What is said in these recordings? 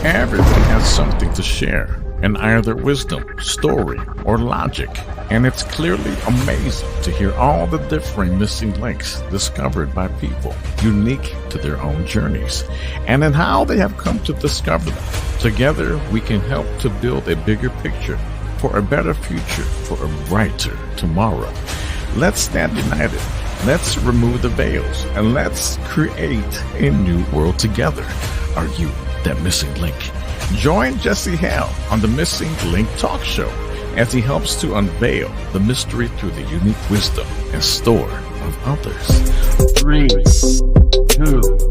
Everyone has something to share, in either wisdom, story, or logic, and it's clearly amazing to hear all the differing missing links discovered by people, unique to their own journeys, and in how they have come to discover them. Together, we can help to build a bigger picture for a better future, for a brighter tomorrow. Let's stand united. Let's remove the veils, and let's create a new world together. Are you that missing link? Join Jesse Hale on the Missing Link Talk Show as he helps to unveil the mystery through the unique wisdom and store of others. 3, 2,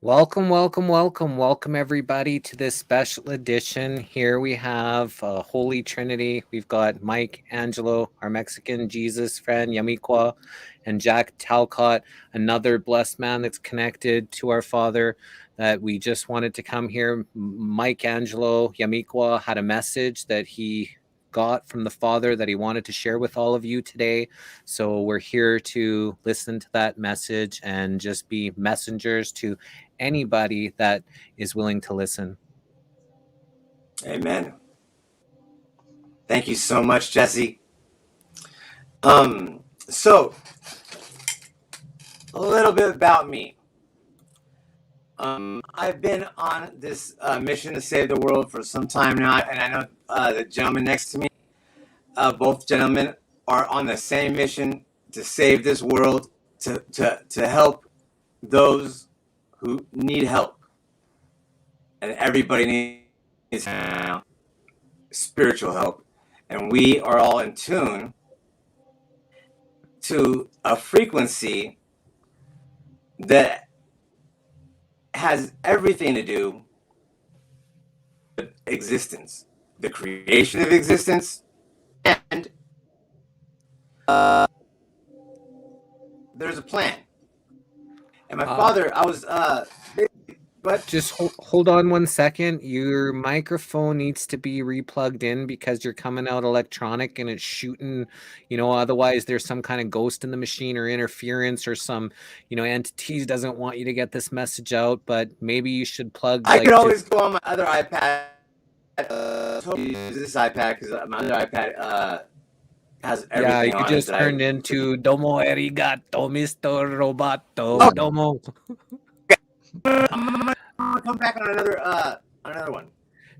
Welcome everybody to this special edition. Here we have Holy Trinity. We've got Mike Angelo, our Mexican Jesus friend, Yamiqua, and Jack Talcott, another blessed man that's connected to our Father that we just wanted to come here. Mike Angelo, Yamiqua, had a message that he got from the Father that he wanted to share with all of you today. So we're here to listen to that message and just be messengers to anybody that is willing to listen. Amen. Thank you so much, Jesse. So a little bit about me. I've been on this mission to save the world for some time now, and I know the gentleman next to me, both gentlemen are on the same mission to save this world, to help those who need help. And everybody needs spiritual help. And we are all in tune to a frequency that has everything to do with existence, the creation of existence, and there's a plan. And my father, I was, but just hold on 1 second. Your microphone needs to be replugged in because you're coming out electronic and it's shooting, otherwise there's some kind of ghost in the machine or interference or some, entities doesn't want you to get this message out, but maybe you should plug. I could always go on my other iPad, use this iPad because my other iPad, has everything. Yeah, you on just it turned into Domo Arigato, Mr. Roboto. Domo. I'm gonna come back on another one.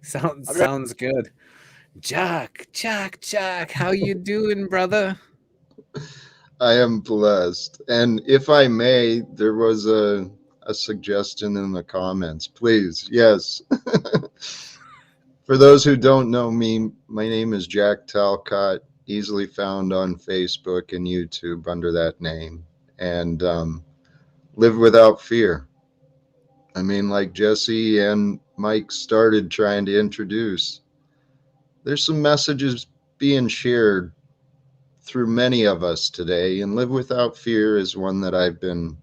Sounds good. Jack, how you doing, brother? I am blessed. And if I may, there was a suggestion in the comments. Please, yes. For those who don't know me, my name is Jack Talcott, easily found on Facebook and YouTube under that name, and live without fear. I mean, like Jesse and Mike started trying to introduce, there's some messages being shared through many of us today, and live without fear is one that I've been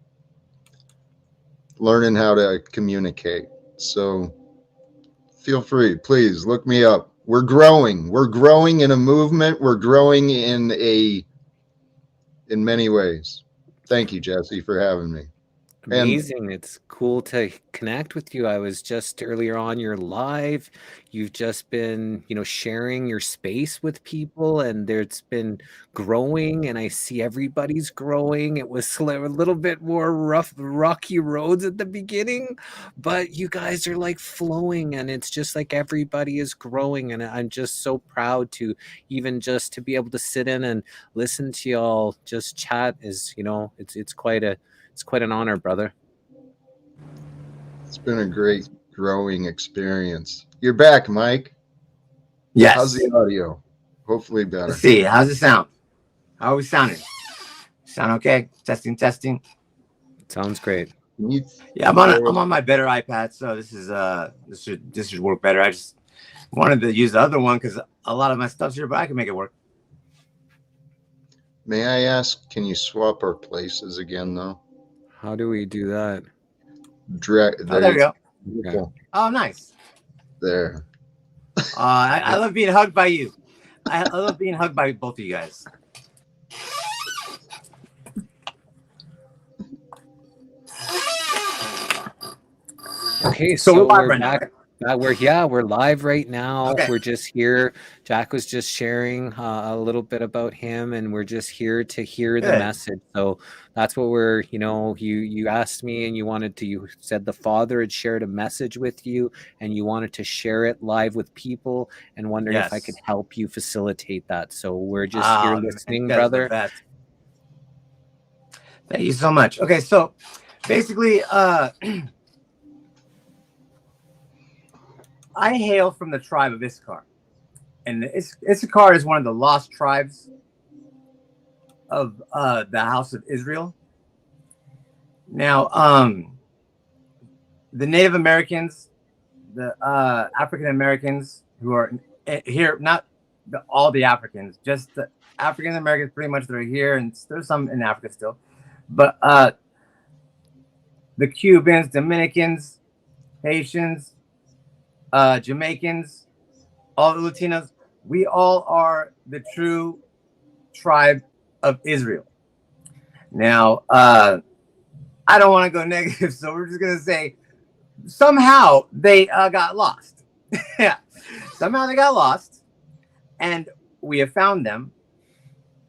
learning how to communicate. So feel free, please look me up. We're growing in a movement. We're growing in many ways. Thank you, Jesse, for having me. Amazing. It's cool to connect with you. I was just earlier on your live. You've just been, sharing your space with people, and it's been growing, and I see everybody's growing. It was a little bit more rocky roads at the beginning, but you guys are like flowing, and it's just like everybody is growing, and I'm just so proud to even just to be able to sit in and listen to y'all just chat is, it's quite an honor, brother. It's been a great growing experience. You're back, Mike. Yes. How's the audio? Hopefully better. Let's see. How's it sound? How are we sounding? Sound okay? Testing. Sounds great. Yeah, I'm on my better iPad, so this should work better. I just wanted to use the other one because a lot of my stuff's here, but I can make it work. May I ask, can you swap our places again, though? How do we do that? There you go. Okay. Oh, nice. There. I love being hugged by you. I love being hugged by both of you guys. Okay, So so we're live we're right now, back. right? We're live right now. Okay. We're just here. Jack was just sharing a little bit about him, and we're just here to hear the Good. message. So that's what we're. You asked me, and you said the Father had shared a message with you, and you wanted to share it live with people, and wondered if I could Yes. help you facilitate that. So we're just here Man, listening, you guys are the brother. best. Thank you so much. Okay, so basically, I hail from the tribe of Issachar, and Issachar is one of the lost tribes of the house of Israel. Now, the Native Americans, the African Americans who are here, not all the Africans, just the African Americans, pretty much that are here, and there's some in Africa still, but the Cubans, Dominicans, Haitians, Jamaicans, all the Latinos, we all are the true tribe of Israel. Now, I don't want to go negative, so we're just going to say somehow they got lost. Yeah, somehow they got lost, and we have found them.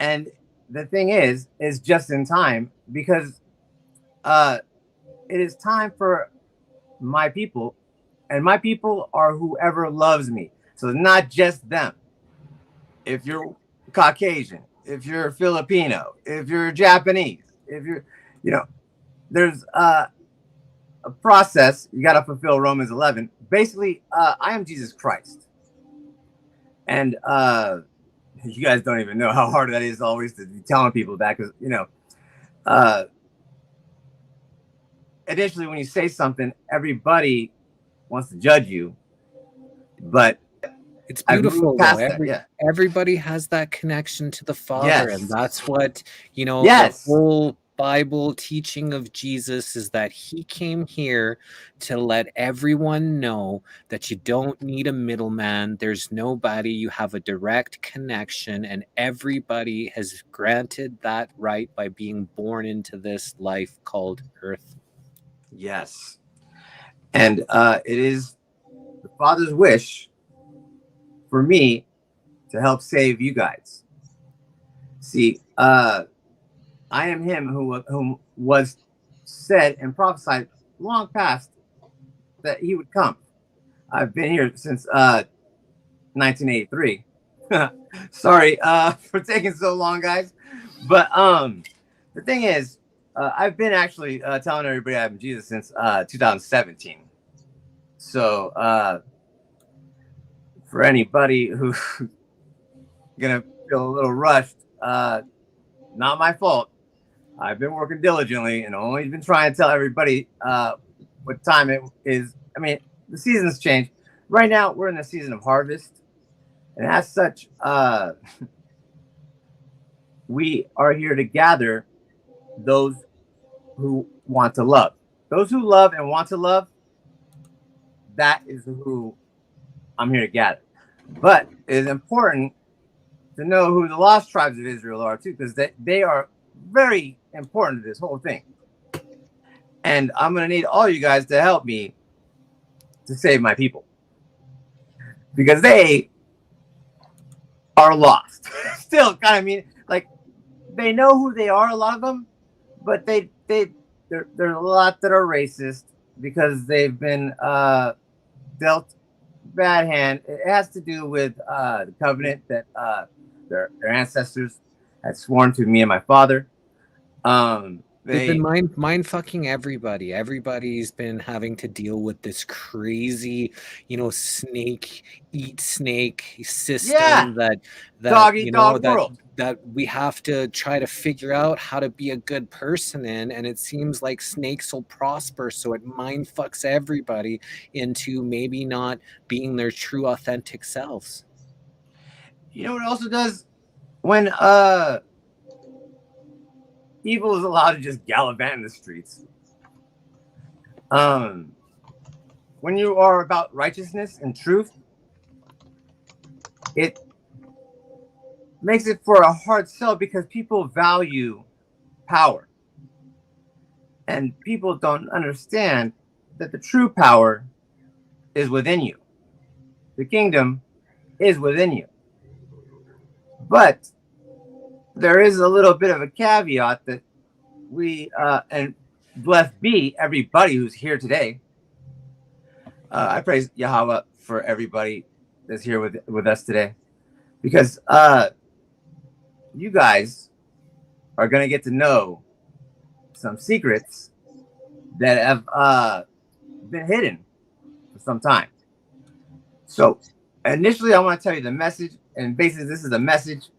And the thing is just in time, because it is time for my people, and my people are whoever loves me. So it's not just them. If you're Caucasian, if you're Filipino, if you're Japanese, if you're, there's a process. You got to fulfill Romans 11. Basically, I am Jesus Christ. And you guys don't even know how hard that is always to be telling people that, because, initially when you say something, everybody wants to judge you. But it's beautiful though. Yeah. Everybody has that connection to the Father, yes. And that's what Yes. The whole Bible teaching of Jesus is that he came here to let everyone know that you don't need a middleman. There's nobody. You have a direct connection, and everybody has granted that right by being born into this life called earth. Yes. And it is the Father's wish for me to help save you guys. See, I am him whom was said and prophesied long past that he would come. I've been here since 1983. Sorry for taking so long, guys. But the thing is, I've been actually telling everybody I'm Jesus since 2017. So for anybody who's gonna feel a little rushed, not my fault. I've been working diligently and only been trying to tell everybody what time it is. I mean, the seasons change. Right now, we're in the season of harvest. And as such, we are here to gather those who want to love. Those who love and want to love, that is who I'm here to gather. But it is important to know who the lost tribes of Israel are too, because they are very important to this whole thing. And I'm going to need all you guys to help me to save my people, because they are lost. Still kind of mean, like, they know who they are, a lot of them, but there's a lot that are racist because they've been dealt bad hand. It has to do with the covenant that their ancestors had sworn to me and my father. They've been mind fucking everybody. Everybody's been having to deal with this crazy, snake eat snake system that dog eat dog world that we have to try to figure out how to be a good person in. And it seems like snakes will prosper, so it mind fucks everybody into maybe not being their true authentic selves. You know what it also does? When evil is allowed to just gallivant in the streets. When you are about righteousness and truth, it makes it for a hard sell, because people value power. And people don't understand that the true power is within you. The kingdom is within you. But there is a little bit of a caveat that we, and blessed be everybody who's here today. I praise Yahweh for everybody that's here with us today, because you guys are going to get to know some secrets that have been hidden for some time. So initially, I want to tell you the message, and basically this is the message.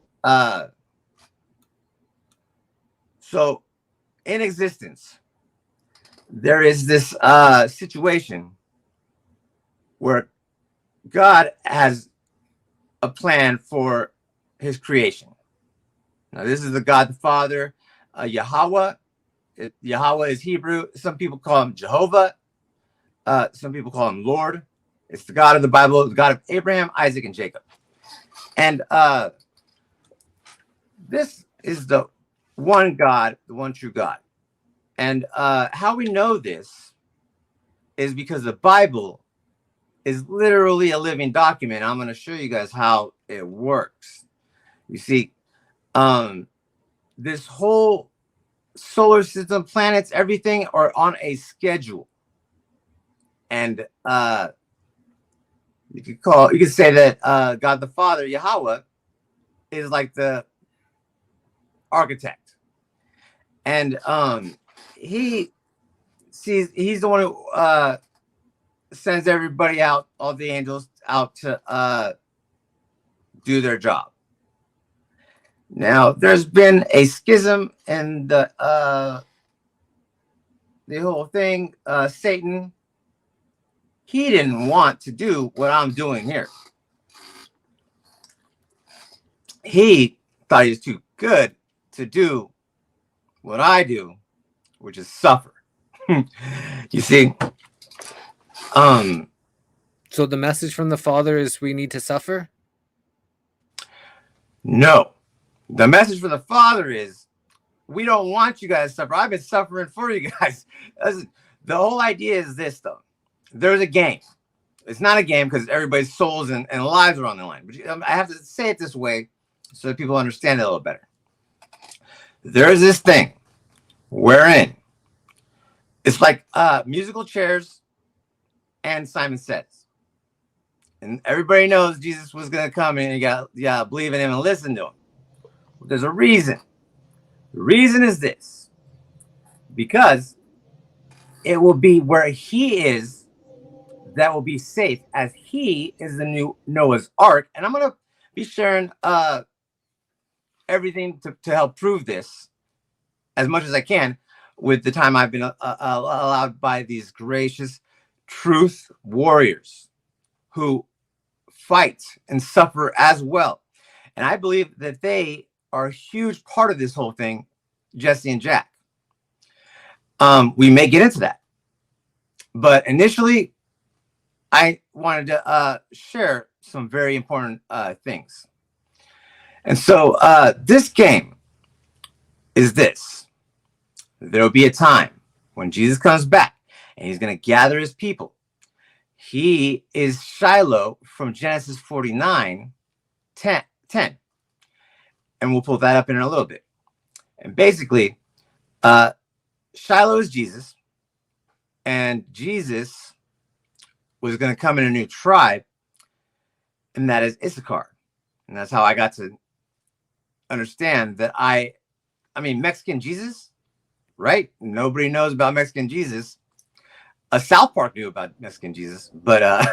So in existence, there is this situation where God has a plan for his creation. Now, this is the God the Father, Yahweh. Yahweh is Hebrew. Some people call him Jehovah. Some people call him Lord. It's the God of the Bible, the God of Abraham, Isaac, and Jacob. And this is the one God, the one true God. And how we know this is because the Bible is literally a living document. I'm going to show you guys how it works. You see, this whole solar system, planets, everything are on a schedule. And you could say that God the Father, Yahweh, is like the architect. And he's the one who sends everybody out, all the angels out to do their job. Now, there's been a schism in the whole thing. Satan, he didn't want to do what I'm doing here. He thought he was too good to do what I do, which is suffer. You see, So the message from the Father is we need to suffer? No. The message for the Father is we don't want you guys to suffer. I've been suffering for you guys. The whole idea is this, though. There's a game. It's not a game because everybody's souls and lives are on the line. But I have to say it this way so that people understand it a little better. There's this thing wherein it's like musical chairs and Simon Says. And everybody knows Jesus was going to come and you got to believe in him and listen to him. But there's a reason. The reason is this. Because it will be where he is that will be safe, as he is the new Noah's Ark. And I'm going to be sharing everything to help prove this as much as I can with the time I've been allowed by these gracious truth warriors who fight and suffer as well. And I believe that they are a huge part of this whole thing, Jesse and Jack. We may get into that. But initially, I wanted to share some very important things. And so this game is this. There will be a time when Jesus comes back and he's going to gather his people. He is Shiloh from Genesis 49, 10. And we'll pull that up in a little bit. And basically, Shiloh is Jesus. And Jesus was going to come in a new tribe. And that is Issachar. And that's how I got to understand that I mean, Mexican Jesus, right? Nobody knows about Mexican Jesus. South Park knew about Mexican Jesus, but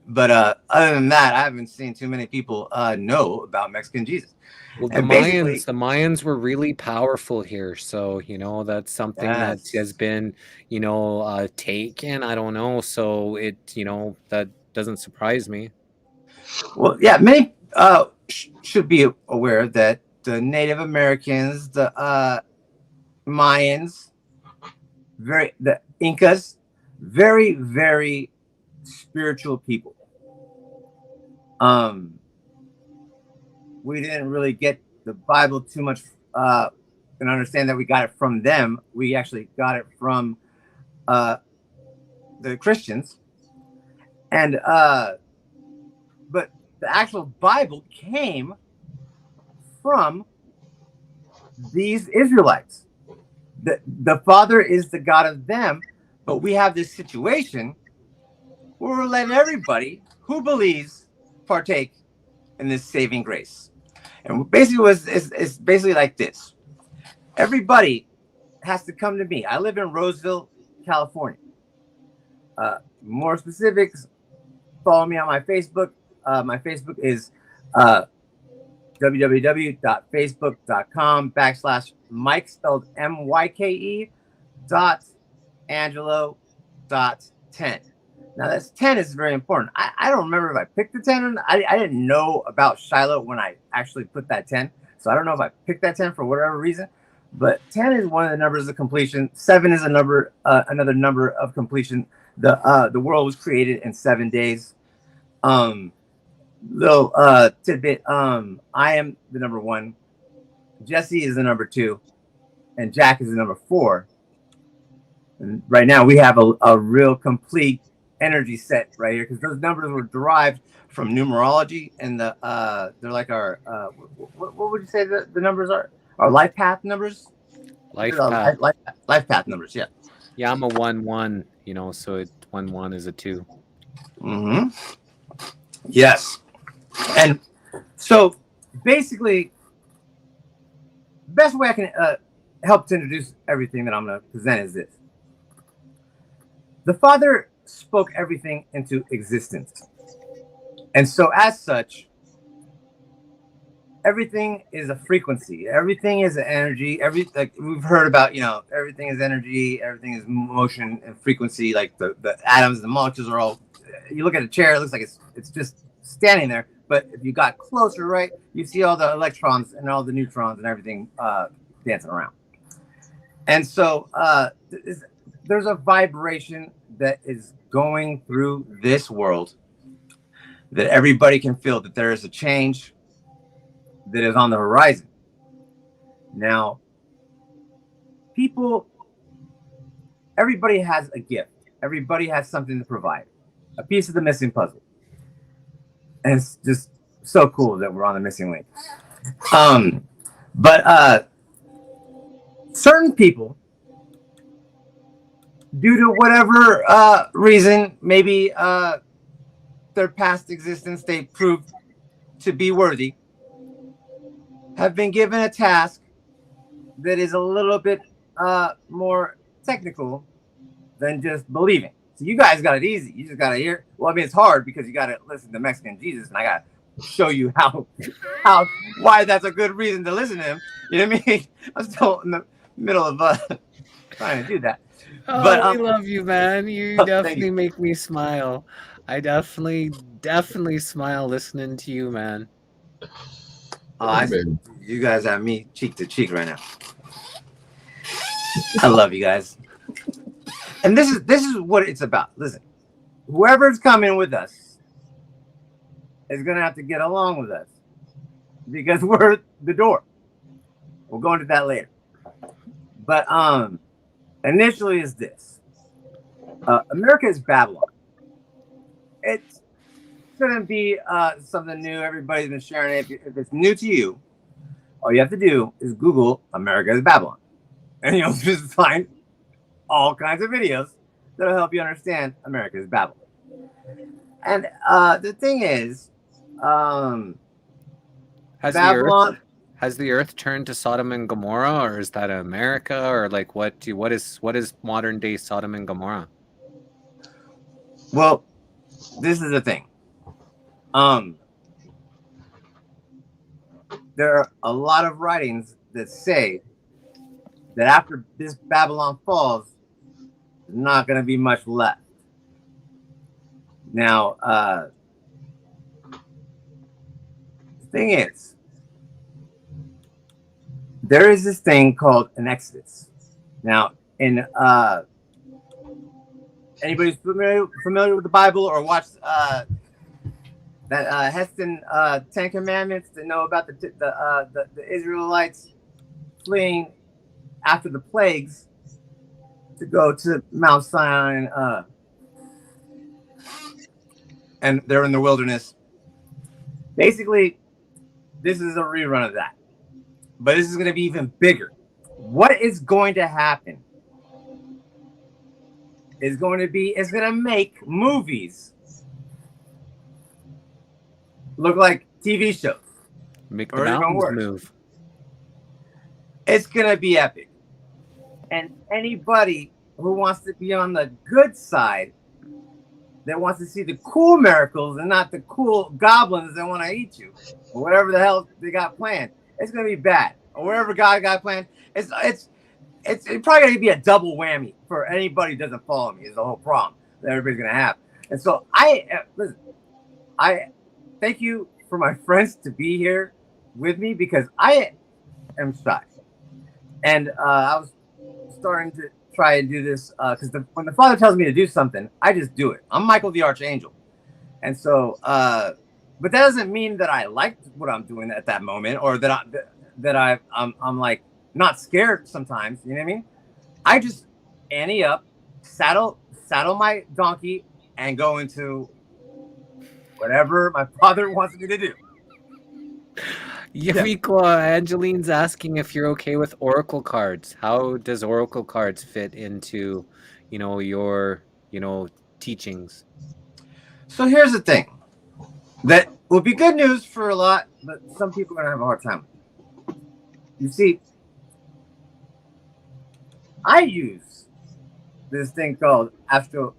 but other than that, I haven't seen too many people know about Mexican Jesus. Well, And the Mayans were really powerful here, so that's something that has been taken. I don't know, so it that doesn't surprise me. Well, yeah, many should be aware that the Native Americans, the Mayans, the Incas, very, very spiritual people. We didn't really get the Bible too much and understand that we got it from them. We actually got it from the Christians, and but the actual Bible came from these Israelites. The Father is the God of them, but we have this situation where we're letting everybody who believes partake in this saving grace. And basically it's basically like this. Everybody has to come to me. I live in Roseville, California. More specifics, follow me on my Facebook. My Facebook is www.facebook.com/Mike spelled MYKE .Angelo.10. Now that's 10 is very important. I don't remember if I picked the 10. I didn't know about Shiloh when I actually put that 10. So I don't know if I picked that 10 for whatever reason. But 10 is one of the numbers of completion. 7 is another number of completion. The world was created in 7 days. Little tidbit. I am the number 1. Jesse is the number 2, and Jack is the number 4. And right now we have a real complete energy set right here, because those numbers were derived from numerology, and they're like our what would you say the numbers are? Our life path numbers. Life path. Life path numbers. Yeah. Yeah, I'm a 1-1. You know, so 1-1 is a 2. Mm-hmm. Yes. And so basically, the best way I can help to introduce everything that I'm going to present is this. The Father spoke everything into existence. And so as such, everything is a frequency. Everything is an energy. Like we've heard about, everything is energy, everything is motion and frequency. Like the atoms and the molecules are all, you look at a chair, it looks like it's just standing there. But if you got closer, right, you see all the electrons and all the neutrons and everything dancing around. And so there's a vibration that is going through this world that everybody can feel, that there is a change that is on the horizon. Now, everybody has a gift. Everybody has something to provide, a piece of the missing puzzle. And it's just so cool that we're on the missing link. But certain people, due to whatever reason, maybe their past existence, they proved to be worthy, have been given a task that is a little bit more technical than just believing. So you guys got it easy. You just got to hear. Well, I mean, it's hard because you got to listen to Mexican Jesus, and I got to show you why that's a good reason to listen to him. You know what I mean? I'm still in the middle of trying to do that. Oh, But I love you, man. You definitely make me smile. I definitely smile listening to you, man. You guys have me cheek to cheek right now. I love you guys. And this is what it's about. Listen, whoever's coming with us is gonna have to get along with us because we're the door. We'll go into that later. But initially is this. America is Babylon. It shouldn't be something new. Everybody's been sharing it. If it's new to you, all you have to do is Google America is Babylon. And you'll just find all kinds of videos that'll help you understand America is Babylon. And the thing is, has the earth turned to Sodom and Gomorrah, or is that America, or like what is modern day Sodom and Gomorrah? Well, this is the thing. There are a lot of writings that say that after this Babylon falls, there's not going to be much left. Now, the thing is, there is this thing called an Exodus. Now, in anybody familiar with the Bible or watched that Heston 10 Commandments to know about the Israelites fleeing after the plagues to go to Mount Sinai, and they're in the wilderness. Basically, this is a rerun of that, but this is going to be even bigger. What is going to happen is going to make movies look like TV shows. Make the Or even mountains worse. move. It's going to be epic. And anybody who wants to be on the good side, that wants to see the cool miracles and not the cool goblins that want to eat you, or whatever the hell they got planned, it's going to be bad. Or whatever God got planned, it's probably going to be a double whammy for anybody who doesn't follow me. Is the whole problem that everybody's going to have. And so I thank you for my friends to be here with me, because I am shy, and I was starting to try and do this because when the Father tells me to do something, I just do it. I'm Michael the Archangel, and so but that doesn't mean that I liked what I'm doing at that moment, or that I'm like not scared sometimes. You know what I mean? I just ante up, saddle my donkey, and go into whatever my Father wants me to do. Yamiko, Angeline's asking if you're okay with oracle cards. How does oracle cards fit into, your, teachings? So here's the thing that will be good news for a lot, but some people are gonna have a hard time. You see, I use this thing called Astro.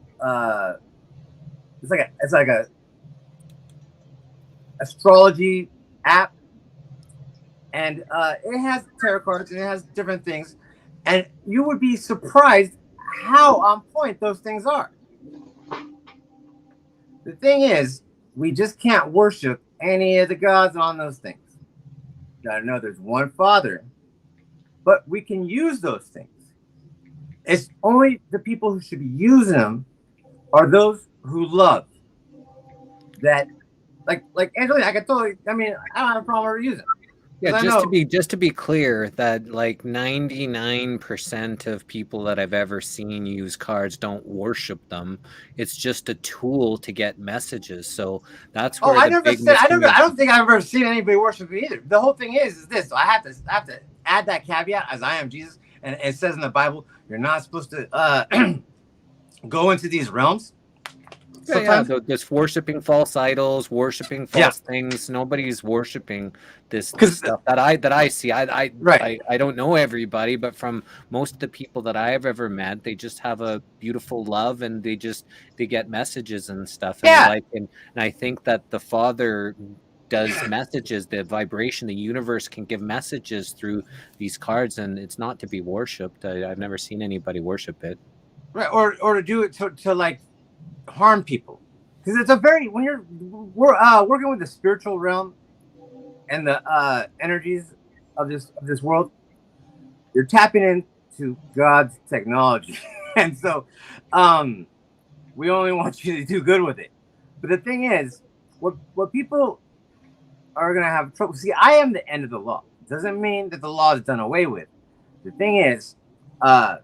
It's like a astrology app, and it has tarot cards and it has different things, and you would be surprised how on point those things are. The thing is, we just can't worship any of the gods on those things. You gotta know there's one Father, but we can use those things. It's only the people who should be using them are those who love. That, like Angelina, I don't have a problem with using them. Yeah, just to be clear, that like 99% of people that I've ever seen use cards don't worship them. It's just a tool to get messages. So that's where I don't think I've ever seen anybody worship it either. The whole thing is this. So I have to add that caveat, as I am Jesus, and it says in the Bible you're not supposed to go into these realms. Just worshiping false idols, worshiping false things. Nobody's worshiping this stuff that I see. I don't know everybody, but from most of the people that I have ever met, they just have a beautiful love, and they get messages and stuff. And and I think that the Father does messages, the vibration, the universe can give messages through these cards, and it's not to be worshipped. I've never seen anybody worship it. Right, or to do it to like harm people, because it's we're working with the spiritual realm and the energies of this world. You're tapping into God's technology, and so we only want you to do good with it. But the thing is, what people are gonna have trouble. See, I am the end of the law. It doesn't mean that the law is done away with. The thing is, the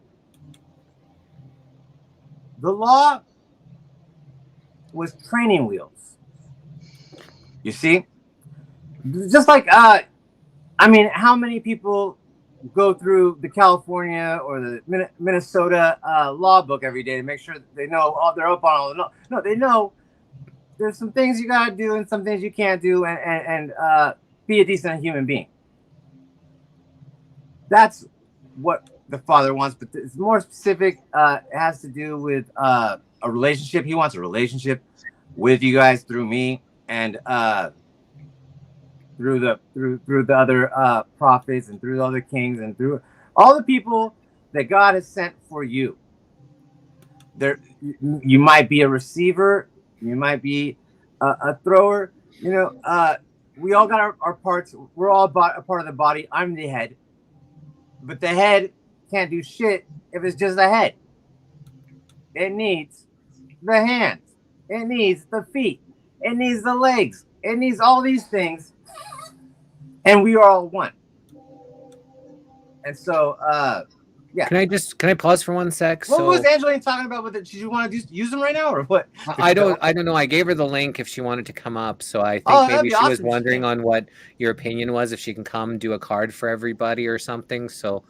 law was training wheels. You see, just like how many people go through the California or the Minnesota law book every day to make sure that they know they're up on all the law? No, they know there's some things you gotta do and some things you can't do, and be a decent human being. That's what the Father wants, but it's more specific. It has to do with a relationship. He wants a relationship with you guys through me, and through the other prophets, and through the other kings, and through all the people that God has sent for you. You might be a receiver, you might be a thrower. We all got our parts. We're all a part of the body. I'm the head, but the head can't do shit if it's just the head. It needs the hands. It needs the feet. It needs the legs. It needs all these things. And we are all one. And so Yeah. Can I pause for 1 sec? What So was Angeline talking about with it? Did you want to use them right now or what? I don't know. I gave her the link if she wanted to come up. So I think Oh, that'd maybe be she was awesome if she wondering came. on what your opinion was, if she can come do a card for everybody or something. So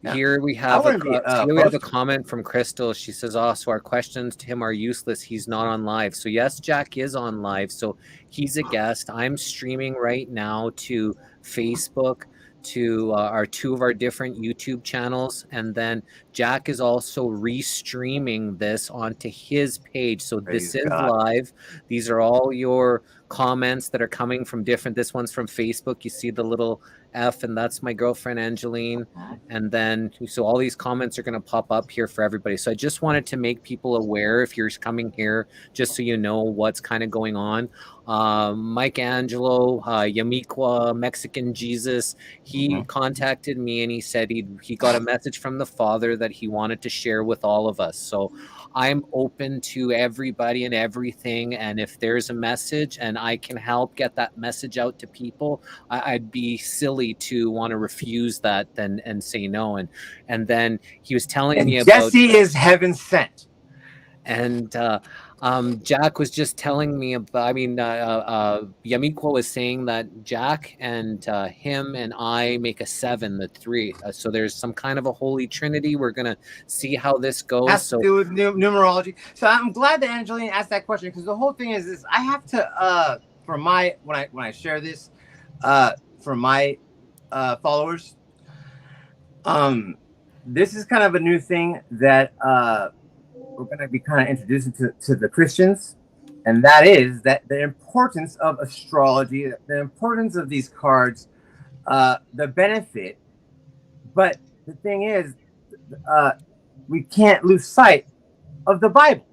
Yeah. here we have wouldn't be, here we have a opposed to it. comment from Crystal. She says, "Oh, so our questions to him are useless. He's not on live." So yes, Jack is on live. So he's a guest. I'm streaming right now to Facebook, to our two of our different YouTube channels, and then Jack is also restreaming this onto his page. So Praise this is God. live. These are all your comments that are coming from different. This one's from Facebook. You see the little F, and that's my girlfriend Angeline. And then so all these comments are going to pop up here for everybody. So I just wanted to make people aware, if you're coming here, just so you know what's kind of going on. Mike Angelo, Yamiqua, Mexican Jesus, he contacted me and he said he got a message from the Father that he wanted to share with all of us. So I'm open to everybody and everything. And if there's a message and I can help get that message out to people, I'd be silly to want to refuse that and say no. And then he was telling me about Jesse is heaven sent. And Jack was just telling me about, Yamiqua was saying that Jack and him and I make a 7, the 3. So there's some kind of a holy trinity. We're going to see how this goes. Has to do with numerology. So I'm glad that Angeline asked that question, because the whole thing is this: I have to for my when I share this for my followers, this is kind of a new thing that we're going to be kind of introducing to the Christians, and that is that the importance of astrology, the importance of these cards, the benefit. But the thing is, we can't lose sight of the Bible.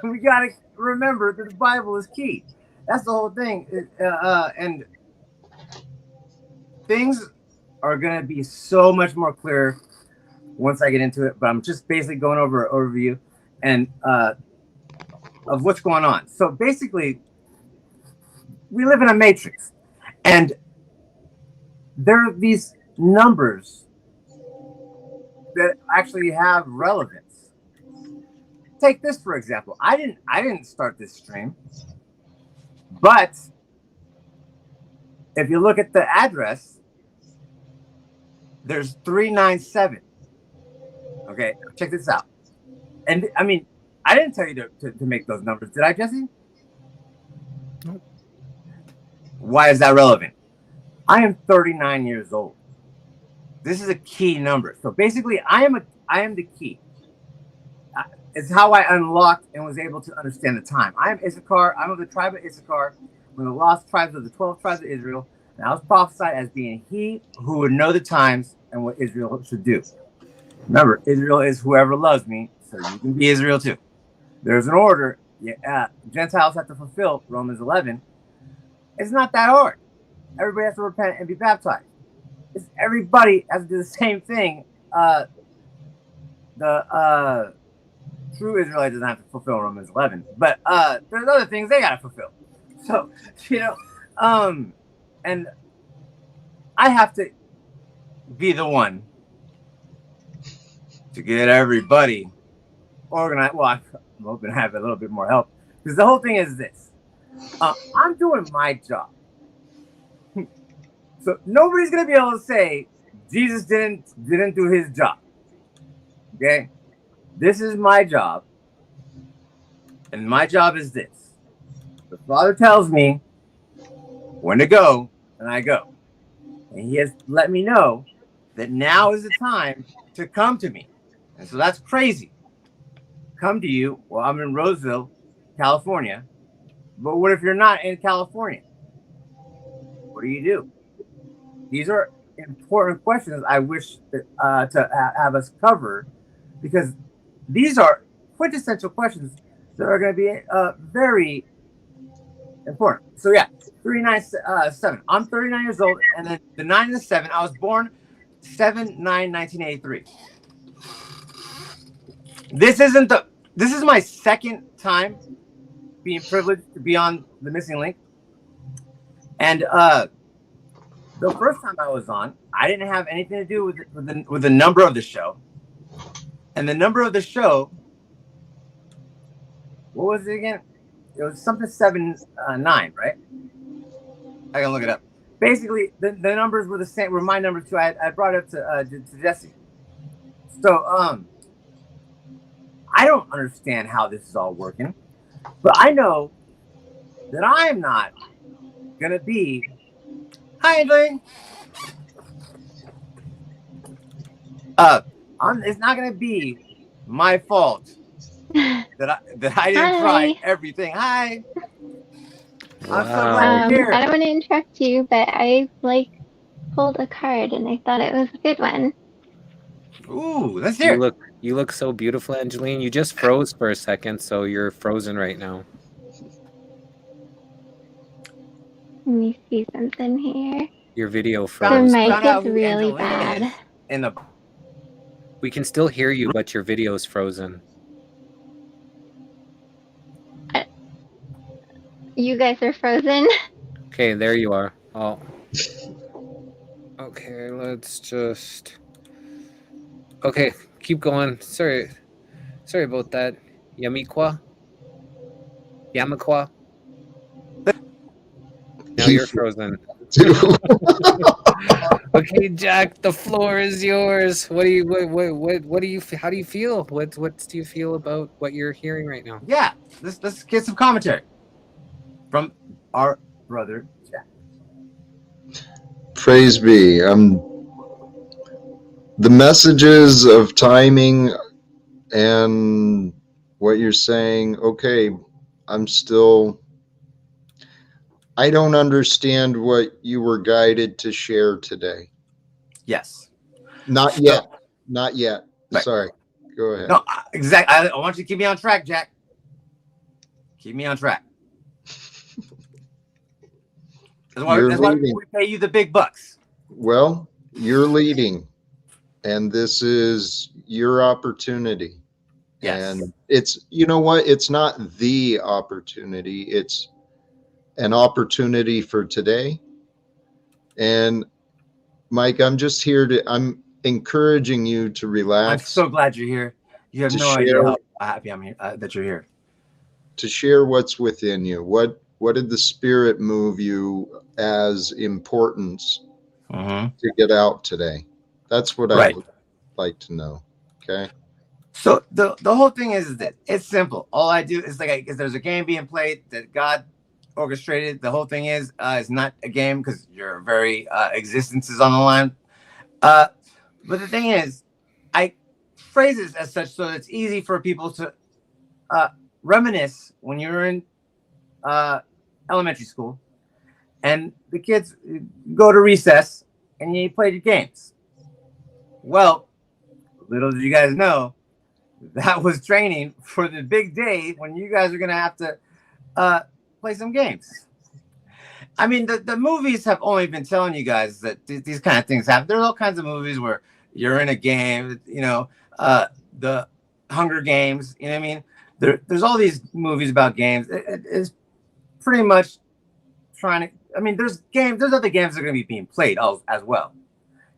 We got to remember that the Bible is key. That's the whole thing. And things are going to be so much more clear once I get into it. But I'm just basically going over an overview and of what's going on. So basically, we live in a matrix, and there are these numbers that actually have relevance. Take this for example. I didn't start this stream, but if you look at the address, there's 397. Okay, check this out. And I mean, I didn't tell you to make those numbers, did I, Jesse? Nope. Why is that relevant? I am 39 years old. This is a key number. So basically, I am the key. It's how I unlocked and was able to understand the time. I am Issachar. I'm of the tribe of Issachar, one of the lost tribes of the 12 tribes of Israel. And I was prophesied as being he who would know the times and what Israel should do. Remember, Israel is whoever loves me, so you can be Israel too. There's an order. Gentiles have to fulfill Romans 11. It's not that hard. Everybody has to repent and be baptized. Everybody has to do the same thing. The true Israelite doesn't have to fulfill Romans 11, but there's other things they got to fulfill. So, and I have to be the one to get everybody organized. Well, I'm hoping to have a little bit more help, because the whole thing is this: I'm doing my job. So nobody's gonna be able to say Jesus didn't do his job. Okay, this is my job, and my job is this: the Father tells me when to go, and I go, and He has let me know that now is the time to come to me, and so that's crazy. Come to you. Well, I'm in Roseville, California, but what if you're not in California? What do? These are important questions I wish to have us cover, because these are quintessential questions that are going to be very important. So yeah, 397. I'm 39 years old, and then the 9 and the 7. I was born 7/9/1983. This is my second time being privileged to be on the Missing Link, and the first time I was on, I didn't have anything to do with the number of the show. And the number of the show, what was it again? It was something 79, right? I can look it up. Basically, the numbers were the same. Were my numbers too. I brought it up to Jesse. So I don't understand how this is all working, but I know that I am not gonna be. Hi, Angeline. It's not gonna be my fault that I didn't try everything. Hi. I'm so glad you're here. I don't want to interrupt you, but I pulled a card and I thought it was a good one. Ooh, let's hear it. You look so beautiful, Angeline. You just froze for a second, so you're frozen right now. Let me see something here. Your video The froze. mic Found out is who really Angeline is bad. We can still hear you, but your video's frozen. You guys are frozen. Okay, there you are. Oh. Okay, let's just... Okay, keep going. Sorry about that. Yamikwa? Now you're frozen. Okay, Jack, the floor is yours. What do you how do you feel? What do you feel about what you're hearing right now? Yeah, let's get some commentary from our brother Jack. Praise be. The messages of timing and what you're saying, okay, I don't understand what you were guided to share today. Yes. Not yet. Not yet. Right. Sorry. Go ahead. No, exactly. I want you to keep me on track, Jack. Keep me on track. That's why we pay you the big bucks. Well, you're leading, and this is your opportunity. Yes. And it's, you know what? It's not the opportunity. It's an opportunity for today. And Mike, I'm encouraging you to relax. I'm so glad you're here. You have no idea how happy I'm here, that you're here. To share what's within you. What did the Spirit move you as importance to get out today? That's what I would like to know. Okay. So the whole thing is that it's simple. All I do is is there's a game being played that God orchestrated. The whole thing is it's not a game because your very existence is on the line. But the thing is, I phrase it as such so it's easy for people to reminisce when you're in elementary school and the kids go to recess and you play your games. Well, little did you guys know that was training for the big day when you guys are going to have to play some games. I mean, the movies have only been telling you guys that these kind of things happen. There's all kinds of movies where you're in a game, the Hunger Games, you know what I mean? There's all these movies about games. It's pretty much trying to, I mean, there's other games that are going to be being played as well.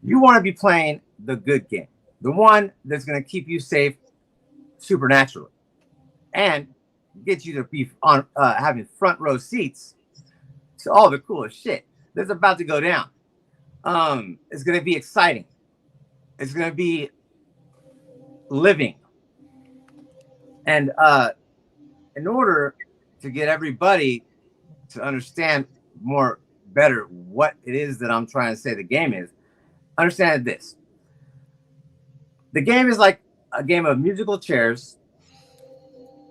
You want to be playing the good game, the one that's going to keep you safe supernaturally and get you to be on having front row seats to all the coolest shit that's about to go down. It's going to be exciting. It's going to be living. And in order to get everybody to understand better what it is that I'm trying to say the game is, understand this. The game is like a game of musical chairs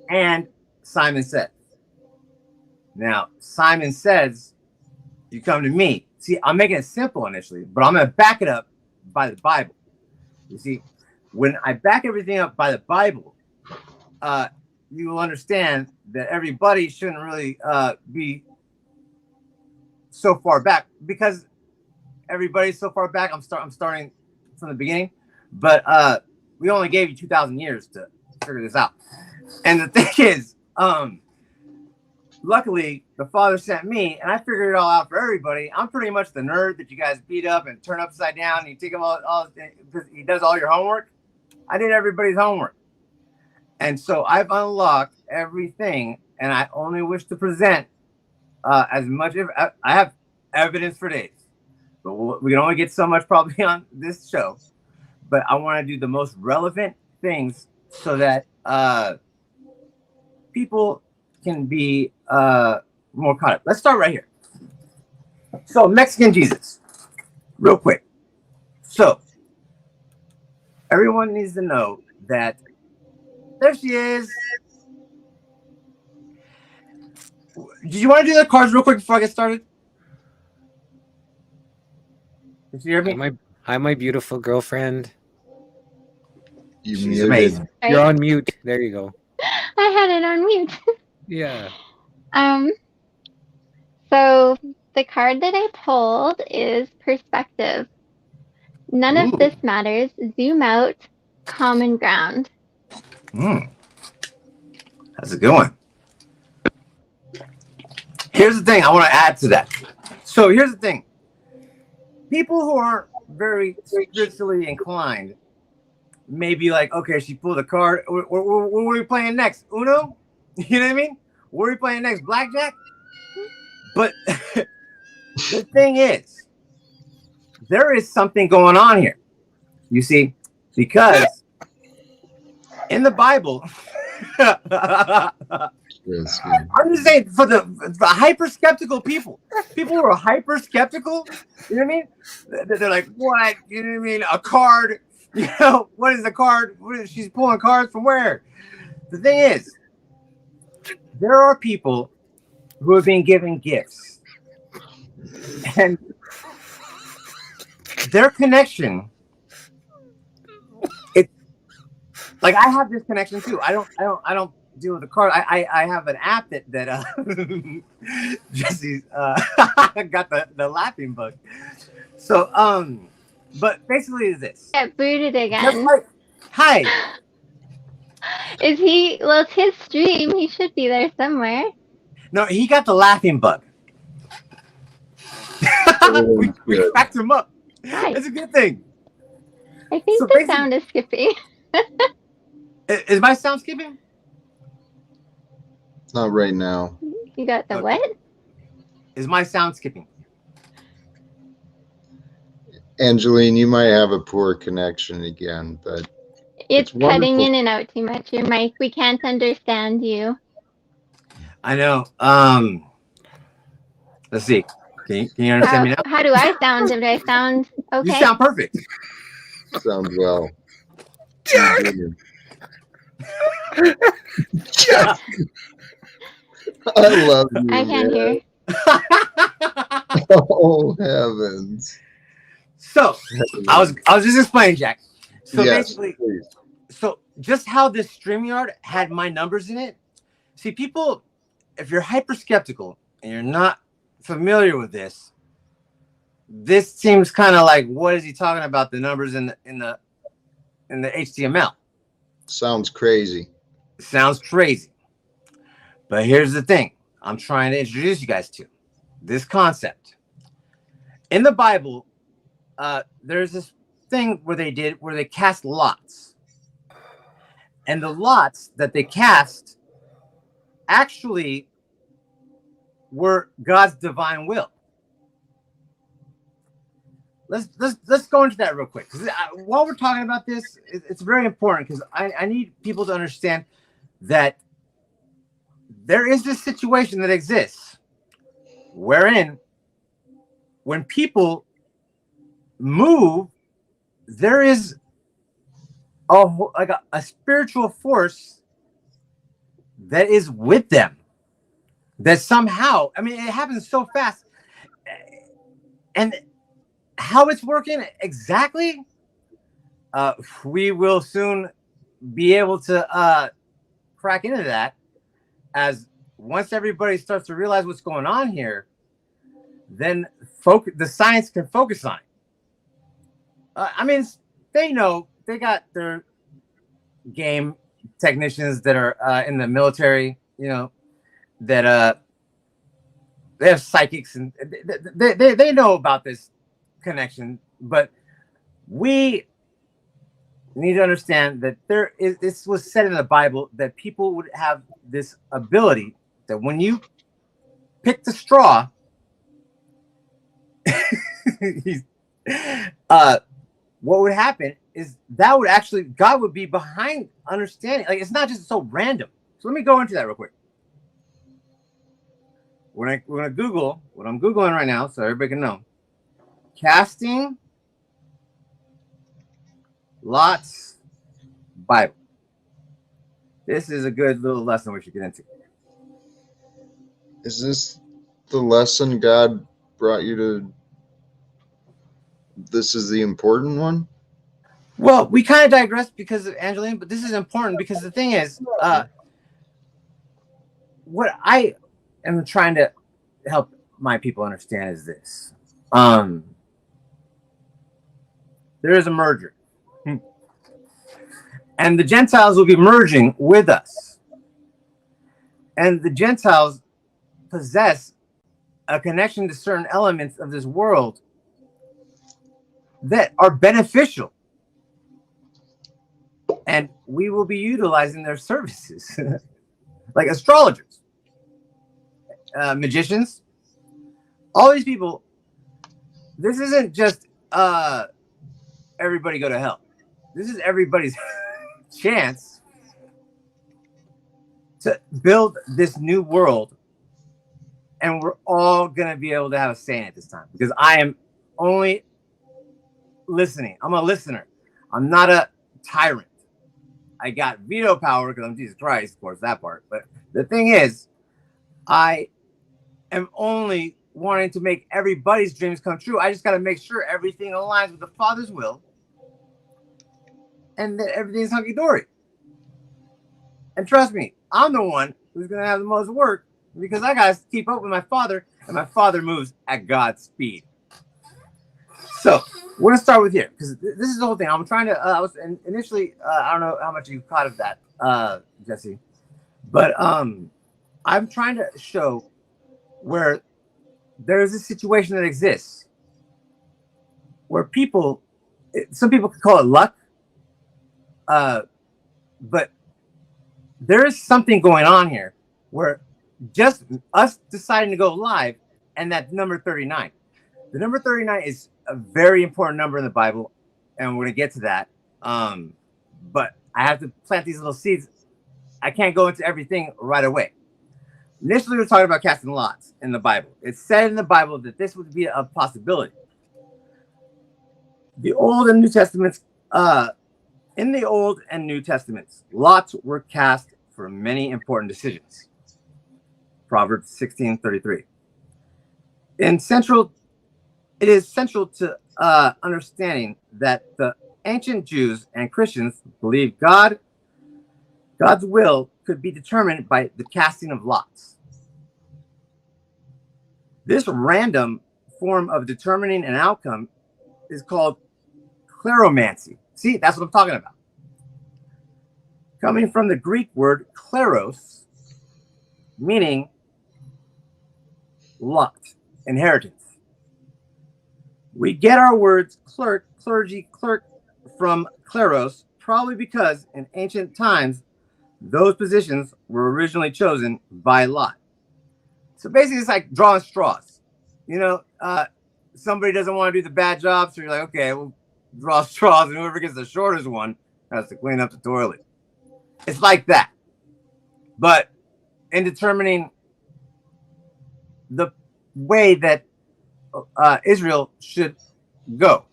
and Simon Says. Now, Simon Says, you come to me. See, I'm making it simple initially, but I'm going to back it up by the Bible. You see, when I back everything up by the Bible, you will understand that everybody shouldn't really be so far back because everybody's so far back. I'm starting from the beginning, but we only gave you 2,000 years to figure this out. And the thing is, luckily, the Father sent me, and I figured it all out for everybody. I'm pretty much the nerd that you guys beat up and turn upside down. And you take him all he does all your homework. I did everybody's homework, and so I've unlocked everything, and I only wish to present as much of. I have evidence for days, but we can only get so much probably on this show. But I want to do the most relevant things so that people can be more caught up. Let's start right here. So Mexican Jesus, real quick. So everyone needs to know that there she is. Did you want to do the cards real quick before I get started? Did you hear me? Hi, my beautiful girlfriend. You She's muted. amazing. You're on mute. There you go. I had it on mute. Yeah. So the card that I pulled is perspective. None Ooh. of this matters. Zoom out. Common ground. That's a good one. Here's the thing I want to add to that. So here's the thing. People who aren't very spiritually inclined may be like, okay, she pulled a card. What are we playing next? Uno? You know what I mean? What are we playing next? Blackjack? But the thing is, there is something going on here. You see, because in the Bible, Yes, I'm just saying for the hyper skeptical people who are hyper skeptical, you know what I mean? They're like, what? You know what I mean? A card? You know, what is the card? She's pulling cards from where? The thing is, there are people who have been given gifts, and their connection. It's like I have this connection too. I don't deal with the card. I have an app that Jesse's got the laughing bug. So but basically is this. Get booted Just again. like, hi. Is he? Well, it's his stream. He should be there somewhere. No, he got the laughing bug. we good. cracked him up. Hi. It's a good thing. I think So the basically- sound is skipping. Is my sound skipping? Not right now. You got the Okay. what? Is my sound skipping? Angeline, you might have a poor connection again, but It's cutting wonderful. in and out too much. Your mic. We can't understand you. I know. Let's see. Can you understand me now? How do I sound? Do I sound okay? You sound perfect. sounds well. Brilliant. I love you. I can't man. hear. Oh heavens! So I was just explaining, Jack. So Yes, basically, please. so just how this StreamYard had my numbers in it. See, people, if you're hyper skeptical and you're not familiar with this seems kind of like, what is he talking about? The numbers in the HTML. Sounds crazy. Sounds crazy. But here's the thing I'm trying to introduce you guys to this concept. In the Bible, there's this thing where they cast lots. And the lots that they cast actually were God's divine will. Let's go into that real quick. While we're talking about this, it's very important because I need people to understand that there is this situation that exists wherein when people move, there is a spiritual force that is with them. That somehow, I mean, it happens so fast. And how it's working exactly, we will soon be able to crack into that, as once everybody starts to realize what's going on here, then the science can focus on it. I mean, they know, they got their game technicians that are in the military, you know, that they have psychics and they know about this connection, but we need to understand that this was said in the Bible that people would have this ability that when you pick the straw, what would happen is that would actually, God would be behind understanding. Like, it's not just so random. So let me go into that real quick. We're gonna Google what I'm Googling right now, so everybody can know. Casting lots Bible. This is a good little lesson we should get into. Is this the lesson God brought you to? This is the important one? Well, we kind of digressed because of Angeline, but this is important because the thing is, what I am trying to help my people understand is this. There is a merger. And the Gentiles will be merging with us. And the Gentiles possess a connection to certain elements of this world that are beneficial. And we will be utilizing their services. Like astrologers, magicians, all these people. This isn't just everybody go to hell. This is everybody's chance to build this new world, and we're all gonna be able to have a say at this time because I am only listening. I'm a listener. I'm not a tyrant. I got veto power because I'm Jesus Christ, of course, that part. But the thing is, I am only wanting to make everybody's dreams come true. I just got to make sure everything aligns with the Father's will and that everything's hunky-dory. And trust me, I'm the one who's going to have the most work because I got to keep up with my Father, and my Father moves at God's speed. So we're going to start with here because this is the whole thing. I'm trying to, I was initially, I don't know how much you caught of that, Jesse, but I'm trying to show where there's a situation that exists where people, some people could call it luck, but there is something going on here where just us deciding to go live and that number 39. The number 39 is a very important number in the Bible, and we're going to get to that. But I have to plant these little seeds. I can't go into everything right away. Initially, we're talking about casting lots in the Bible. It's said in the Bible that this would be a possibility. The Old and New Testaments, in the Old and New Testaments, lots were cast for many important decisions. Proverbs 16:33. It is central to understanding that the ancient Jews and Christians believed God's will could be determined by the casting of lots. This random form of determining an outcome is called kleromancy. See, that's what I'm talking about. Coming from the Greek word kleros, meaning lot, inheritance. We get our words clerk, clergy, clerk from kleros, probably because in ancient times, those positions were originally chosen by lot. So basically, it's like drawing straws. You know, somebody doesn't want to do the bad job, so you're like, okay, we'll draw straws, and whoever gets the shortest one has to clean up the toilet. It's like that. But in determining the way that Israel should go.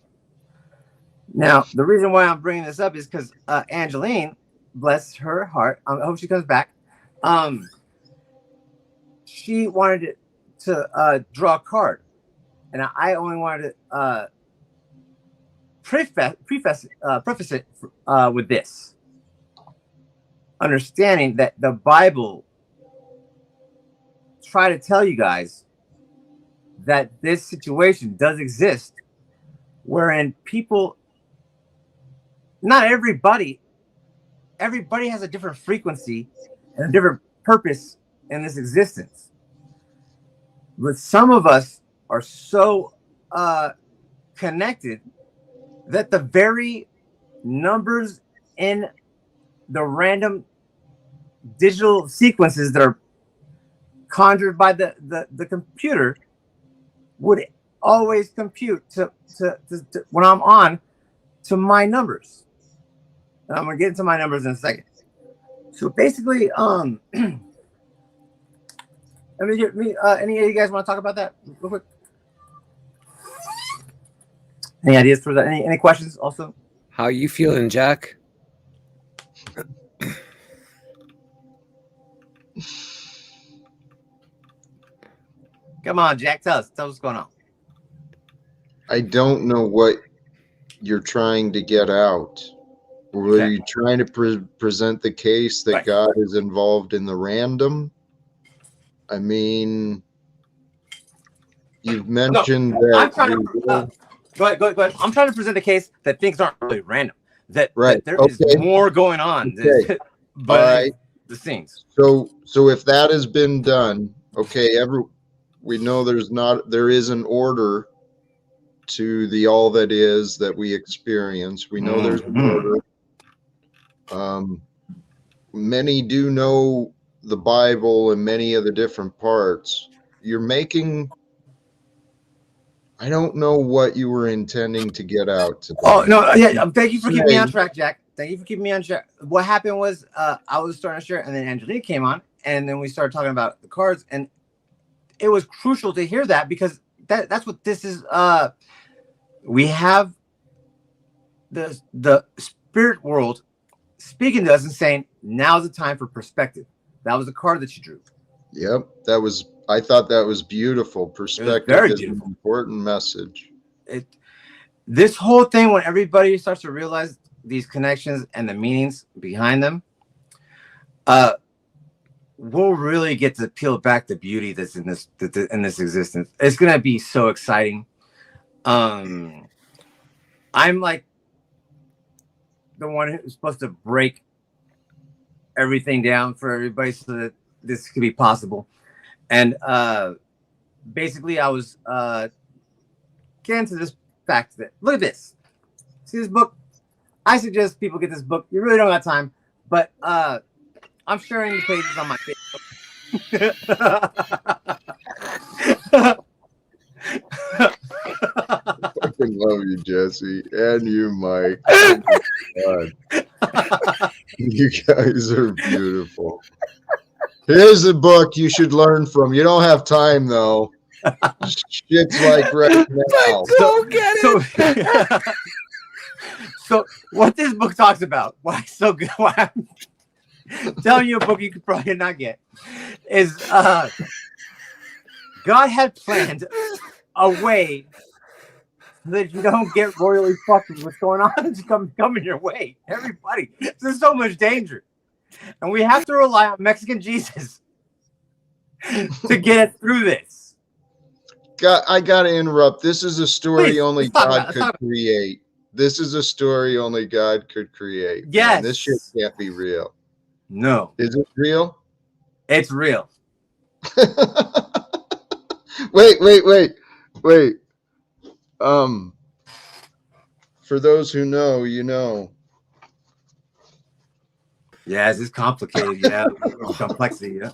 Now, the reason why I'm bringing this up is because Angeline, bless her heart, I hope she comes back. She wanted to draw a card, and I only wanted to preface it with this, understanding that the Bible try to tell you guys that this situation does exist, wherein people, not everybody has a different frequency and a different purpose in this existence. But some of us are so connected that the very numbers in the random digital sequences that are conjured by the computer would always compute to when I'm on to my numbers. And I'm gonna get into my numbers in a second. So basically, let me get me. Any of you guys want to talk about that real quick? Any ideas for that? Any questions? Also, How you feeling, Jack? come on, Jack. Tell us what's going on. I don't know what you're trying to get out. Were Okay. you trying to present the case that Right. God is involved in the random? I mean, you've mentioned I'm that. trying to go ahead. I'm trying to present a case that things aren't really random. That Right. there is Okay. more going on. Okay. But All right. the scenes. So if that has been done, okay, we know there is an order to the all that is that we experience. We know there's an order. Many do know the Bible and many of the different parts. You're making, I don't know what you were intending to get out today. Oh no, yeah. Thank you for keeping me on track, Jack. Thank you for keeping me on track. What happened was I was starting to share, and then Angelique came on, and then we started talking about the cards, and it was crucial to hear that because that's what this is. We have the spirit world speaking to us and saying, "Now's the time for perspective." That was the card that you drew. Yep, I thought that was beautiful. Perspective very is beautiful. an important message. This whole thing, when everybody starts to realize these connections and the meanings behind them, we'll really get to peel back the beauty that's in this existence. It's gonna be so exciting. I'm like the one who's supposed to break everything down for everybody so that this could be possible. And basically, I was getting to this fact that look at this. See this book? I suggest people get this book. You really don't have time, but I'm sharing the pages on my Facebook. I fucking love you, Jesse, and you, Mike. Oh my God. You guys are beautiful. Here's a book you should learn from. You don't have time though. Shit's like right now. Don't get it. So what this book talks about, why it's so good, why I'm telling you a book you could probably not get, is God had planned a way so that you don't get royally fucked with what's going on that's coming your way. Everybody, there's so much danger. And we have to rely on Mexican Jesus to get us through this. I gotta interrupt. This is a story Please, only let's talk God about it. could create. This is a story only God could create. Yes. Man, this shit can't be real. No, Is it real? it's real. Wait. For those who know, you know. Yeah, it's complicated. Yeah, complexity. Yeah,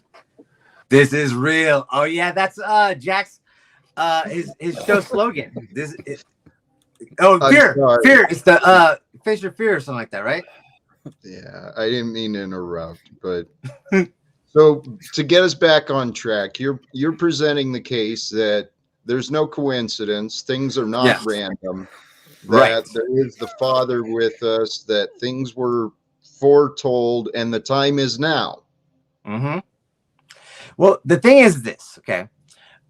this is real. Oh yeah, that's Jack's his show slogan. Fear. sorry. It's the face your fear or something like that, right? Yeah, I didn't mean to interrupt, but so to get us back on track, you're presenting the case that there's no coincidence, things are not random, that Right. there is the Father with us, that things were foretold, and the time is now. Mm-hmm. Well, the thing is this, okay?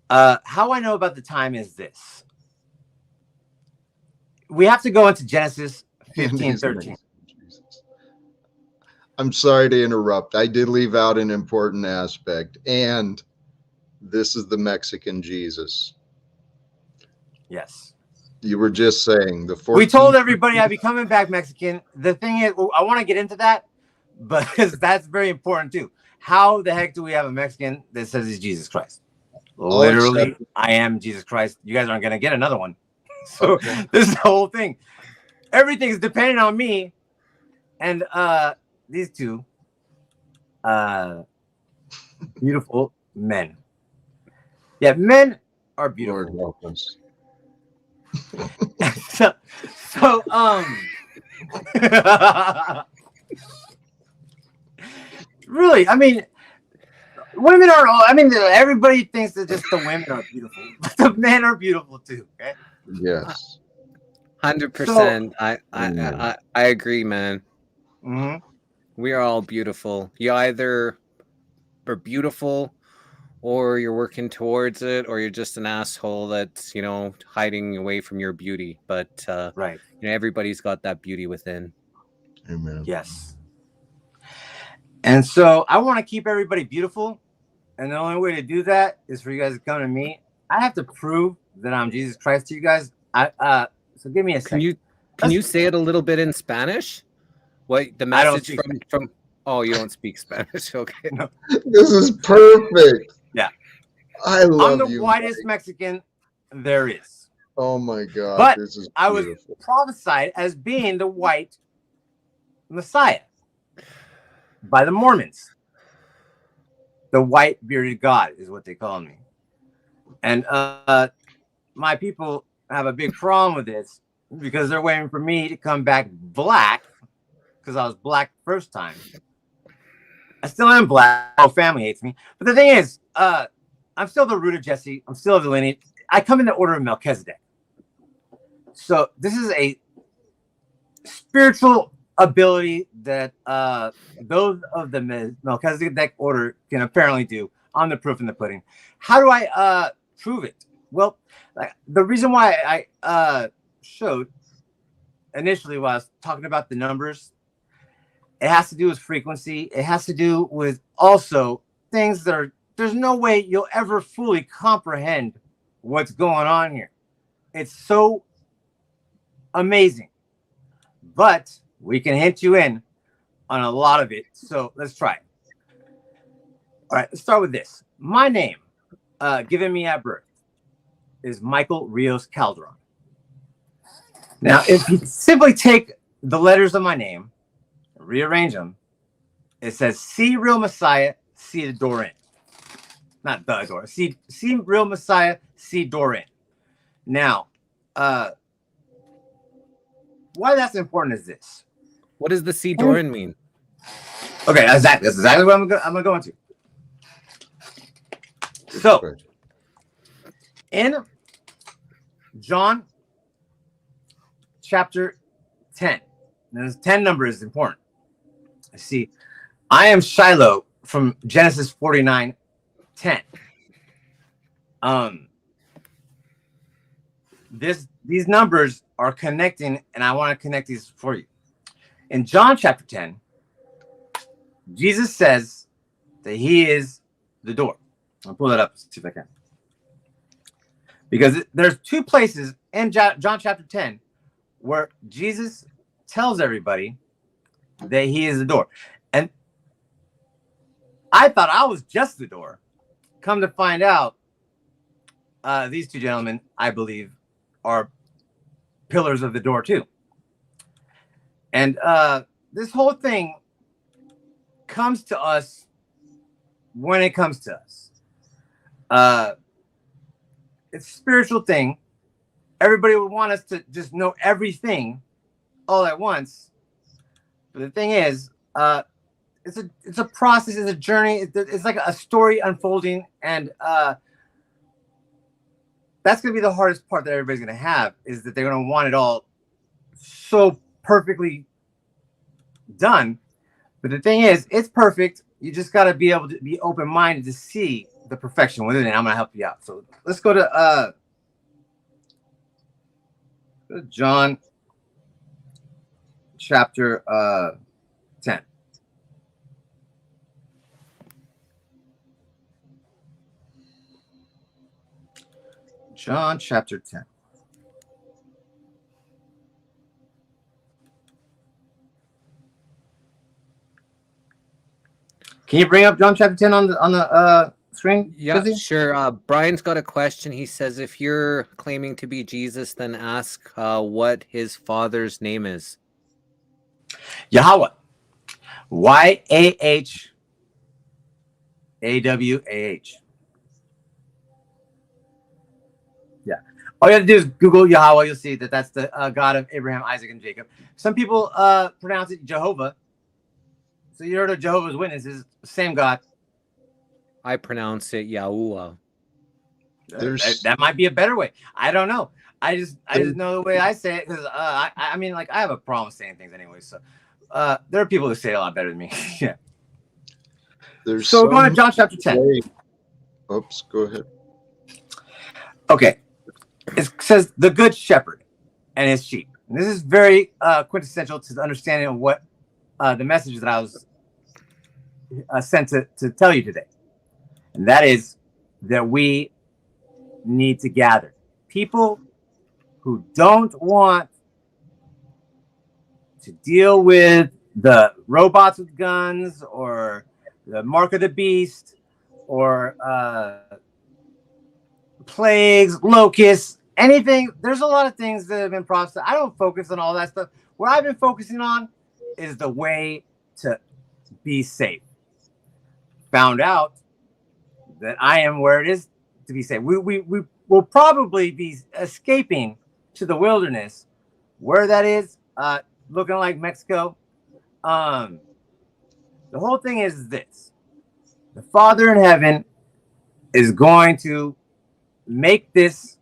How I know about the time is this. We have to go into Genesis 15:13. I'm sorry to interrupt. I did leave out an important aspect, and this is the Mexican Jesus. Yes. You were just saying the 14th. We told everybody I'd be coming back Mexican. The thing is, I want to get into that, but because that's very important too. How the heck do we have a Mexican that says he's Jesus Christ? Literally, accept it. I am Jesus Christ. You guys aren't gonna get another one. So Okay. this is the whole thing. Everything's dependent on me. And these two beautiful men. Yeah, men are beautiful. Lord help us. so really, I mean, women are all, I mean, everybody thinks that just the women are beautiful, but the men are beautiful too. Okay. Yes. 100%. Amen. I agree, man. Mhm. We are all beautiful. You either are beautiful, or you're working towards it, or you're just an asshole that's hiding away from your beauty. But Right. everybody's got that beauty within. Amen. Yes. And so I want to keep everybody beautiful. And the only way to do that is for you guys to come to me. I have to prove that I'm Jesus Christ to you guys. So give me a second. Can you say it a little bit in Spanish? What the I don't message speak from? Oh, you don't speak Spanish. Okay. No. This is perfect. Yeah. I love I'm the you. whitest Mike. Mexican there is. Oh my God. But This is I was beautiful. prophesied as being the white Messiah by the Mormons. The white bearded God is what they call me. And my people have a big problem with this because they're waiting for me to come back black because I was black first time. I still am black. My family hates me. But the thing is, I'm still the root of Jesse. I'm still of the lineage. I come in the order of Melchizedek. So this is a spiritual ability that those of the Melchizedek order can apparently do. I'm the proof in the pudding. How do I prove it? Well, the reason why I showed initially while I was talking about the numbers, it has to do with frequency. It has to do with also things that are, there's no way you'll ever fully comprehend what's going on here. It's so amazing. But we can hint you in on a lot of it. So let's try it. All right, let's start with this. My name, given me at birth, is Michael Rios Calderon. Now, if you simply take the letters of my name, rearrange them, it says C Real Messiah, C the door in. Not the door. C Real Messiah, C door in. Now, why that's important is this. What does the C Doran mean? Okay, that's exactly what I'm gonna go into. So, in John chapter 10, and this 10 number is important. I see, I am Shiloh from Genesis 49:10. These numbers are connecting, and I want to connect these for you. In John chapter 10, Jesus says that he is the door. I'll pull that up, see if I can. Because there's two places in John chapter 10 where Jesus tells everybody that he is the door. And I thought I was just the door. Come to find out, these two gentlemen, I believe, are pillars of the door too. And this whole thing comes to us when it comes to us. It's a spiritual thing. Everybody would want us to just know everything all at once. But the thing is, it's a process, it's a journey. It's like a story unfolding, and that's going to be the hardest part that everybody's going to have, is that they're going to want it all so perfectly done. But the thing is, it's perfect. You just got to be able to be open-minded to see the perfection within it. I'm going to help you out. So let's go to John chapter 10. John chapter 10. Can you bring up John chapter 10 on the screen? Yeah, Susie? sure. Brian's got a question. He says, if you're claiming to be Jesus, then ask what his father's name is. Yahweh. Y-A-H-A-W-A-H. Yeah. All you have to do is Google Yahweh. You'll see that that's the God of Abraham, Isaac, and Jacob. Some people pronounce it Jehovah. So you heard of Jehovah's Witnesses, same God. I pronounce it Yahuwah. That might be a better way. I don't know. I just know the way I say it because I mean, like, I have a problem saying things anyway. So there are people who say it a lot better than me. Yeah. So we're going to John chapter 10. Oops, go ahead. Okay. It says the good shepherd and his sheep. And this is very quintessential to the understanding of what the message that I was sent to tell you today. And that is that we need to gather. People who don't want to deal with the robots with guns or the mark of the beast or plagues, locusts, anything. There's a lot of things that have been prophesied. I don't focus on all that stuff. What I've been focusing on is the way to be safe. Found out that I am where it is to be safe. We will probably be escaping to the wilderness, where that is, looking like Mexico. The whole thing is this: the Father in heaven is going to make this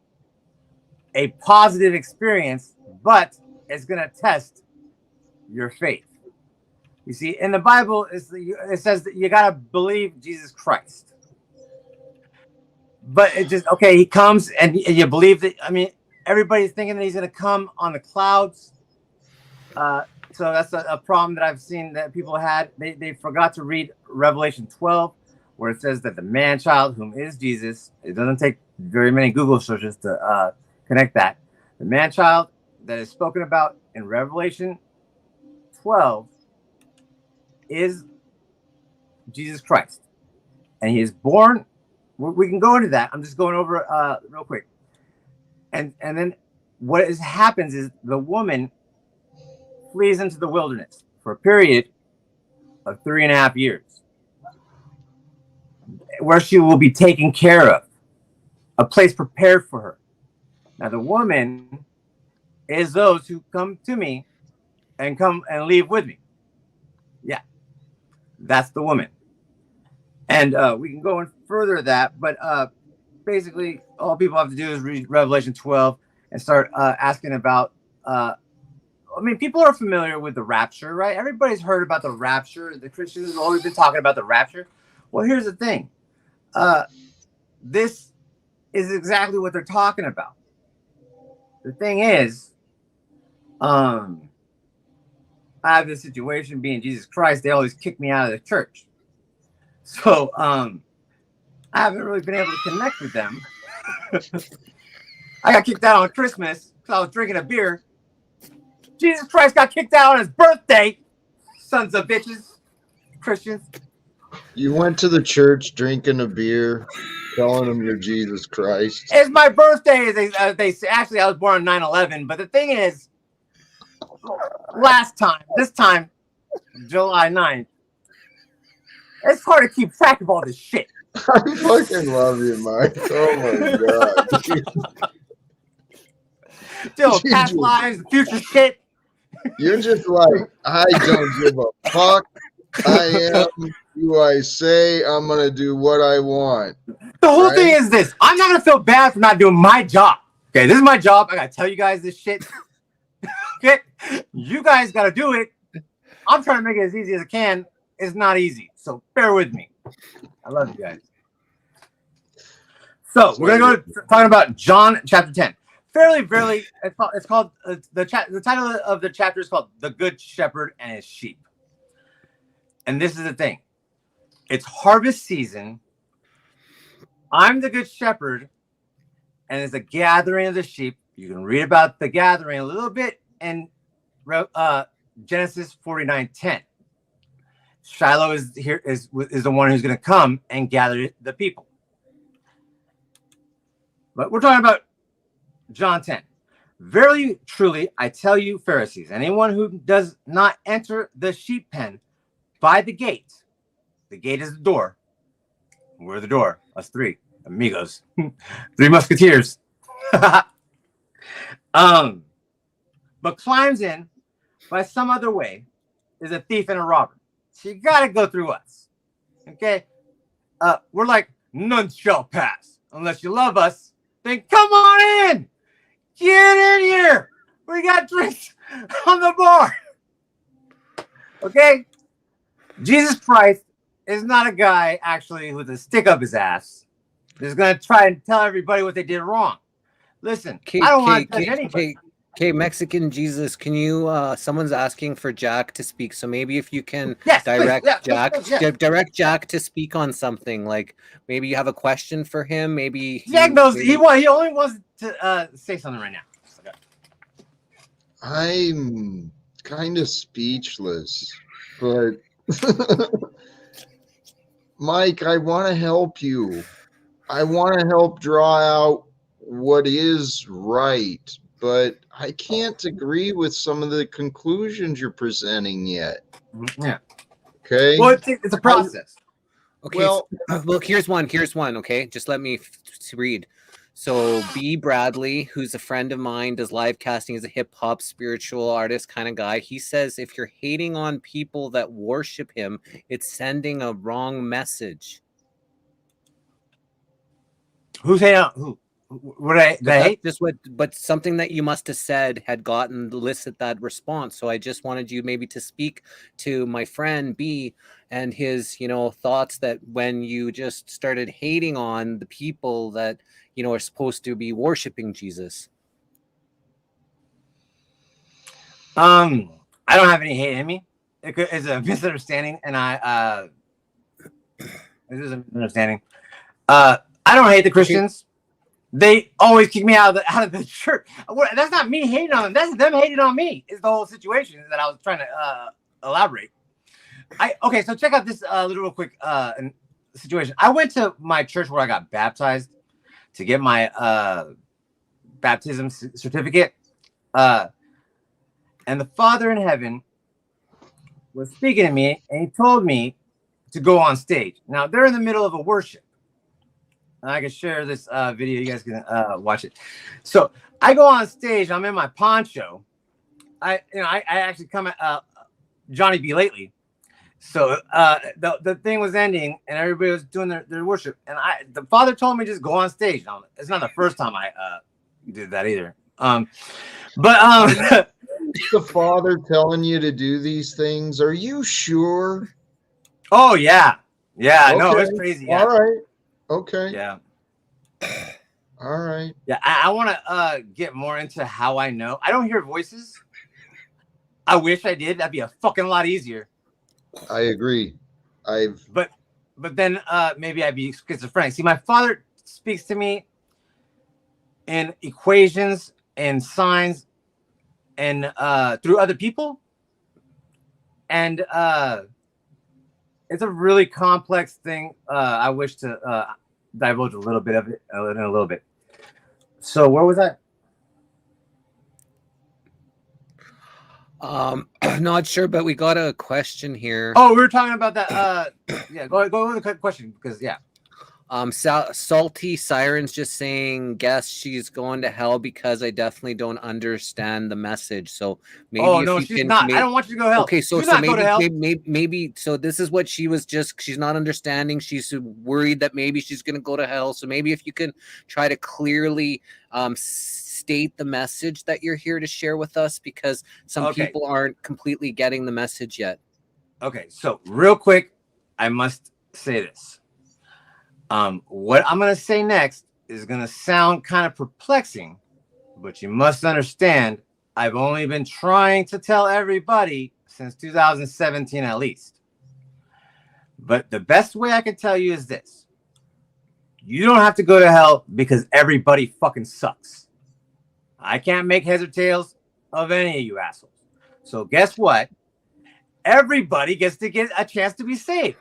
a positive experience, but it's going to test your faith. You see, in the Bible, it says that you got to believe Jesus Christ. But it just, okay, he comes and you believe that. I mean, everybody's thinking that he's going to come on the clouds. So that's a problem that I've seen that people had. They forgot to read Revelation 12, where it says that the man-child, whom is Jesus, it doesn't take very many Google searches to connect that. The man-child that is spoken about in Revelation 12 is Jesus Christ. And he is born. We can go into that. I'm just going over real quick. And then what happens is the woman flees into the wilderness for a period of 3.5 years, where she will be taken care of, a place prepared for her. Now, the woman is those who come to me and come and leave with me. Yeah, that's the woman. And we can go in further that, but basically all people have to do is read Revelation 12 and start asking about, I mean, people are familiar with the rapture, right? Everybody's heard about the rapture. The Christians have always been talking about the rapture. Well, here's the thing. This is exactly what they're talking about. The thing is, I have this situation being Jesus Christ. They always kick me out of the church. So I haven't really been able to connect with them. I got kicked out on Christmas because I was drinking a beer. Jesus Christ got kicked out on his birthday. Sons of bitches. Christians. You went to the church drinking a beer, telling them you're Jesus Christ. It's my birthday. They say, actually, I was born on 9/11. But the thing is, this time, July 9th, it's hard to keep track of all this shit. I fucking love you, Mike. Oh my god. Still, past lives, future shit. You're just like, I don't give a fuck. I am who I say. I'm gonna do what I want. The whole thing is this: I'm not gonna feel bad for not doing my job. Okay, this is my job. I gotta tell you guys this shit. Okay, you guys gotta do it. I'm trying to make it as easy as I can. It's not easy, so bear with me. I love you guys. So we're gonna go talking about John chapter 10. Fairly, it's called the title of the chapter is called "The Good Shepherd and His Sheep." And this is the thing: it's harvest season. I'm the good shepherd, and it's a gathering of the sheep. You can read about the gathering a little bit in Genesis 49:10. Shiloh is here is the one who's going to come and gather the people. But we're talking about John 10. Verily, truly, I tell you, Pharisees, anyone who does not enter the sheep pen by the gate is the door. We're the door. Us three amigos, three musketeers. But climbs in by some other way is a thief and a robber. So you got to go through us. Okay? We're like, none shall pass. Unless you love us, then come on in. Get in here. We got drinks on the bar. Okay? Jesus Christ is not a guy actually with a stick up his ass that's going to try and tell everybody what they did wrong. Listen, I don't want to judge anybody. Okay, Mexican Jesus, can you? Someone's asking for Jack to speak, so maybe if you can direct Jack to speak on something, like maybe you have a question for him. Maybe Jack knows he only wants to say something right now. I'm kind of speechless, but Mike, I want to help you. I want to help draw out what is right, but I can't agree with some of the conclusions you're presenting yet. Yeah. Okay. Well, it's a process. Okay. Well, look, here's one. Okay, just let me read. So B. Bradley, who's a friend of mine, does live casting as a hip hop spiritual artist kind of guy. He says if you're hating on people that worship him, it's sending a wrong message. Who's hating on who? But something that you must have said had gotten elicit that response. So I just wanted you maybe to speak to my friend B and his, thoughts that when you just started hating on the people that, are supposed to be worshiping Jesus. I don't have any hate in me. It's a misunderstanding, and it is a misunderstanding. I don't hate the Christians. They always kick me out of the church. That's not me hating on them. That's them hating on me. Is the whole situation that I was trying to elaborate. Okay, so check out this little real quick situation. I went to my church where I got baptized to get my baptism certificate, and the Father in heaven was speaking to me, and he told me to go on stage. Now they're in the middle of a worship. I can share this video. You guys can watch it. So I go on stage. I'm in my poncho. I actually come at Johnny B. Lately. So the thing was ending, and everybody was doing their worship. And the Father told me just go on stage. Now, it's not the first time I did that either. But the Father telling you to do these things. Are you sure? Oh yeah. Okay. No, it's crazy. Yeah. All right. Okay. Yeah. All right. Yeah, I want to get more into how I know. I don't hear voices. I wish I did. That'd be a fucking lot easier. I agree. But then maybe I'd be schizophrenic. See, my Father speaks to me in equations and signs and through other people. And it's a really complex thing. I wish to divulge a little bit of it in a little bit. So where was I? Not sure, but we got a question here. Oh, we were talking about that. Yeah, go with the question because yeah. Salty Sirens just saying, guess she's going to hell because I definitely don't understand the message. So maybe she's not. I don't want you to go to hell. Okay, so maybe so this is what she was she's not understanding. She's worried that maybe she's going to go to hell. So maybe if you can try to clearly state the message that you're here to share with us, because some people aren't completely getting the message yet. Okay, so real quick, I must say this. What I'm going to say next is going to sound kind of perplexing, but you must understand I've only been trying to tell everybody since 2017 at least. But the best way I can tell you is this. You don't have to go to hell because everybody fucking sucks. I can't make heads or tails of any of you assholes. So guess what? everybody gets to get a chance to be saved.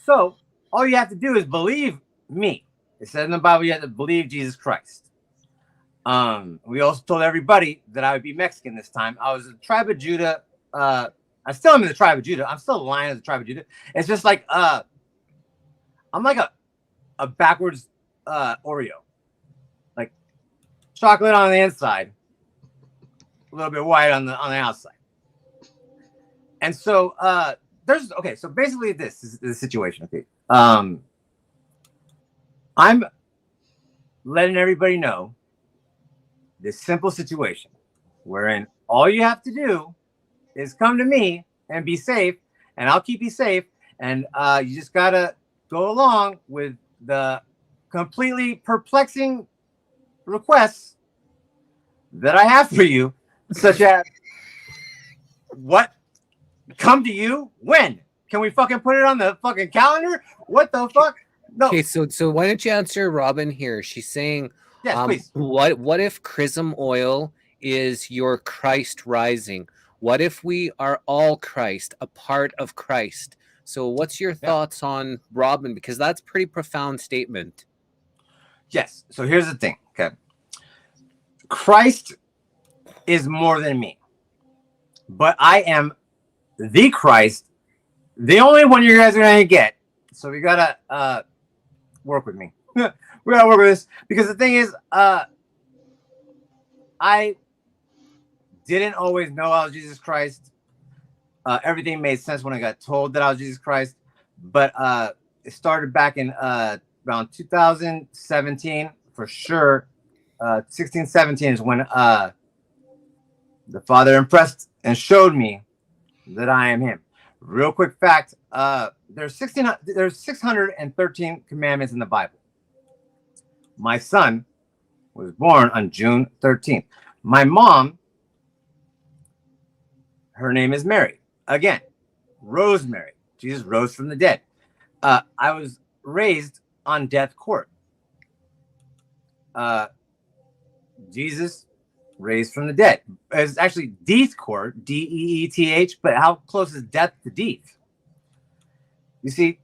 So all you have to do is believe me. It says in the Bible you have to believe Jesus Christ. We also told everybody that I would be Mexican this time. I was a tribe of Judah. I still am in the tribe of Judah. I'm still a lion of the tribe of Judah. It's just like I'm like a backwards Oreo, like chocolate on the inside, a little bit white on the outside. And so so basically this is the situation. Okay, I'm letting everybody know this simple situation wherein all you have to do is come to me and be safe, and I'll keep you safe. And you just gotta go along with the completely perplexing requests that I have for you, such as what? Come to you? When? Can we fucking put it on the fucking calendar? What the fuck? No. Okay, so why don't you answer Robin here? She's saying, Yes, please. what if Chrism Oil is your Christ rising? What if we are all Christ, a part of Christ? So what's your thoughts on Robin? Because that's a pretty profound statement. Yes. So here's the thing. Okay. Christ is more than me, but I am the Christ, the only one you guys are going to get. So we got to work with me. We got to work with this, because the thing is, I didn't always know I was Jesus Christ. Everything made sense when I got told that I was Jesus Christ, but it started back in around 2017 for sure. 16, 17 is when the Father impressed and showed me that I am Him. Real quick fact: there's 613 commandments in the Bible. My son was born on June 13th. My mom, her name is Mary. Again, Rosemary. Jesus rose from the dead. I was raised on death court. Jesus raised from the dead. It's actually Death court, D-E-E-T-H, but how close is death to Death? You see,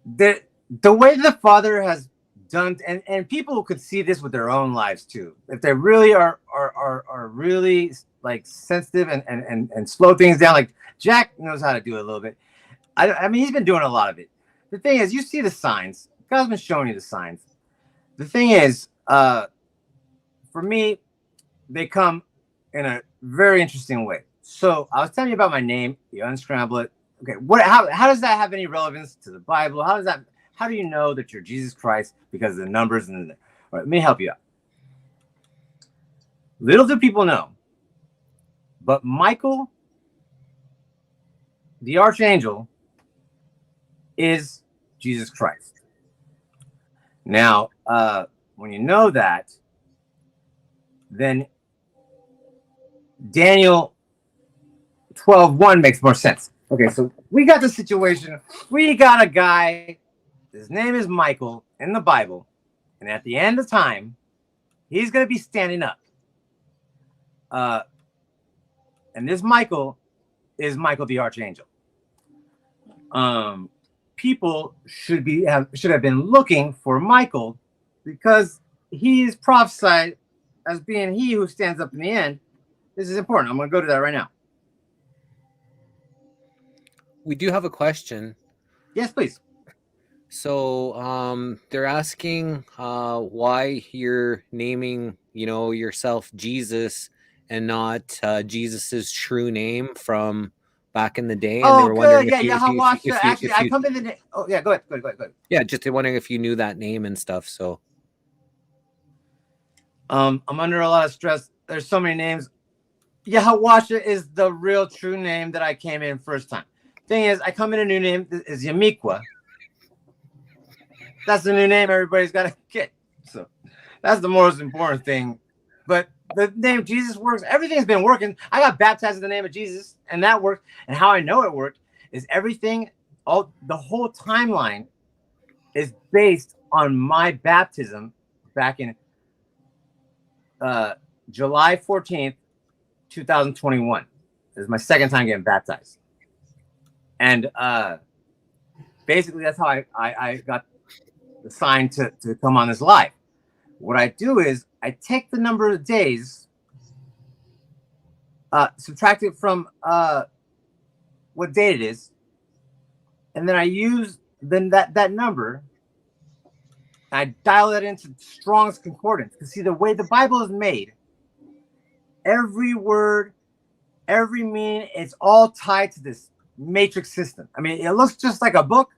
the way the Father has done, and people could see this with their own lives too. If they really are really like sensitive and slow things down, like Jack knows how to do it a little bit. I mean, he's been doing a lot of it. The thing is, you see the signs. God's been showing you the signs. The thing is, for me, they come in a very interesting way. So I was telling you about my name. You unscramble it. Okay, how does that have any relevance to the Bible? How do you know that you're Jesus Christ? Because of the numbers and all right, let me help you out. Little do people know, but Michael, the archangel, is Jesus Christ. Now, when you know that, then Daniel 12:1 makes more sense. Okay, so we got the situation. We got a guy, his name is Michael in the Bible, and at the end of time, he's going to be standing up. And this Michael is Michael the Archangel. People should have been looking for Michael, because he is prophesied as being he who stands up in the end. This is important. I'm going to go to that right now. We do have a question. Yes, please. So they're asking why you're naming, yourself Jesus and not Jesus's true name from back in the day. And Oh, they were wondering good. Yeah, Actually, I you, come in the. Oh, yeah. Go ahead. yeah, just wondering if you knew that name and stuff. So I'm under a lot of stress. There's so many names. Yahawasha is the real true name that I came in first time. Thing is, I come in a new name is Yamiqua. That's the new name everybody's got to get. So that's the most important thing. But the name Jesus works. Everything's been working. I got baptized in the name of Jesus, and that worked. And how I know it worked is the whole timeline is based on my baptism back in July 14th, 2021. This is my second time getting baptized. And basically, that's how I got the sign to come on this live. What I do is I take the number of days, subtract it from what date it is, and then I use that number. I dial it into Strong's Concordance. Because see, the way the Bible is made, every word, every meaning, it's all tied to this matrix system. I mean, it looks just like a book,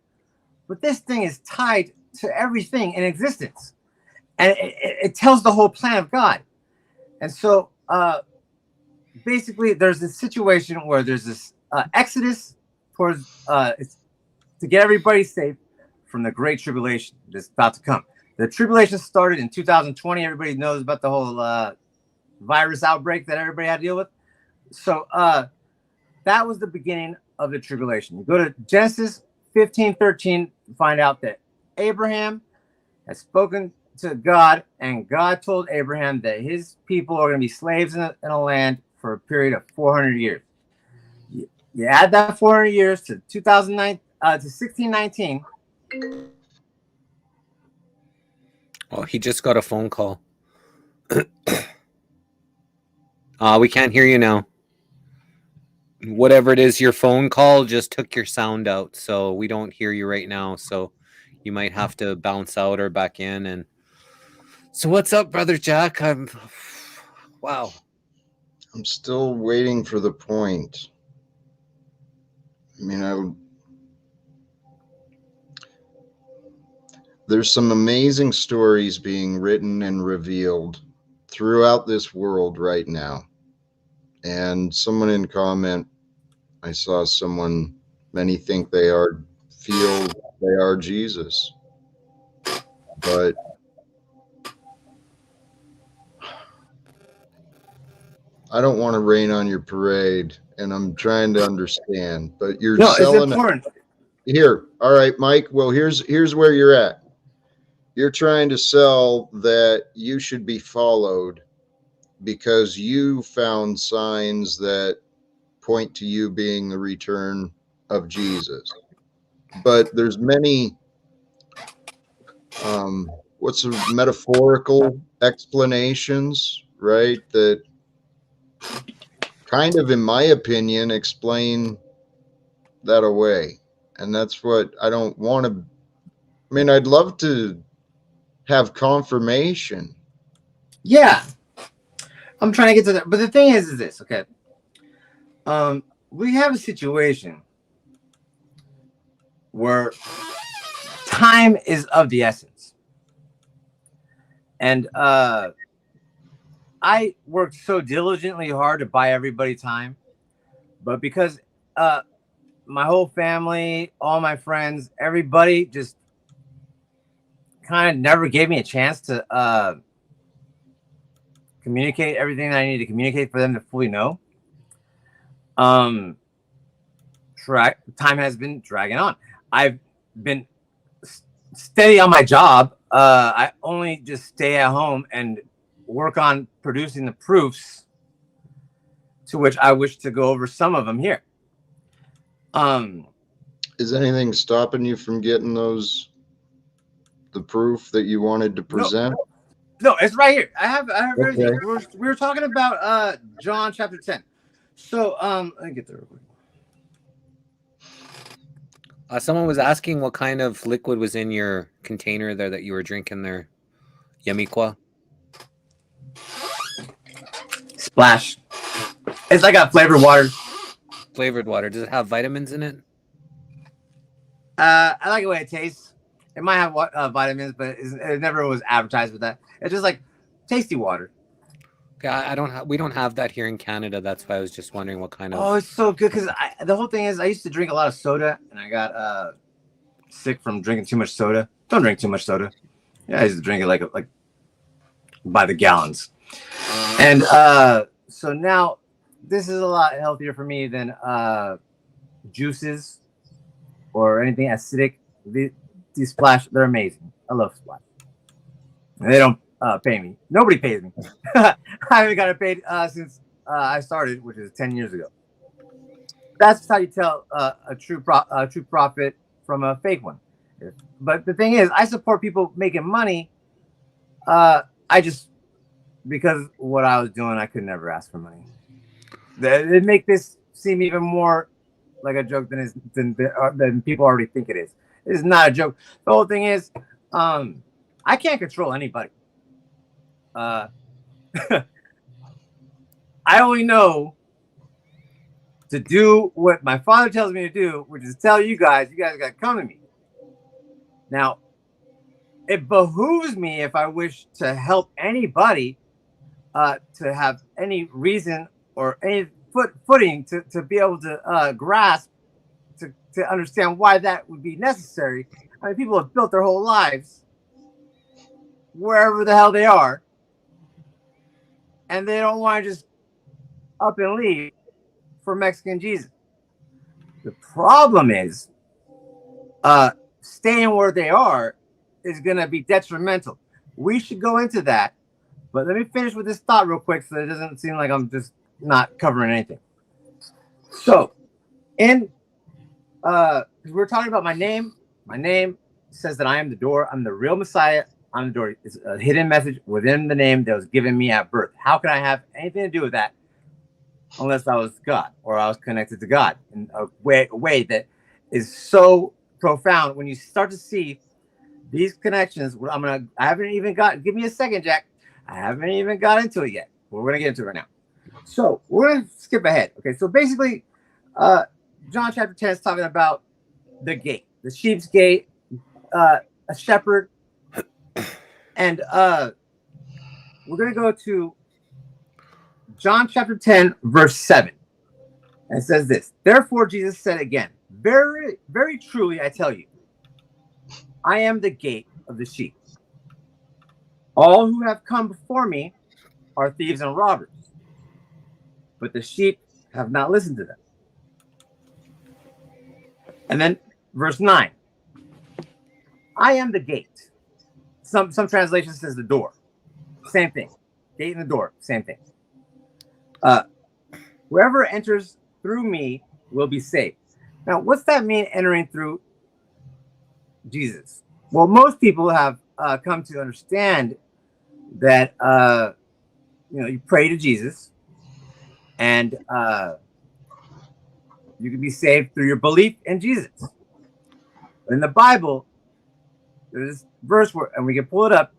but this thing is tied to everything in existence. And it tells the whole plan of God. And so basically, there's this situation where there's this exodus towards to get everybody safe from the Great Tribulation that's about to come. The tribulation started in 2020. Everybody knows about the whole virus outbreak that everybody had to deal with. So that was the beginning of the tribulation. You go to Genesis 15:13 to find out that Abraham has spoken to God, and God told Abraham that his people are going to be slaves in a land for a period of 400 years. You add that 400 years to 2009 to 1619. Oh, he just got a phone call. We can't hear you now. Whatever it is, your phone call just took your sound out, so we don't hear you right now. So you might have to bounce out or back in. And so, what's up, Brother Jack? Wow. I'm still waiting for the point. I mean, there's some amazing stories being written and revealed throughout this world right now. And someone in comment, I saw someone, many think feel they are Jesus. But I don't want to rain on your parade, and I'm trying to understand. But you're selling it's important. Here. All right, Mike. Well, here's where you're at. You're trying to sell that you should be followed because you found signs that point to you being the return of Jesus. But there's many, metaphorical explanations, right? That kind of, in my opinion, explain that away. And that's what I don't want to, I mean, I'd love to have confirmation. Yeah. I'm trying to get to that. But the thing is this, okay? We have a situation where time is of the essence. And I worked so diligently hard to buy everybody time. But because my whole family, all my friends, everybody just kind of never gave me a chance to communicate everything that I need to communicate for them to fully know. Time has been dragging on. I've been steady on my job. I only just stay at home and work on producing the proofs, to which I wish to go over some of them here. Is anything stopping you from getting the proof that you wanted to present? No, it's right here. I have everything. Okay. We were talking about John chapter 10. So let me get there real quick. Someone was asking what kind of liquid was in your container there that you were drinking there. Yamikwa? Splash. It's like a flavored water. Flavored water. Does it have vitamins in it? I like the way it tastes. It might have vitamins, but it never was advertised with that. It's just like tasty water. Okay, we don't have that here in Canada. That's why I was just wondering what kind of. Oh, it's so good because the whole thing is I used to drink a lot of soda, and I got sick from drinking too much soda. Don't drink too much soda. Yeah, I used to drink it like by the gallons. And so now this is a lot healthier for me than juices or anything acidic. These Splash, they're amazing. I love Splash. They don't pay me. Nobody pays me. I haven't got it paid since I started, which is 10 years ago. that's how you tell a true prophet from a fake one. But the thing is, I support people making money. I just, because what I was doing, I could never ask for money. It make this seem even more like a joke than people already think it is. It is not a joke. The whole thing is, I can't control anybody. I only know to do what my father tells me to do, which is tell you guys got to come to me. Now, it behooves me, if I wish to help anybody, to have any reason or any footing to be able to grasp, to understand why that would be necessary. I mean, people have built their whole lives wherever the hell they are, and they don't want to just up and leave for Mexican Jesus. The problem is, staying where they are is going to be detrimental. We should go into that, but let me finish with this thought real quick so it doesn't seem like I'm just not covering anything. So, we're talking about my name. My name says that I am the door. I'm the real Messiah. I'm the door. It's a hidden message within the name that was given me at birth. How can I have anything to do with that unless I was God or I was connected to God in a way that is so profound? When you start to see these connections, I haven't even give me a second, Jack. I haven't even got into it yet. We're going to get into it right now. So we're going to skip ahead. Okay, so basically, John chapter 10 is talking about the gate, the sheep's gate, a shepherd. And we're going to go to John chapter 10, verse 7. And it says this: Therefore, Jesus said again, very, very truly, I tell you, I am the gate of the sheep. All who have come before me are thieves and robbers, but the sheep have not listened to them. And then verse 9, I am the gate. Some translation says the door. Same thing. Gate and the door, same thing. Whoever enters through me will be saved. Now, what's that mean, entering through Jesus? Well, most people have come to understand that you pray to Jesus, and you can be saved through your belief in Jesus. But in the Bible, there's this verse and we can pull it up,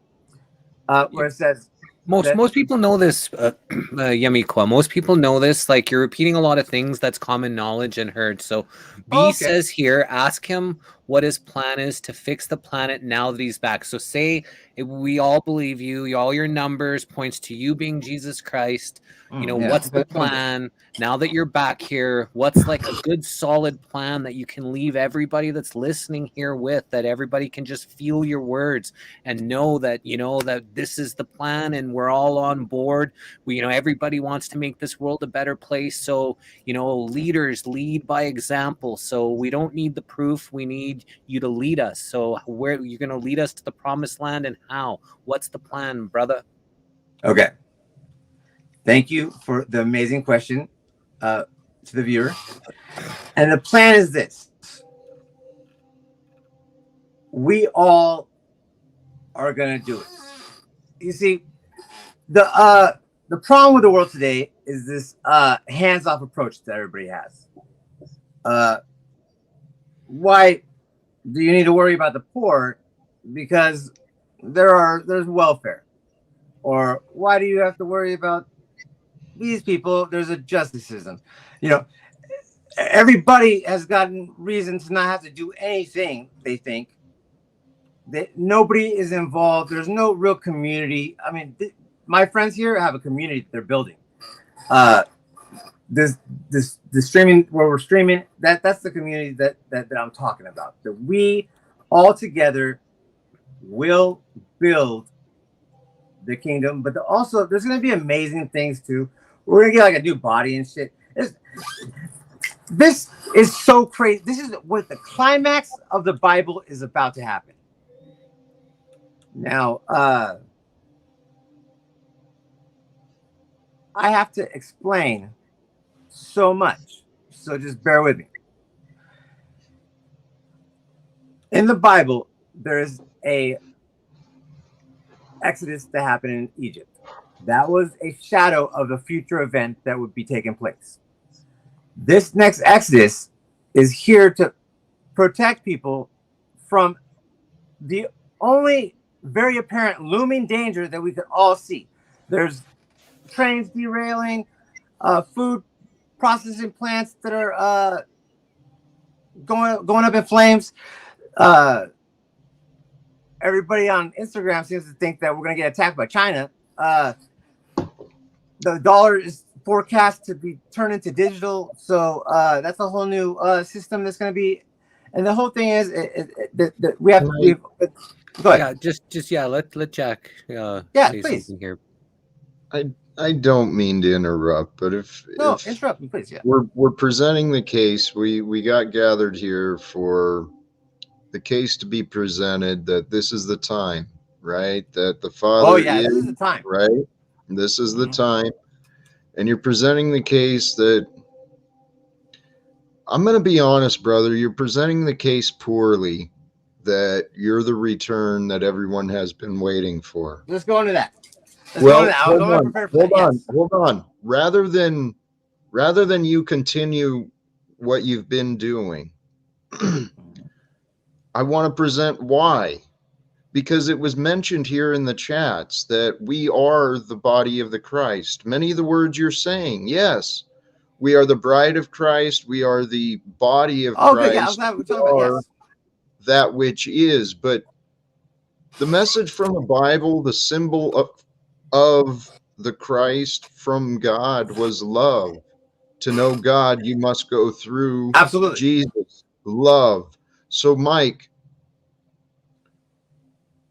where it says, most people know this, Yamikwa. Most people know this. Like, you're repeating a lot of things that's common knowledge and heard. So B says here, ask him what his plan is to fix the planet now that he's back. So say we all believe you, all your numbers points to you being Jesus Christ. What's the plan now that you're back here? What's like a good solid plan that you can leave everybody that's listening here with, that everybody can just feel your words and know that, that this is the plan and we're all on board. Everybody wants to make this world a better place. So, leaders lead by example. So we don't need the proof. We need you to lead us. So where you're going to lead us to the promised land and how? What's the plan, brother? Okay. Thank you for the amazing question to the viewer. And the plan is this. We all are going to do it. You see, the problem with the world today is this hands-off approach that everybody has. Why do you need to worry about the poor? Because there's welfare. Or why do you have to worry about these people? There's a justice system. Everybody has gotten reason to not have to do anything. They think that nobody is involved. There's no real community. I mean, my friends here have a community that they're building. This streaming, where we're streaming, that's the community that I'm talking about. That we all together will build the kingdom, but also there's going to be amazing things too. We're going to get like a new body and shit. This is so crazy. This is what the climax of the Bible is about to happen. Now, I have to explain so much So just bear with me. In the Bible, there's a Exodus that happened in Egypt. That was a shadow of a future event that would be taking place. This next Exodus is here to protect people from the only very apparent looming danger that we could all see. There's trains derailing, food processing plants that are going up in flames. Everybody on Instagram seems to think that we're going to get attacked by China. The dollar is forecast to be turned into digital, so that's a whole new system that's going to be. And the whole thing is that we have to. Go ahead. Yeah, let Jack. Say please. something here. I don't mean to interrupt, but if interrupt me, please. Yeah, we're presenting the case. We got gathered here for the case to be presented. That this is the time, right? That the Father. Oh yeah, this is the time, right? This is the time, and you're presenting the case that. I'm going to be honest, brother. You're presenting the case poorly. That you're the return that everyone has been waiting for. Let's go into that. Hold on. Rather than you continue what you've been doing, I want to present why. Because it was mentioned here in the chats that we are the body of the Christ. Many of the words you're saying, yes, we are the bride of Christ. We are the body of Christ. Okay, yeah, I was talking about yes. That which is. But the message from the Bible, the symbol of the Christ from God was love. To know God, you must go through absolutely Jesus. Love. So, Mike,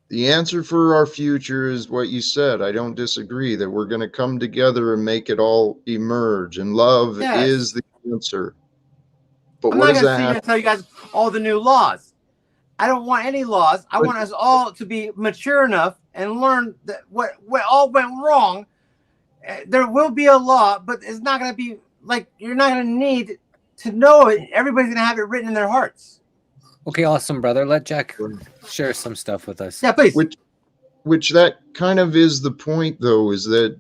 the answer for our future is what you said. I don't disagree that we're going to come together and make it all emerge, and love is the answer. But what does that have? I'm not going to tell you guys all the new laws. I don't want any laws. I want us all to be mature enough and learn that what all went wrong. There will be a law, but it's not going to be like you're not going to need to know it. Everybody's going to have it written in their hearts. Okay, awesome, brother. Let Jack share some stuff with us. Yeah, please. Which that kind of is the point, though, is that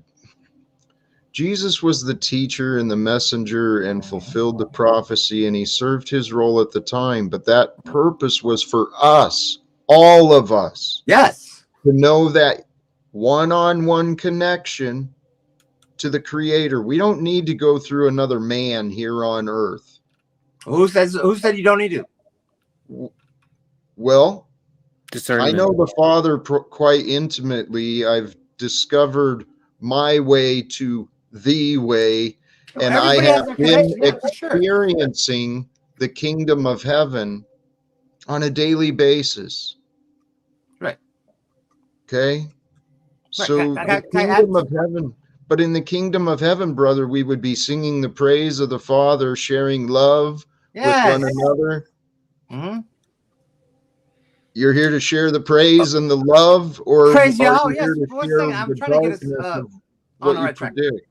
Jesus was the teacher and the messenger and fulfilled the prophecy, and he served his role at the time. But that purpose was for us, all of us. Yes. To know that one-on-one connection to the Creator. We don't need to go through another man here on earth. Who said you don't need to? Well, discernment. I know the Father quite intimately. I've discovered my way to the way, and I have been experiencing the kingdom of heaven on a daily basis. Right. Okay. Right. So the kingdom of heaven, but in the kingdom of heaven, brother, we would be singing the praise of the Father, sharing love with one another. Mm-hmm. You're here to share the praise and the love, or praise are you? you here to One share thing, I'm the trying to get us of on what the you right track. predict?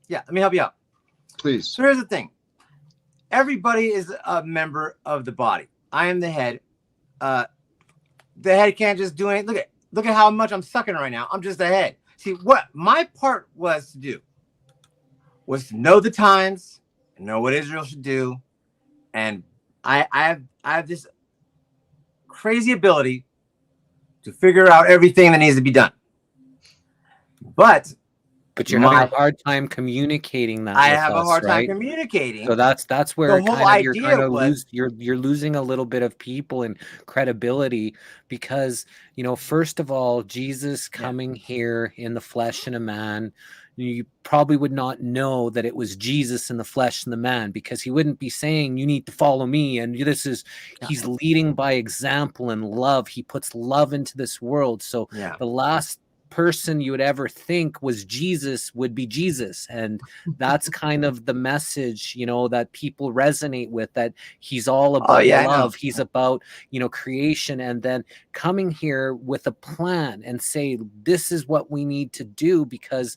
Yeah, let me help you out. Please. So here's the thing. Everybody is a member of the body. I am the head. The head can't just do anything. Look at how much I'm sucking right now. I'm just the head. See, what my part was to do was to know the times, know what Israel should do, and I have this crazy ability to figure out everything that needs to be done. But you're having a hard time communicating that. I have a hard time communicating. So that's where you're kind of you're losing a little bit of people and credibility, because first of all, Jesus coming here in the flesh and a man, you probably would not know that it was Jesus in the flesh and the man, because he wouldn't be saying you need to follow me, and he's leading by example and love. He puts love into this world. So the last person you would ever think was Jesus would be Jesus, and that's kind of the message that people resonate with, that he's all about love. He's about creation, and then coming here with a plan and say, this is what we need to do, because,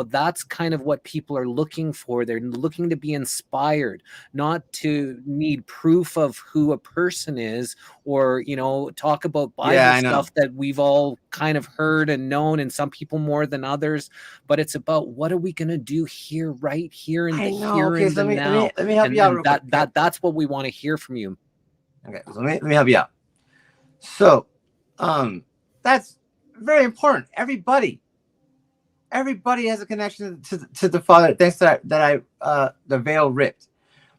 that's kind of what people are looking for. They're looking to be inspired, not to need proof of who a person is, or, talk about Bible I know. stuff that we've all kind of heard and known, and some people more than others. But it's about, what are we going to do here, right here in the here Okay, and so the let now? me help you out real quick. That's what we want to hear from you. Okay, so let me help you out. So, that's very important. Everybody has a connection to the Father. Thanks that I the veil ripped.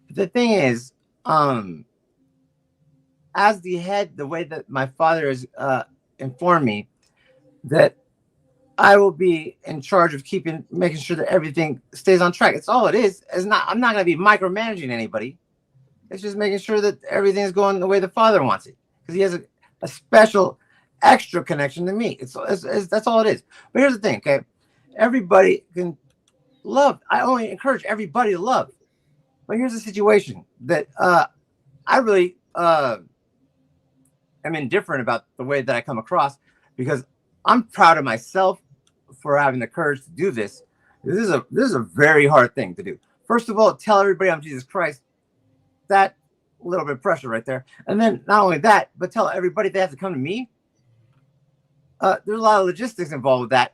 But the thing is, as the head, the way that my father has informed me that I will be in charge of making sure that everything stays on track. It's all it is. I'm not going to be micromanaging anybody. It's just making sure that everything is going the way the Father wants it, because he has a special extra connection to me. It's that's all it is. But here's the thing, okay? Everybody can love. I only encourage everybody to love. But here's the situation that I really am indifferent about the way that I come across, because I'm proud of myself for having the courage to do this. This is a very hard thing to do. First of all, tell everybody I'm Jesus Christ. That little bit of pressure right there. And then not only that, but tell everybody they have to come to me. There's a lot of logistics involved with that.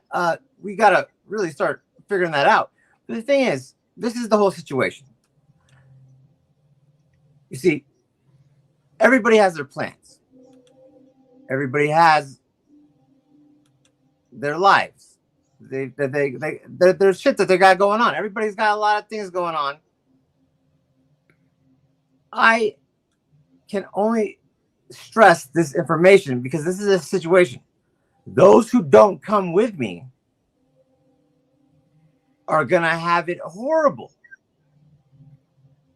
We got to really start figuring that out. But the thing is, this is the whole situation. You see, everybody has their plans. Everybody has their lives. There's shit that they got going on. Everybody's got a lot of things going on. I can only stress this information because this is a situation. Those who don't come with me are going to have it horrible.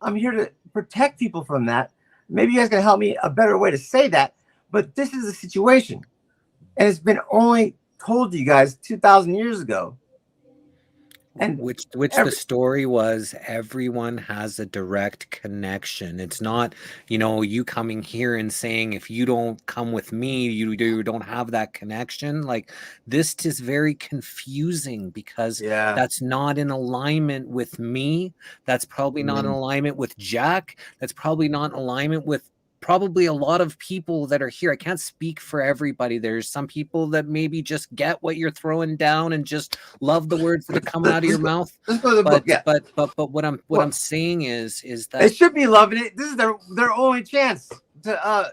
I'm here to protect people from that. Maybe you guys can help me a better way to say that, but this is a situation. And it's been only told to you guys 2,000 years ago. And which the story was, everyone has a direct connection. It's not, you coming here and saying, if you don't come with me, you don't have that connection. Like, this is very confusing, because that's not in alignment with me. That's probably not in alignment with Jack. That's probably not in alignment with probably a lot of people that are here. I can't speak for everybody. There's some people that maybe just get what you're throwing down and just love the words that are coming out of your mouth. But what I'm saying is that they should be loving it. This is their only chance to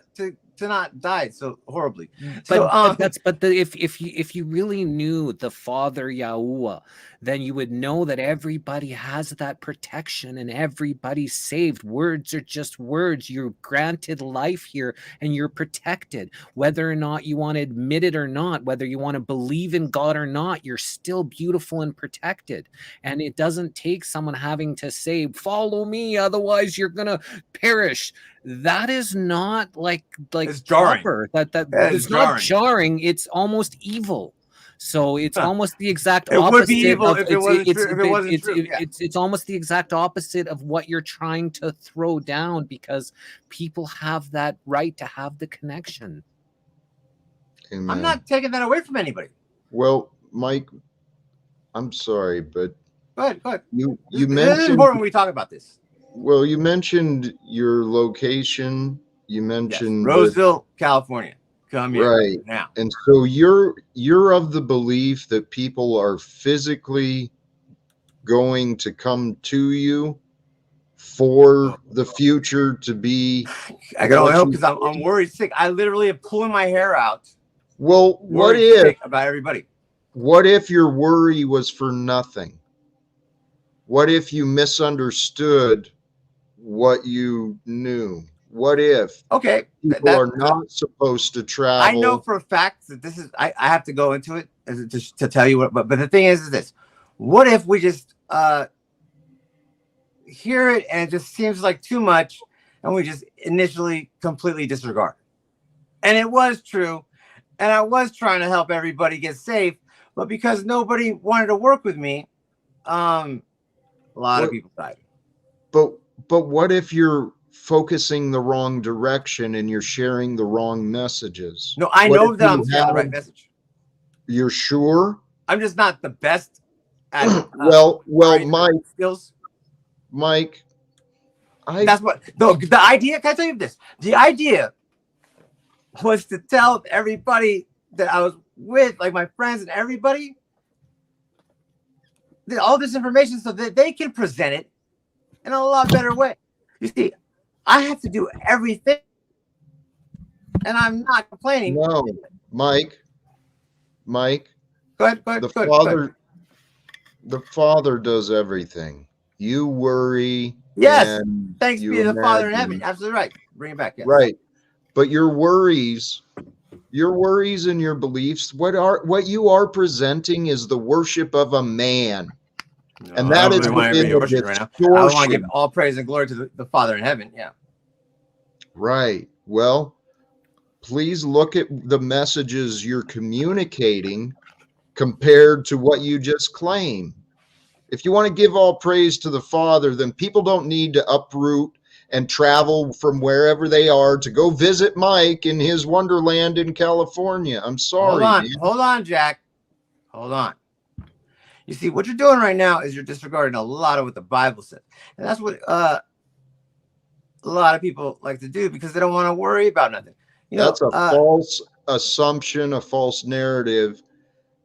not die so horribly. If you really knew the Father Yahuwah, then you would know that everybody has that protection and everybody's saved. Words are just words. You're granted life here and you're protected. Whether or not you want to admit it or not, whether you want to believe in God or not, you're still beautiful and protected. And it doesn't take someone having to say, follow me, otherwise you're going to perish. That is not like it's jarring. Proper. It's not jarring. It's almost evil. So it's almost the exact opposite. It would be evil if it wasn't true. It's almost the exact opposite of what you're trying to throw down, because people have that right to have the connection. Amen. I'm not taking that away from anybody. Well, Mike, I'm sorry, but go ahead. You mentioned, it's important we talk about this. Well, you mentioned your location. You mentioned Roseville, California. Come here right now. And so you're of the belief that people are physically going to come to you for the future to be. I can only hope, because I'm worried sick. I literally am pulling my hair out. Well, what if about everybody? What if your worry was for nothing? What if you misunderstood what you knew? What if people are not supposed to travel? I know for a fact that this is, I have to go into it to tell you what, but the thing is this. What if we just hear it and it just seems like too much and we just initially completely disregard? And it was true. And I was trying to help everybody get safe, but because nobody wanted to work with me, a lot of people died. But what if you're focusing the wrong direction and you're sharing the wrong messages. No, I What know if that you I'm sharing the right have- message. You're sure? I'm just not the best at Well, variety Mike, skills. That's what the idea. Can I tell you this? The idea was to tell everybody that I was with, like my friends and everybody, all this information so that they can present it in a lot better way. You see, I have to do everything, and I'm not complaining. No, Mike. Go ahead. The Father does everything. You worry. Yes. and Thanks you be to the Father in imagine. heaven. Absolutely right. Bring it back. Yes. Right. But your worries and your beliefs, what you are presenting is the worship of a man. And that is within the distortion. I want to give all praise and glory to the Father in heaven. Yeah. Right. Well, please look at the messages you're communicating compared to what you just claimed. If you want to give all praise to the Father, then people don't need to uproot and travel from wherever they are to go visit Mike in his wonderland in California. I'm sorry. Hold on, Jack. Hold on. You see, what you're doing right now is you're disregarding a lot of what the Bible says. And that's what a lot of people like to do because they don't want to worry about nothing. That's a false assumption, a false narrative,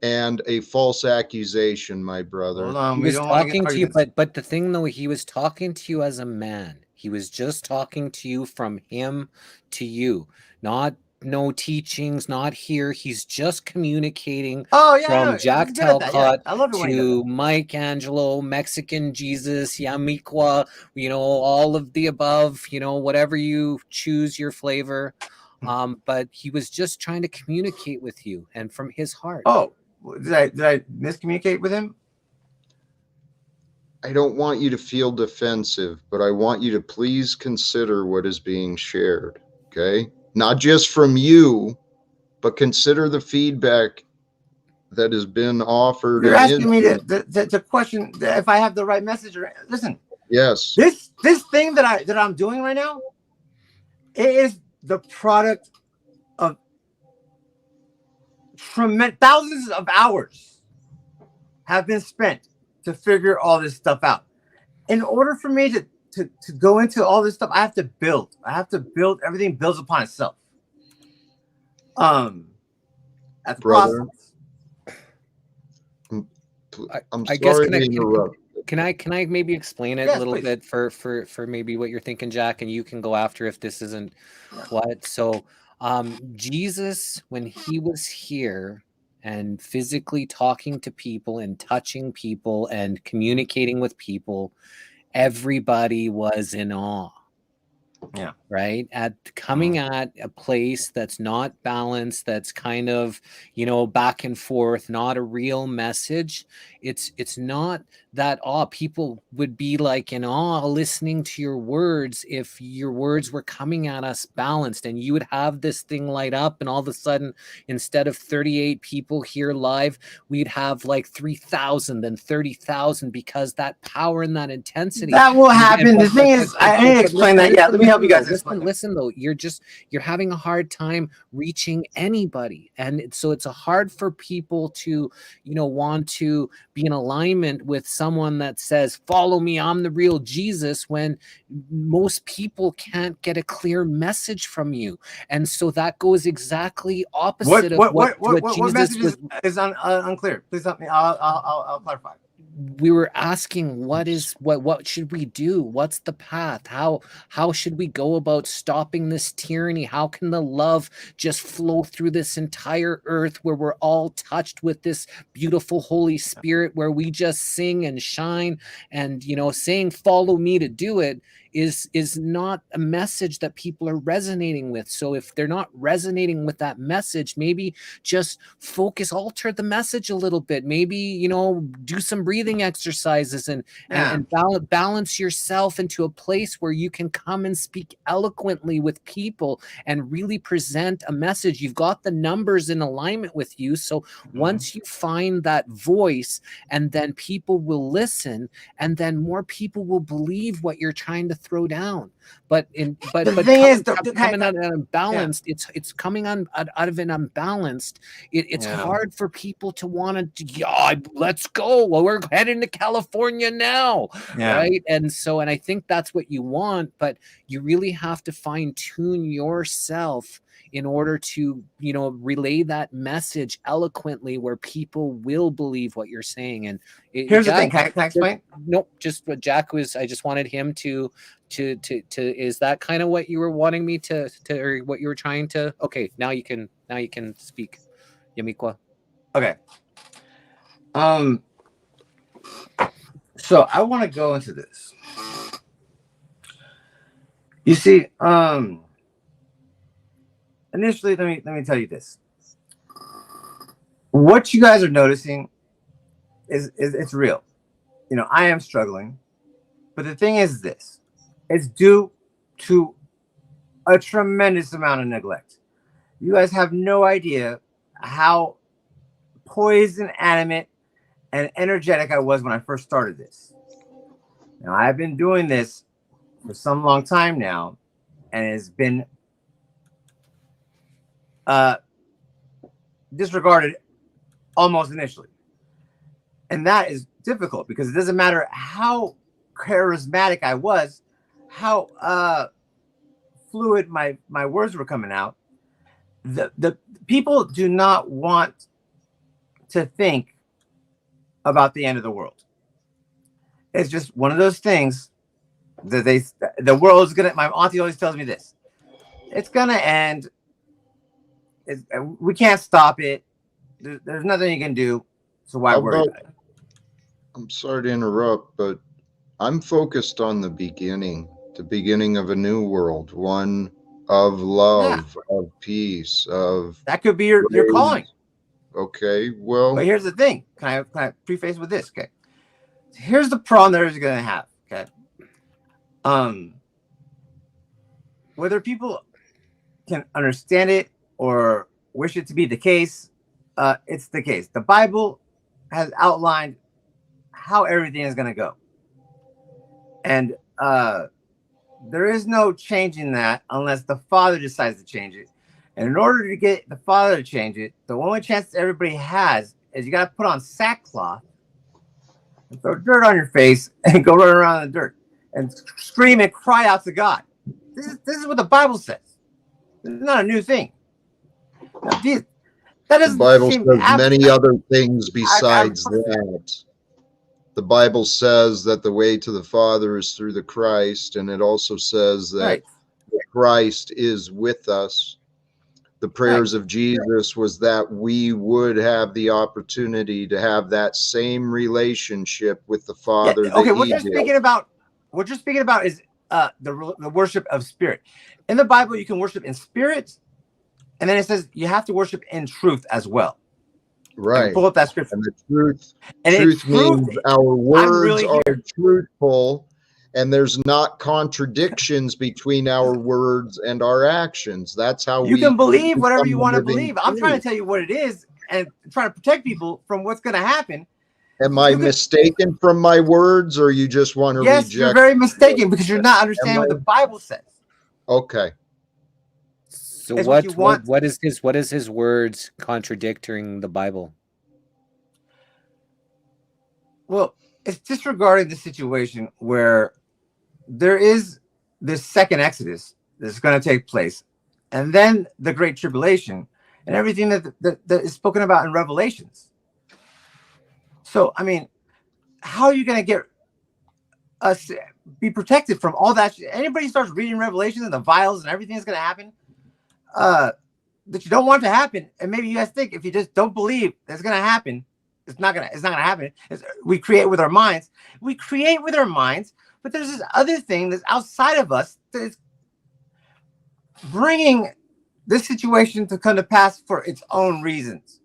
and a false accusation, my brother. Hold on, he was talking to you, but the thing though, he was talking to you as a man. He was just talking to you from him to you, not no teachings, not here. He's just communicating from Jack Talcott to Mike Angelo, Mexican Jesus, Yamiqua, all of the above, whatever you choose your flavor. But he was just trying to communicate with you and from his heart. Oh, did I miscommunicate with him? I don't want you to feel defensive, but I want you to please consider what is being shared, okay? Not just from you, but consider the feedback that has been offered. You're asking me to question if I have the right message. Listen. Yes. This thing that I'm doing right now, it is the product of thousands of hours have been spent to figure all this stuff out. In order for me to go into all this stuff, I have to build. Everything builds upon itself. That's the brother. process. I'm sorry to interrupt. Can I maybe explain it a little bit for maybe what you're thinking, Jack, and you can go after if this isn't what. So Jesus, when he was here and physically talking to people and touching people and communicating with people, everybody was in awe. Yeah. Right. Coming at a place that's not balanced, that's kind of, back and forth, not a real message. It's not that awe. People would be like in awe listening to your words if your words were coming at us balanced, and you would have this thing light up, and all of a sudden, instead of 38 people here live, we'd have like 3,000 and 30,000 because that power and that intensity. That will happen. The thing is, I didn't explain that yet. Let me help you guys. Listen though, you're having a hard time reaching anybody, and so it's hard for people to want to be in alignment with someone that says follow me, I'm the real Jesus, when most people can't get a clear message from you. And so that goes exactly opposite of what Jesus message is unclear. Please help me. I'll clarify. We were asking what should we do? What's the path? How should we go about stopping this tyranny? How can the love just flow through this entire earth where we're all touched with this beautiful Holy Spirit, where we just sing and shine, and saying follow me to do it is not a message that people are resonating with. So if they're not resonating with that message, maybe just alter the message a little bit. Maybe, do some breathing exercises and balance yourself into a place where you can come and speak eloquently with people and really present a message. You've got the numbers in alignment with you. So once you find that voice, and then people will listen, and then more people will believe what you're trying to throw down. But The but thing is, coming out of an unbalanced, it's coming on out of an unbalanced. It's Yeah. hard for people to want to. Yeah, let's go. Well, we're heading to California now, Yeah. right? And so, and I think that's what you want, but you really have to fine tune yourself in order to, you know, relay that message eloquently where people will believe what you're saying. And Here's the thing. Can I explain? Nope. Just what Jack was. I just wanted him to. Is that kind of what you were wanting me to, or what you were trying to? Okay, now you can speak, Yamiqua. Okay. So I want to go into this. You see, initially, let me tell you this. What you guys are noticing is it's real. You know, I am struggling, but the thing is this: it's due to a tremendous amount of neglect. You guys have no idea how poised and animate and energetic I was when I first started this. Now, I've been doing this for some long time now, and it's been disregarded almost initially. And that is difficult because it doesn't matter how charismatic I was, how fluid my words were coming out. The people do not want to think about the end of the world. It's just one of those things that the world is gonna. My auntie always tells me this: it's gonna end. We can't stop it. There's nothing you can do. So why worry about it? I'm sorry to interrupt, but I'm focused on the beginning of a new world, one of love, of peace, of that could be your calling. Okay, well, but here's the thing. Can I preface with this? Okay, here's the problem that is going to have. Okay, whether people can understand it or wish it to be the case, it's the case. The Bible has outlined how everything is going to go, and there is no changing that unless the Father decides to change it. And in order to get the Father to change it, the only chance everybody has is you got to put on sackcloth and throw dirt on your face and go run around in the dirt and scream and cry out to God. This is what the Bible says. This is not a new thing. Now, that doesn't the Bible says many other things besides that. The Bible says that the way to the Father is through the Christ, and it also says that Christ is with us. The prayers of Jesus was that we would have the opportunity to have that same relationship with the Father. Yeah, okay, what you're speaking about is the worship of spirit. In the Bible, you can worship in spirit, and then it says you have to worship in truth as well. Right. Pull up that scripture. And the truth means our words are truthful, and there's not contradictions between our words and our actions. That's how you can believe whatever you want to believe. I'm trying to tell you what it is and trying to protect people from what's going to happen. Am I mistaken from my words, or you just want to reject? Yes, you're very mistaken because you're not understanding what the Bible says. Okay. So what is his words contradicting the Bible? Well, it's disregarding the situation where there is this second Exodus that's going to take place, and then the Great Tribulation and everything that is spoken about in Revelations. So, I mean, how are you going to get us be protected from all that? Anybody starts reading Revelations and the vials and everything that's going to happen that you don't want to happen, and maybe you guys think if you just don't believe that's going to happen, it's not gonna happen. We create with our minds. We create with our minds, but there's this other thing that's outside of us that is bringing this situation to come to pass for its own reasons.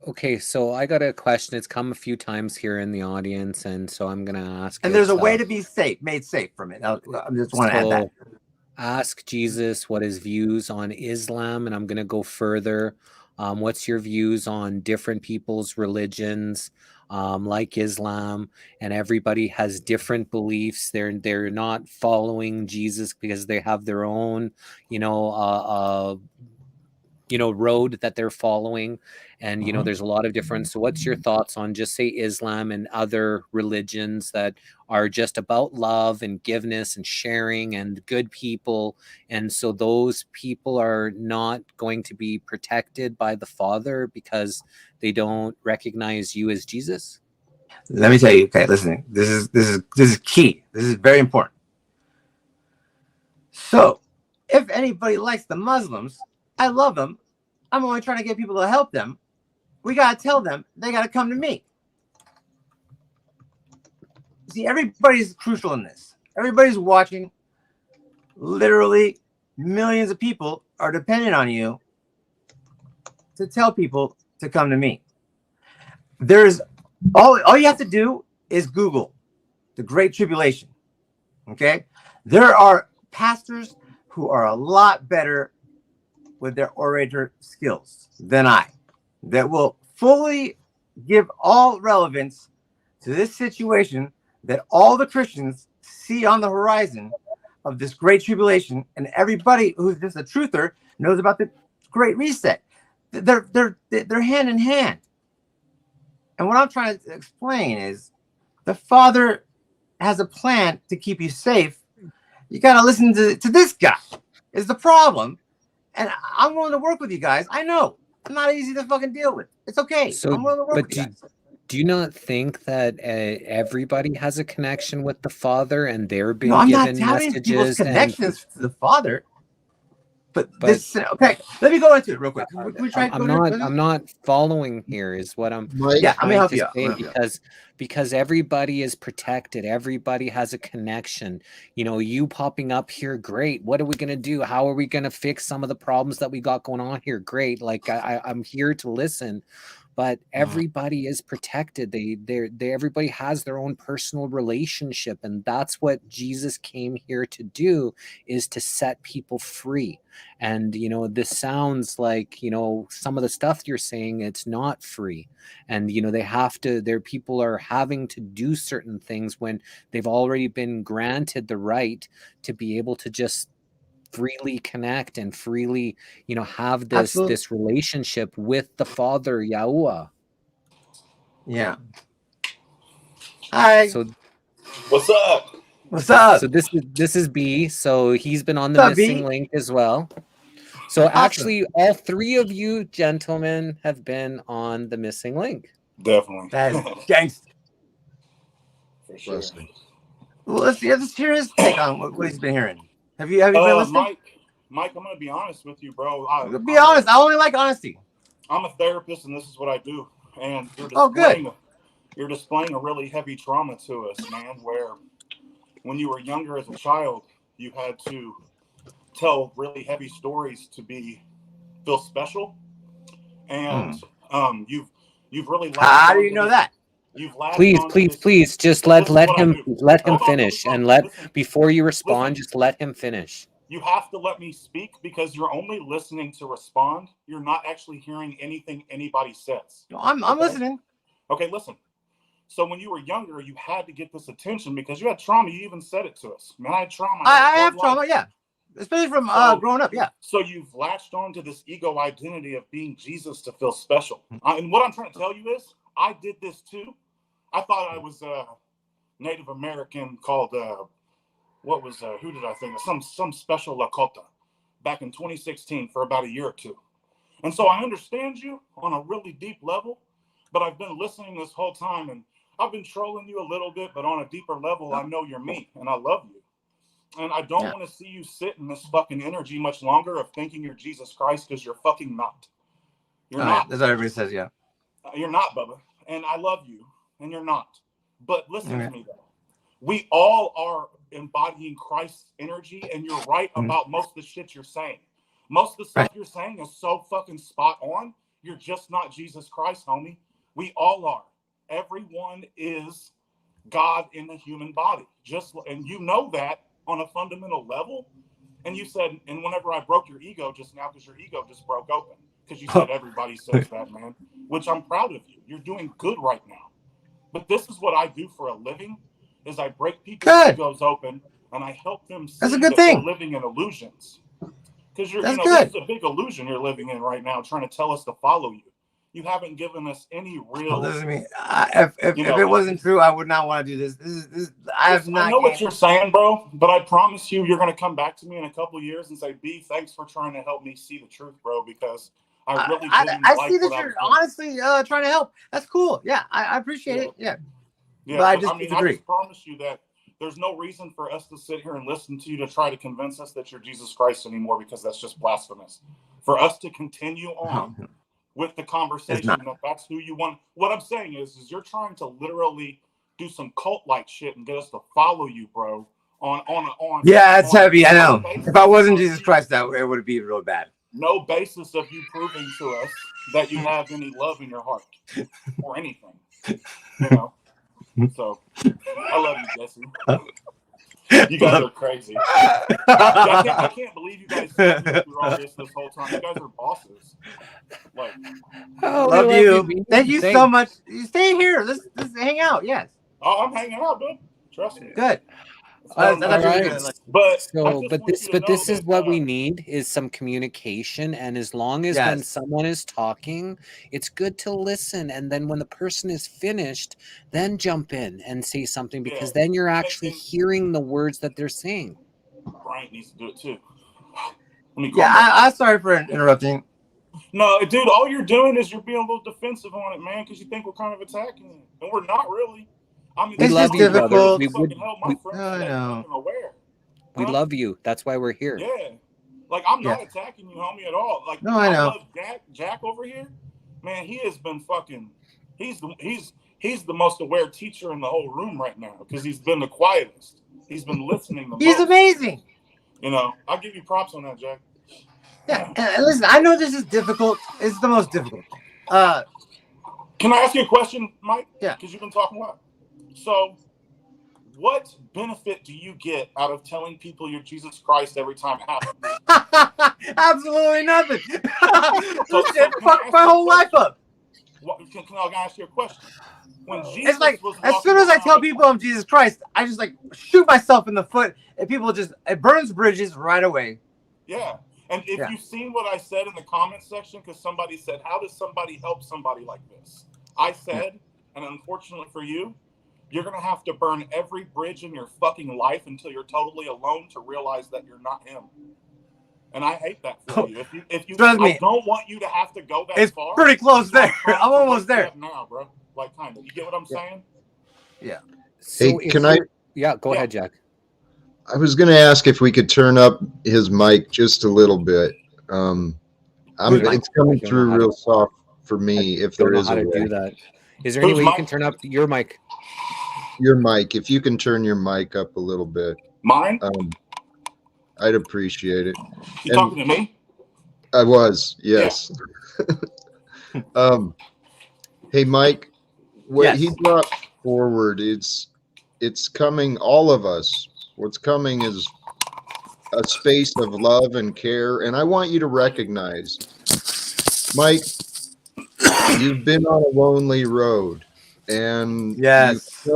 Okay, so I got a question. It's come a few times here in the audience, and so I'm going to ask. And there's a way to be made safe from it. I just want to add that. Ask Jesus what his views on Islam, and I'm going to go further. What's your views on different people's religions? like Islam, and everybody has different beliefs. They're not following Jesus because they have their own, road that they're following. And there's a lot of difference. So what's your thoughts on, just say, Islam and other religions that are just about love and forgiveness and sharing and good people, and so those people are not going to be protected by the Father because they don't recognize you as Jesus? Let me tell you. Okay, listen. This is key. This is very important. So, if anybody likes the Muslims, I love them. I'm only trying to get people to help them. We got to tell them they got to come to me. See, everybody's crucial in this. Everybody's watching. Literally, millions of people are dependent on you to tell people to come to me. There's all you have to do is Google the Great Tribulation. Okay? There are pastors who are a lot better with their orator skills than I, that will fully give all relevance to this situation that all the Christians see on the horizon of this Great Tribulation, and everybody who's just a truther knows about the Great Reset. They're hand in hand. And what I'm trying to explain is the Father has a plan to keep you safe. You got to listen to this guy is the problem. And I'm willing to work with you guys. I know I'm not easy to fucking deal with. It's okay. So, I'm willing to work but with you guys. do you not think that everybody has a connection with the Father, and they're being No, I'm not given doubting people's messages? And connections to the Father. But this, okay, let me go into it real quick. Can we try to go into it? I'm not following here is what I'm Mike, Yeah, I'm gonna trying help to you out. say, because everybody is protected. Everybody has a connection. You popping up here, great. What are we going to do? How are we going to fix some of the problems that we got going on here? Great. Like I'm here to listen. But everybody is protected. They everybody has their own personal relationship, and that's what Jesus came here to do, is to set people free. And this sounds like some of the stuff you're saying, it's not free. And they have to, their people are having to do certain things when they've already been granted the right to be able to just freely connect and freely have this relationship with the Father Yahuwah. Yeah. Hi. So What's up? What's up? So this is B. So he's been on the What's up, missing B? link as well. So Awesome. actually, all three of you gentlemen have been on the missing link. Definitely. That is gangster. For sure. Well, let's hear his take on what he's been hearing. Have you been listening? Mike, I'm gonna be honest with you, bro. Be honest. I only like honesty. I'm a therapist, and this is what I do. And you're displaying a really heavy trauma to us, man. Where when you were younger as a child, you had to tell really heavy stories to feel special, and you've really. How do you know that? Please, just let him finish, and before you respond, just let him finish. You have to let me speak, because you're only listening to respond. You're not actually hearing anything anybody says. No, I'm listening. Okay, listen. So when you were younger, you had to get this attention because you had trauma. You even said it to us. Man, I had trauma. I have trauma, yeah. Especially from growing up, yeah. So you've latched on to this ego identity of being Jesus to feel special. And what I'm trying to tell you is, I did this too. I thought I was a Native American called, who did I think? Some special Lakota back in 2016 for about a year or two. And so I understand you on a really deep level, but I've been listening this whole time, and I've been trolling you a little bit, but on a deeper level, I know you're me, and I love you. And I don't want to see you sit in this fucking energy much longer of thinking you're Jesus Christ, because you're fucking not. You're not. That's what everybody says, yeah. You're not, Bubba. And I love you, and you're not. But listen to me, though. We all are embodying Christ's energy, and you're right about most of the shit you're saying. Most of the stuff you're saying is so fucking spot on. You're just not Jesus Christ, homie. We all are. Everyone is God in the human body. And you know that on a fundamental level. And you said, and whenever I broke your ego just now, because your ego just broke open, because you said everybody says that, man, which I'm proud of you. You're doing good right now. But this is what I do for a living: is I break people's Good. egos open and I help them see That's a good that thing. they're living in illusions. Because That's this good. is a big illusion you're living in right now, trying to tell us to follow you. You haven't given us any real. Listen to me. If it wasn't true, I would not want to do this. This is I have not. I know what you're saying, bro, but I promise you, you're gonna come back to me in a couple of years and say, "B, thanks for trying to help me see the truth, bro," because I really didn't I like see that what I you're was doing. honestly trying to help. That's cool. Yeah, I appreciate it. Yeah. Yeah, But I but just I disagree. just promise you that there's no reason for us to sit here and listen to you to try to convince us that you're Jesus Christ anymore, because that's just blasphemous. For us to continue on with the conversation that that's who you want. What I'm saying is you're trying to literally do some cult-like shit and get us to follow you, bro. Yeah, it's heavy. I know. basis If I wasn't of Jesus you- Christ, that it would be real bad. no basis of you proving to us that you have any love in your heart or anything. You know? So I love you, Jesse. You guys are crazy. I can't believe you guys sat through all this whole time. You guys are bosses. Like, Oh, Love we you. man. Thank you Thanks. so much. You stay here. Let's hang out. Yes. oh, I'm hanging out, dude. Trust me. Good. All thought you were right. gonna, like- But So, but this is what we need. need is some communication. And as long as when Yes. someone is talking, it's good to listen. And then when the person is finished, then jump in and say something, because Yeah. then you're actually And- hearing the words that they're saying. Brian needs to do it too. Let me call Yeah, him. I'm sorry for interrupting. No, dude, all you're doing is you're being a little defensive on it, man, because you think we're kind of attacking you. And we're not really. I mean, We this love is you, brother. difficult. We Fucking would- help my we- friends No, I that know. fucking aware. We Huh? love you. That's why we're here. Yeah. Like, I'm not Yeah. attacking you, homie, at all. Like, No, I know. love Jack over here. Man, he has been fucking. He's the most aware teacher in the whole room right now, because he's been the quietest. He's been listening the He's most. amazing. You know, I'll give you props on that, Jack. Yeah. And listen, I know this is difficult. It's the most difficult. Can I ask you a question, Mike? Yeah. Because you've been talking a lot. So, what benefit do you get out of telling people you're Jesus Christ every time it happens? Absolutely nothing. So This shit can I fucked ask my you a whole life question? up. Can I ask you a question? When Jesus It's like was as walking soon as I tell around- people I'm Jesus Christ, I just like shoot myself in the foot, and people it burns bridges right away. Yeah. And if Yeah. you've seen what I said in the comment section, because somebody said, how does somebody help somebody like this? I said, and unfortunately for you, you're going to have to burn every bridge in your fucking life until you're totally alone to realize that you're not him. And I hate that for you. If you, Trust me. I don't want you to have to go that It's far. pretty close So there. trying I'm to almost wake you there. up now, bro. Like, kind of. You get what I'm saying? So Hey, if can I? you're- Yeah, go Yeah. ahead, Jack. I was going to ask if we could turn up his mic just a little bit. Whose mic? It's coming I don't know through how real to- soft for me. If Don't there know is how a to way, do that. Is there any Whose way you mic? can turn up your mic? your mic. If you can turn your mic up a little bit, Mine? I'd appreciate it. You talking to me? I was, yes. Hey, Mike, what Yes. he brought forward, it's coming, all of us. What's coming is a space of love and care. And I want you to recognize, Mike, you've been on a lonely road, and Yes.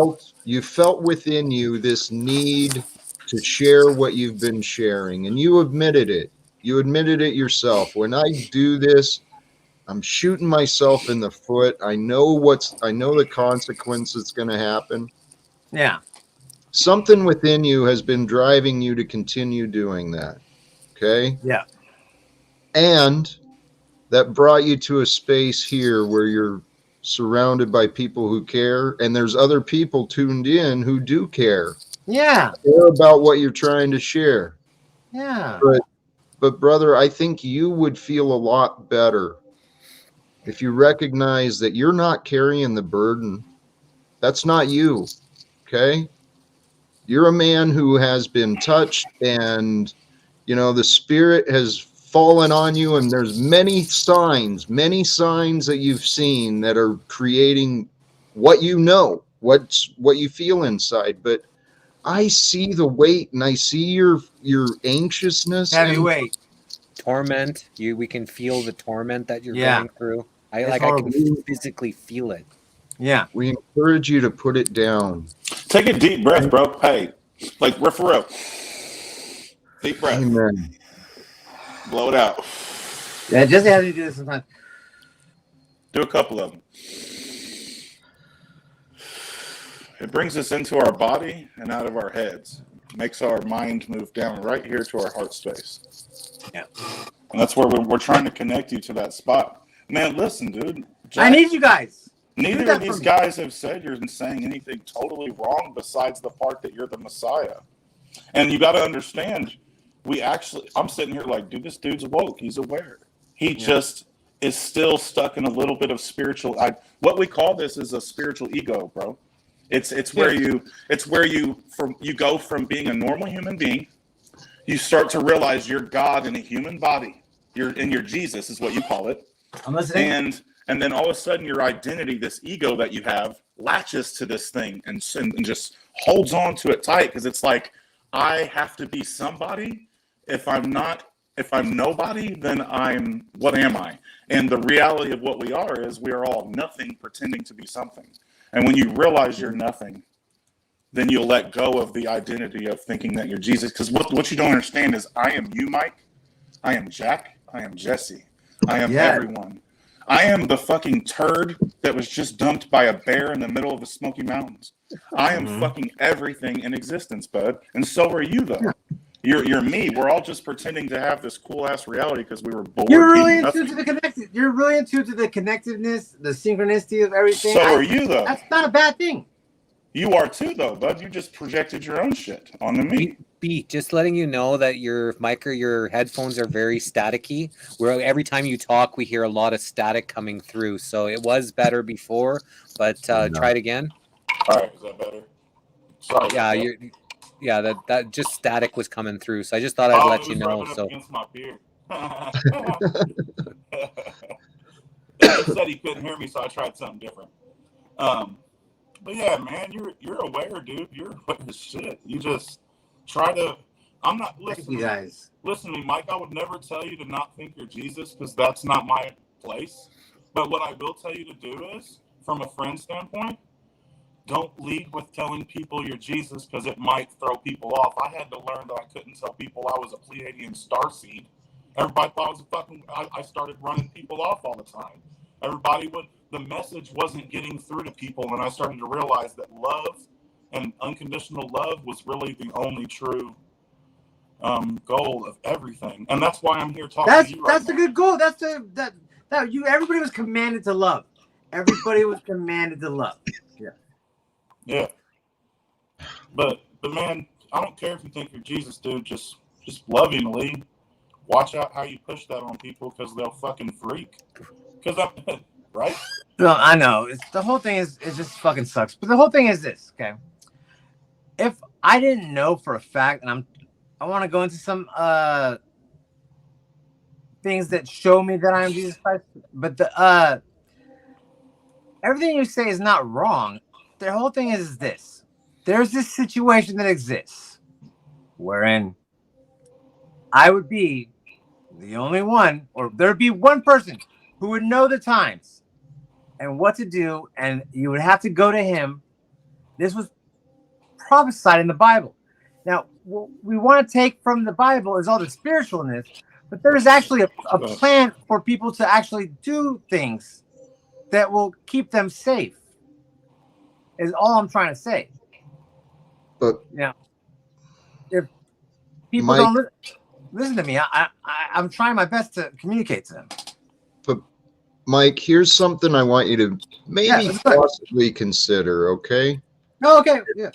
you felt within you this need to share what you've been sharing, and you admitted it. You admitted it yourself. When I do this, I'm shooting myself in the foot. I know the consequence that's going to happen. Yeah. Something within you has been driving you to continue doing that. Okay? Yeah. And that brought you to a space here where you're surrounded by people who care, and there's other people tuned in who do care. Yeah. Care about what you're trying to share. Yeah. But brother, I think you would feel a lot better if you recognize that you're not carrying the burden. That's not you. Okay? You're a man who has been touched, and the Spirit has fallen on you, and there's many signs that you've seen that are creating what what you feel inside. But I see the weight, and I see your anxiousness. Heavy and weight. Torment. We can feel the torment that you're Yeah. going through. I It's can horrible. physically feel it. Yeah. We encourage you to put it down. Take a deep breath, bro. Hey, like we're for real. Deep breath. Amen. Blow it out. Yeah, Jesse has to do this sometimes. Do a couple of them. It brings us into our body and out of our heads. Makes our mind move down right here to our heart space. Yeah. And that's where we're trying to connect you to that spot. Man, listen, dude. I need you guys. Neither of these guys have said you're saying anything totally wrong besides the part that you're the Messiah. And you got to understand, I'm sitting here like, dude, this dude's woke. He's aware. He just is still stuck in a little bit of spiritual. What we call this is a spiritual ego, bro. It's where you go from being a normal human being, you start to realize you're God in a human body. You're Jesus is what you call it. I'm listening. And then all of a sudden your identity, this ego that you have, latches to this thing and just holds on to it tight because it's like, I have to be somebody. If I'm nobody, then what am I? And the reality of what we are is we are all nothing pretending to be something. And when you realize you're nothing, then you'll let go of the identity of thinking that you're Jesus. Because what you don't understand is I am you, Mike. I am Jack. I am Jesse. I am everyone. I am the fucking turd that was just dumped by a bear in the middle of the Smoky Mountains. I am fucking everything in existence, bud. And so are you, though. You're me. We're all just pretending to have this cool ass reality because we were bored. You're really into the connected. You're really into the connectedness, the synchronicity of everything. So are you, though. That's not a bad thing. You are too, though, bud. You just projected your own shit onto me. B, just letting you know that your mic or your headphones are very staticky. Where every time you talk, we hear a lot of static coming through. So it was better before, but try it again. All right, is that better? Sorry. Yeah, that just static was coming through. So I just thought I'd let you know. So against my beard. He said he couldn't hear me, so I tried something different. But yeah, man, you're aware, dude. You're aware of shit. You just try to. I'm not listening. You guys. Listen to me, Mike. I would never tell you to not think you're Jesus because that's not my place. But what I will tell you to do is, from a friend standpoint, don't lead with telling people you're Jesus because it might throw people off. I had to learn that I couldn't tell people I was a Pleiadian starseed. Everybody thought I was a fucking. I started running people off all the time. The message wasn't getting through to people, and I started to realize that love and unconditional love was really the only true goal of everything, and that's why I'm here talking to you right That's a good goal. Everybody was commanded to love. Everybody was commanded to love. Yeah. But man, I don't care if you think you're Jesus, dude. Just lovingly watch out how you push that on people because they'll fucking freak. Because I'm right. No, I know. The whole thing it just fucking sucks. But the whole thing is this, okay? If I didn't know for a fact, and I want to go into some things that show me that I am Jesus Christ, but the everything you say is not wrong. The whole thing is this. There's this situation that exists wherein I would be the only one, or there'd be one person who would know the times and what to do, and you would have to go to him. This was prophesied in the Bible. Now, what we want to take from the Bible is all the spiritualness, but there's actually a plan for people to actually do things that will keep them safe, is all I'm trying to say. But now, if people Mike, don't listen to me, I'm trying my best to communicate to them. But Mike, here's something I want you to maybe possibly consider, okay? Oh, okay, yeah.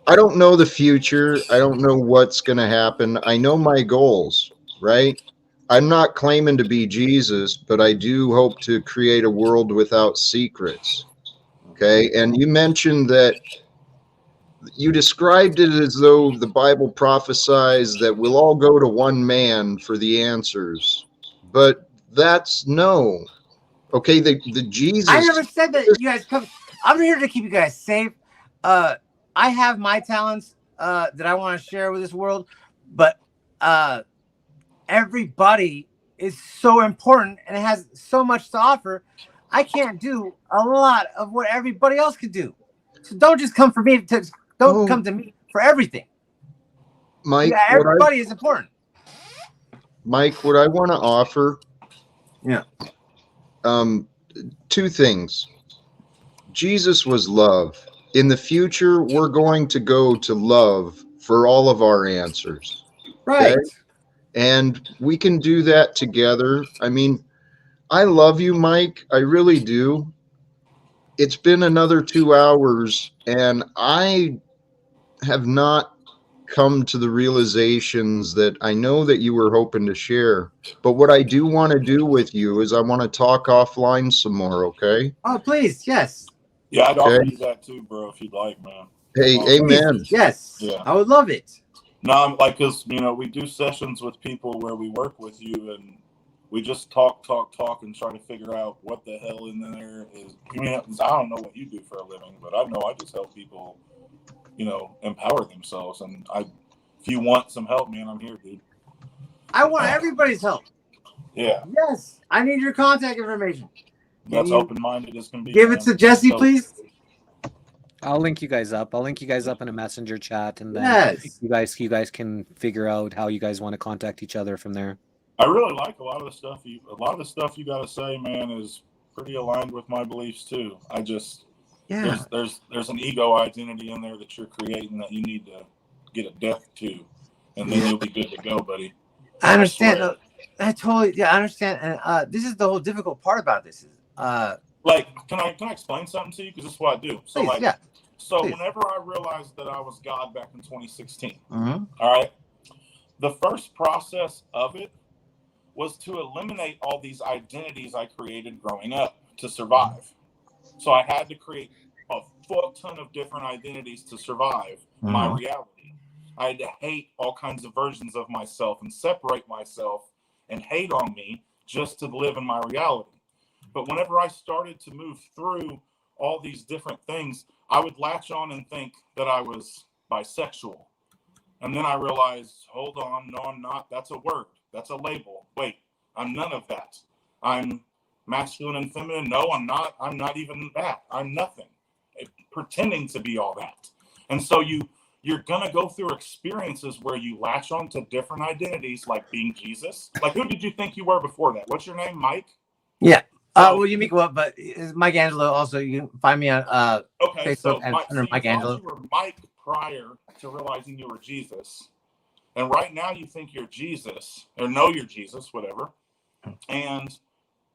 I don't know the future. I don't know what's going to happen. I know my goals, right? I'm not claiming to be Jesus, but I do hope to create a world without secrets. Okay. And you mentioned that you described it as though the Bible prophesies that we'll all go to one man for the answers, but that's no. Okay. The Jesus. I never said that you guys come. I'm here to keep you guys safe. I have my talents that I want to share with this world, but everybody is so important and has so much to offer. I can't do a lot of what everybody else can do. So don't just come for me. Don't come to me for everything. Mike, Yeah, everybody is important. Mike, what I want to offer, Yeah. Two things. Jesus was love. In the future, we're going to go to love for all of our answers. Right. Okay? And we can do that together. I mean, I love you, Mike. I really do. It's been another 2 hours, and I have not come to the realizations that I know that you were hoping to share. But what I do want to do with you is I want to talk offline some more, okay? Oh, please, yes. Yeah, I'd offer Okay. you that too, bro, if you'd like, man. Hey, Please. amen. Yes. Yeah. I would love it. No, I'm like, because, you know, we do sessions with people where we work with you and we just talk, and try to figure out what the hell in there is. I mean, I don't know what you do for a living, but I know I just help people, you know, empower themselves. And if you want some help, man, I'm here, dude. I want everybody's help. Yeah, Yes. I need your contact information. that's you open-minded as can be. Give man. it to Jesse, So- please. I'll link you guys up. I'll link you guys up in a messenger chat, and then Yes. you guys can figure out how you guys want to contact each other from there. I really like a lot of the stuff you got to say, man, is pretty aligned with my beliefs too. I just Yeah. there's an ego identity in there that you're creating that you need to get a death to, and then you'll be good to go, buddy. I understand. swear. I totally, I understand. And this is the whole difficult part about this. Like, can I explain something to you? Because this is what I do. So Please, like, yeah. so please. whenever I realized that I was God back in 2016, Mm-hmm. all right, the first process of it was to eliminate all these identities I created growing up to survive. So I had to create a full ton of different identities to survive my reality. I had to hate all kinds of versions of myself and separate myself and hate on me just to live in my reality. But whenever I started to move through all these different things, I would latch on and think that I was bisexual. And then I realized, hold on, no, I'm not. That's a word. That's a label. Wait, I'm none of that. I'm masculine and feminine. No, I'm not. I'm not even that. I'm nothing. Pretending to be all that. And so you're going to go through experiences where you latch on to different identities, like being Jesus. Like, who did you think you were before that? What's your name, Mike? Yeah. Well, you make what? But it's Mike Angelo. Also, you can find me on Okay, Facebook so and Mike, under so Mike you thought Angelo. you were Mike prior to realizing you were Jesus. And right now you think you're Jesus, or know you're Jesus, whatever. And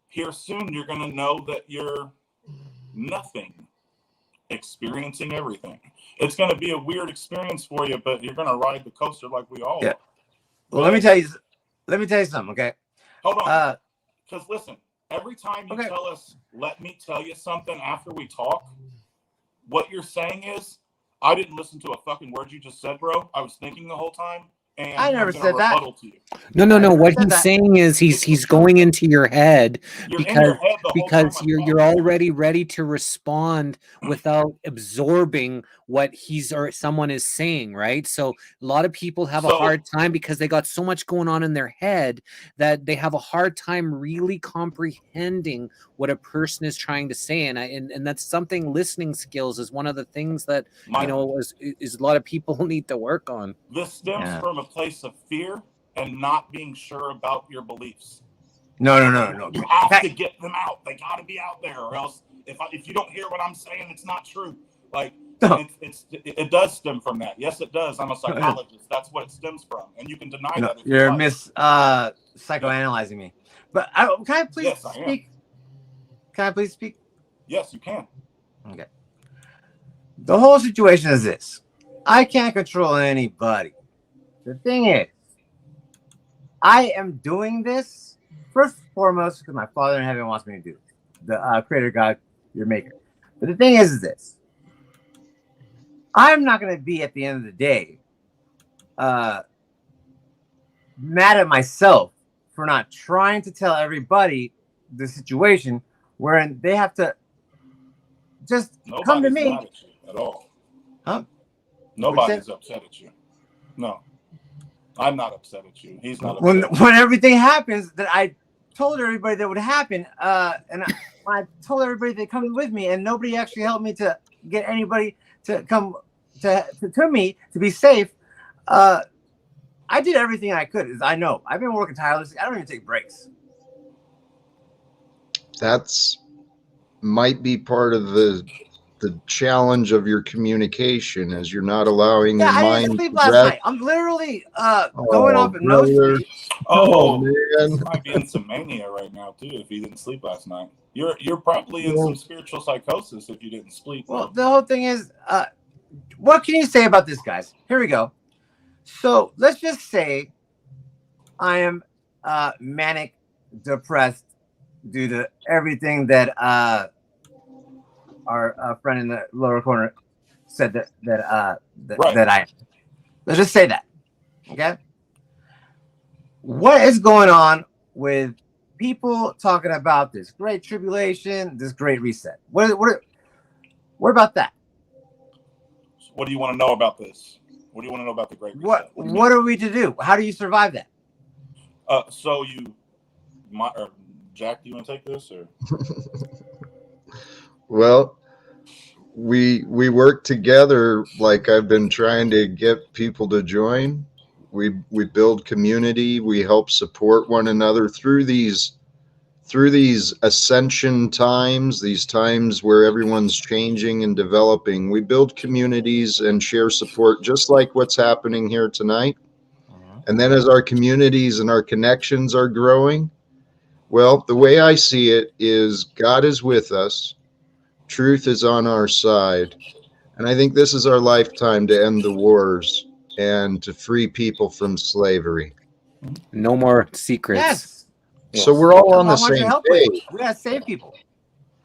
here soon you're going to know that you're nothing, experiencing everything. It's going to be a weird experience for you, but you're going to ride the coaster like we all Yeah. are. Well, let me tell you something, okay? Hold on. Uh, Because listen, every time you Okay. tell us, let me tell you something after we talk, what you're saying is, I didn't listen to a fucking word you just said, bro. I was thinking the whole time. And I never I'm gonna said that. rebuttal to you. No. I never What said he's that. saying is he's going into your head You're in your head the whole time because I'm you're talking. already ready to respond without absorbing what he's or someone is saying, right? So a lot of people have a So- hard time because they got so much going on in their head that they have a hard time really comprehending what a person is trying to say, and that's something. Listening skills is one of the things that My- is a lot of people need to work on. This stems Yeah. from a place of fear and not being sure about your beliefs. no. You have to get them out. They got to be out there, or else if you don't hear what I'm saying, it's not true. Like No. it does stem from that. Yes, it does. I'm a psychologist. That's what it stems from, and you can deny that. If you You're like. psychoanalyzing me. But can I please Yes, I am. speak? Can I please speak? Yes, you can. Okay. The whole situation is this. I can't control anybody. The thing is, I am doing this first and foremost because my Father in heaven wants me to do it. The Creator God, your maker. But the thing is this. I'm not going to be at the end of the day mad at myself for not trying to tell everybody the situation wherein they have to just Nobody's come to me. mad at you at all. Huh? Nobody's upset at you. No, I'm not upset at you. He's not upset. When everything happens that I told everybody that would happen, and I told everybody to come with me, and nobody actually helped me to get anybody to come to me to be safe. I did everything I could. I know I've been working tirelessly. I don't even take breaks. That's might be part of the challenge of your communication, as you're not allowing your I mind didn't sleep to last rest. night. I'm literally going off at no brother. sleep. Oh, man. you might be in some mania right now too if you didn't sleep last night. You're probably in some spiritual psychosis if you didn't sleep. Well, the whole thing is, what can you say about this, guys? Here we go. So let's just say I am manic depressed due to everything that our friend in the lower corner said that I. Let's just say that. Okay. What is going on with people talking about this great tribulation, this great reset? What about that? What do you want to know about this? What do you want to know about the Great Reset? What are we to do? How do you survive that? So Jack, do you want to take this or? Well, we work together, like I've been trying to get people to join. We build community. We help support one another through these ascension times, these times where everyone's changing and developing. We build communities and share support, just like what's happening here tonight. And then as our communities and our connections are growing, well, the way I see it is God is with us. Truth is on our side. And I think this is our lifetime to end the wars and to free people from slavery. No more secrets. Yes. So we're all on the I want your same help with it. page. We gotta save people.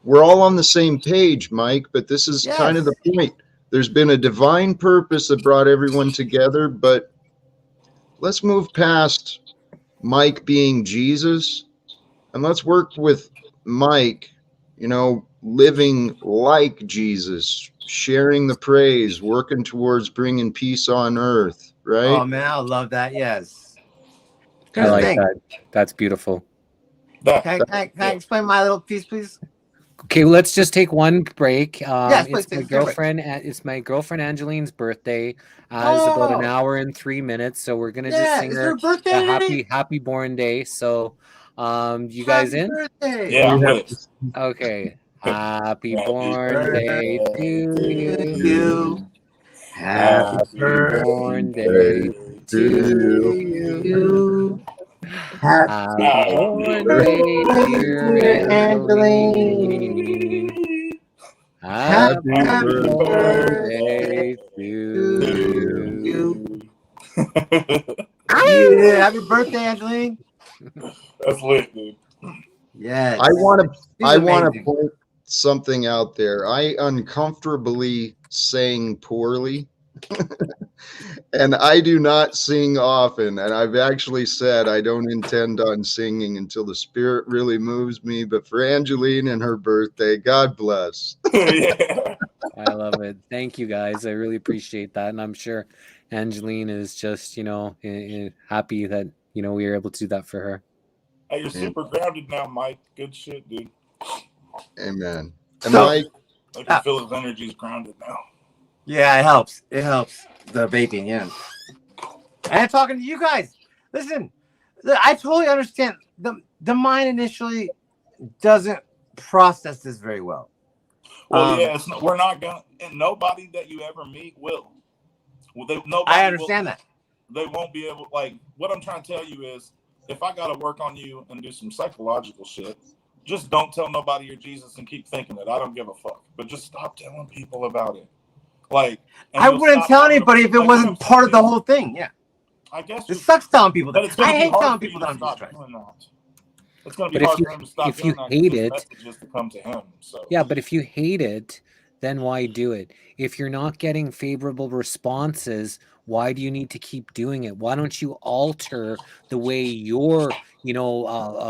We're all on the same page, Mike, but this is Yes. kind of the point. There's been a divine purpose that brought everyone together, but let's move past Mike being Jesus and let's work with Mike, living like Jesus, sharing the praise, working towards bringing peace on earth, right? Oh man, I love that. Yes. I like that. That's beautiful. Can I explain my little piece, please? Okay, let's just take one break. Yes, it's please, my take a break. girlfriend. It's my girlfriend Angeline's birthday. It's about an hour and 3 minutes, so we're gonna just sing is her her birthday a today? happy born day. So, you guys Happy in? birthday. Yeah, I'm with it. Okay. Happy Happy born day to you. you. Happy Happy born day to you. Happy born day, dear Angeline. Happy birthday to you. Yeah, happy birthday, Angeline. That's lit, dude. Yes. I want to amazing. point something out there. I uncomfortably sang poorly. And I do not sing often. And I've actually said I don't intend on singing until the Spirit really moves me. But for Angeline and her birthday, God bless. Yeah. I love it. Thank you, guys. I really appreciate that. And I'm sure Angeline is just, happy that, we were able to do that for her. Hey, you're super grounded now, Mike. Good shit, dude. Amen. And So- Mike, I can feel his energy's grounded now. Yeah, it helps. It helps. The baking, yeah. And talking to you guys. Listen, I totally understand. The mind initially doesn't process this very well. Well, we're not gonna, and nobody that you ever meet will. Nobody I understand that. They won't be able. Like, what I'm trying to tell you is, if I got to work on you and do some psychological shit, just don't tell nobody you're Jesus and keep thinking it. I don't give a fuck. But just stop telling people about it. Like, I wouldn't tell anybody if it wasn't part of the whole thing. Yeah. I guess It sucks telling people but that. it's gonna I be hate hard telling for you people to that I'm stop Jesus Christ. doing that. It's going to be But hard for him to stop if you doing that. hate His it- message is to come to him. So Yeah, but if you hate it, then why do it? If you're not getting favorable responses, Why do you need to keep doing it? Why don't you alter the way your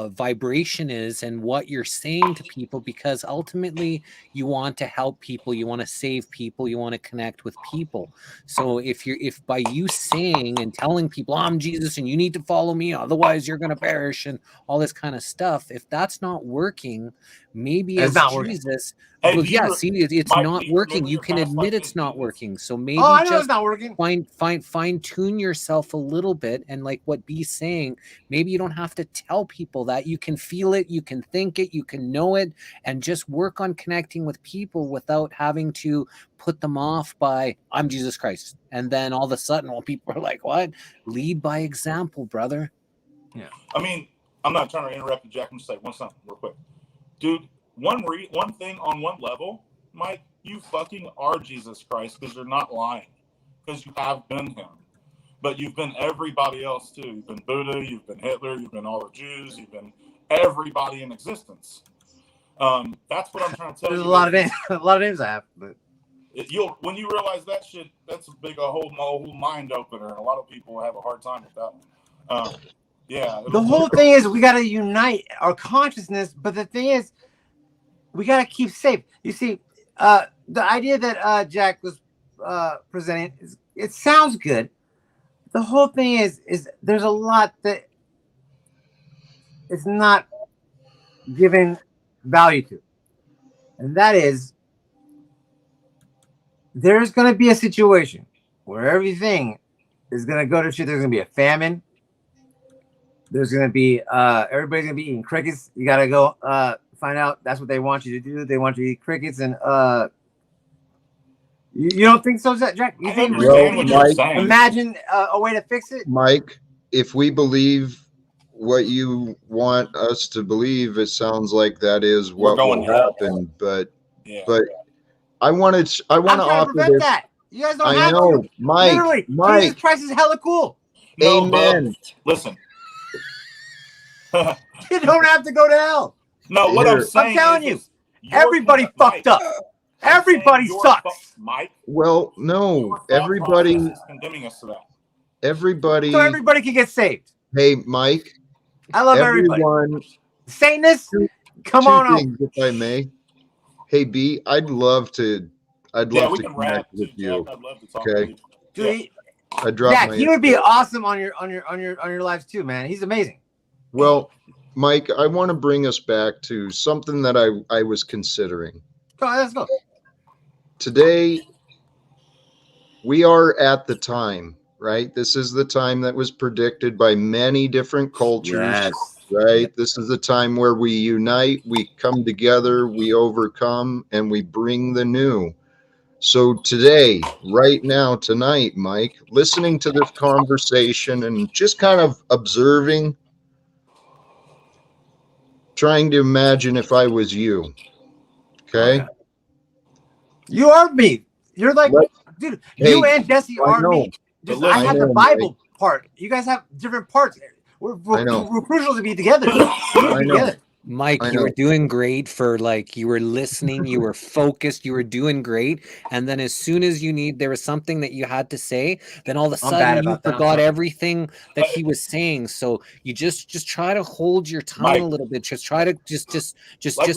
vibration is and what you're saying to people? Because ultimately you want to help people, you want to save people, you want to connect with people. So if by you saying and telling people I'm Jesus and you need to follow me, otherwise you're going to perish, and all this kind of stuff, if that's not working, maybe It's as not working. Jesus, Hey, well, do you yeah, re- see, it's Mike, not do you working. remember You your can past admit life it's as not Jesus? working. So maybe Oh, I know just it's not working. fine tune yourself a little bit, and like what B's saying, maybe you don't have to tell people that. You can feel it, you can think it, you can know it, and just work on connecting with people without having to put them off by I'm Jesus Christ, and then all of a sudden, well, people are like, what? Lead by example, brother. I mean, I'm not trying to interrupt you, Jack. I'm just saying one something real quick, dude. One thing on one level, Mike, you fucking are Jesus Christ because you're not lying, because you have been him. But you've been everybody else too. You've been Buddha, you've been Hitler, you've been all the Jews, you've been everybody in existence. That's what I'm trying to tell There's you. a lot of names. A lot of names I have, but You'll when you realize that shit, that's a whole mind opener, and a lot of people have a hard time with that. Yeah, the whole thing is we got to unite our consciousness. But the thing is, we got to keep safe. You see, the idea that Jack was presenting, it sounds good. The whole thing is there's a lot that is not given value to, and that is there's going to be a situation where everything is going to go to shit. There's going to be a famine. There's going to be everybody's going to be eating crickets. You got to go find out that's what they want you to do. They want you to eat crickets, and you don't think so, Jack? You think understand what you're saying. imagine a way to fix it? Mike, if we believe what you want us to believe, it sounds like that is what will happen. But I want to I'm trying to offer prevent this. that. You guys don't I have know, to. Mike. Literally, Mike, Jesus Christ is hella cool. No, amen. Listen. You don't have to go to hell. No, what I'm saying I'm telling is you, everybody fucked up. Everybody sucks. Mike. Well, no, everybody is condemning us to that. Everybody. So everybody can get saved. Hey, Mike. I love everybody. Satanists, come on out. If I may. Hey, B, I'd love to connect with you. I'd love to talk okay. to you. Dude, I dropped he would be awesome on your lives too, man. He's amazing. Well, Mike, I want to bring us back to something that I was considering. Go on, let's go. Today, we are at the time, right? This is the time that was predicted by many different cultures, right? This is the time where we unite, we come together, we overcome, and we bring the new. So today, right now, tonight, Mike, listening to this conversation and just kind of observing, trying to imagine if I was you. Okay? You are me. You're like, dude, you and Jesse are me. Just, I have the Bible part. You guys have different parts. We're crucial to be together. Mike, you were doing great for you were listening, you were focused, you were doing great. And then as soon as there was something that you had to say, then all of a sudden you forgot everything that he was saying. So you just try to hold your tongue a little bit. Just try to just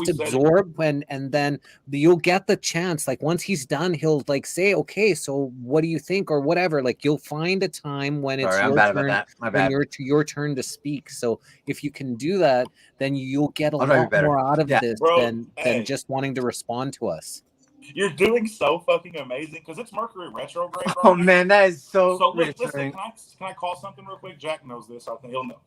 absorb and then you'll get the chance. Like once he's done, he'll say, okay, so what do you think or whatever? Like you'll find a time when it's your turn to speak. So if you can do that, then you'll get a lot more out of this than just wanting to respond to us. You're doing so fucking amazing because it's Mercury retrograde. Oh man, that is so. Listen, can I call something real quick? Jack knows this. I think he'll know.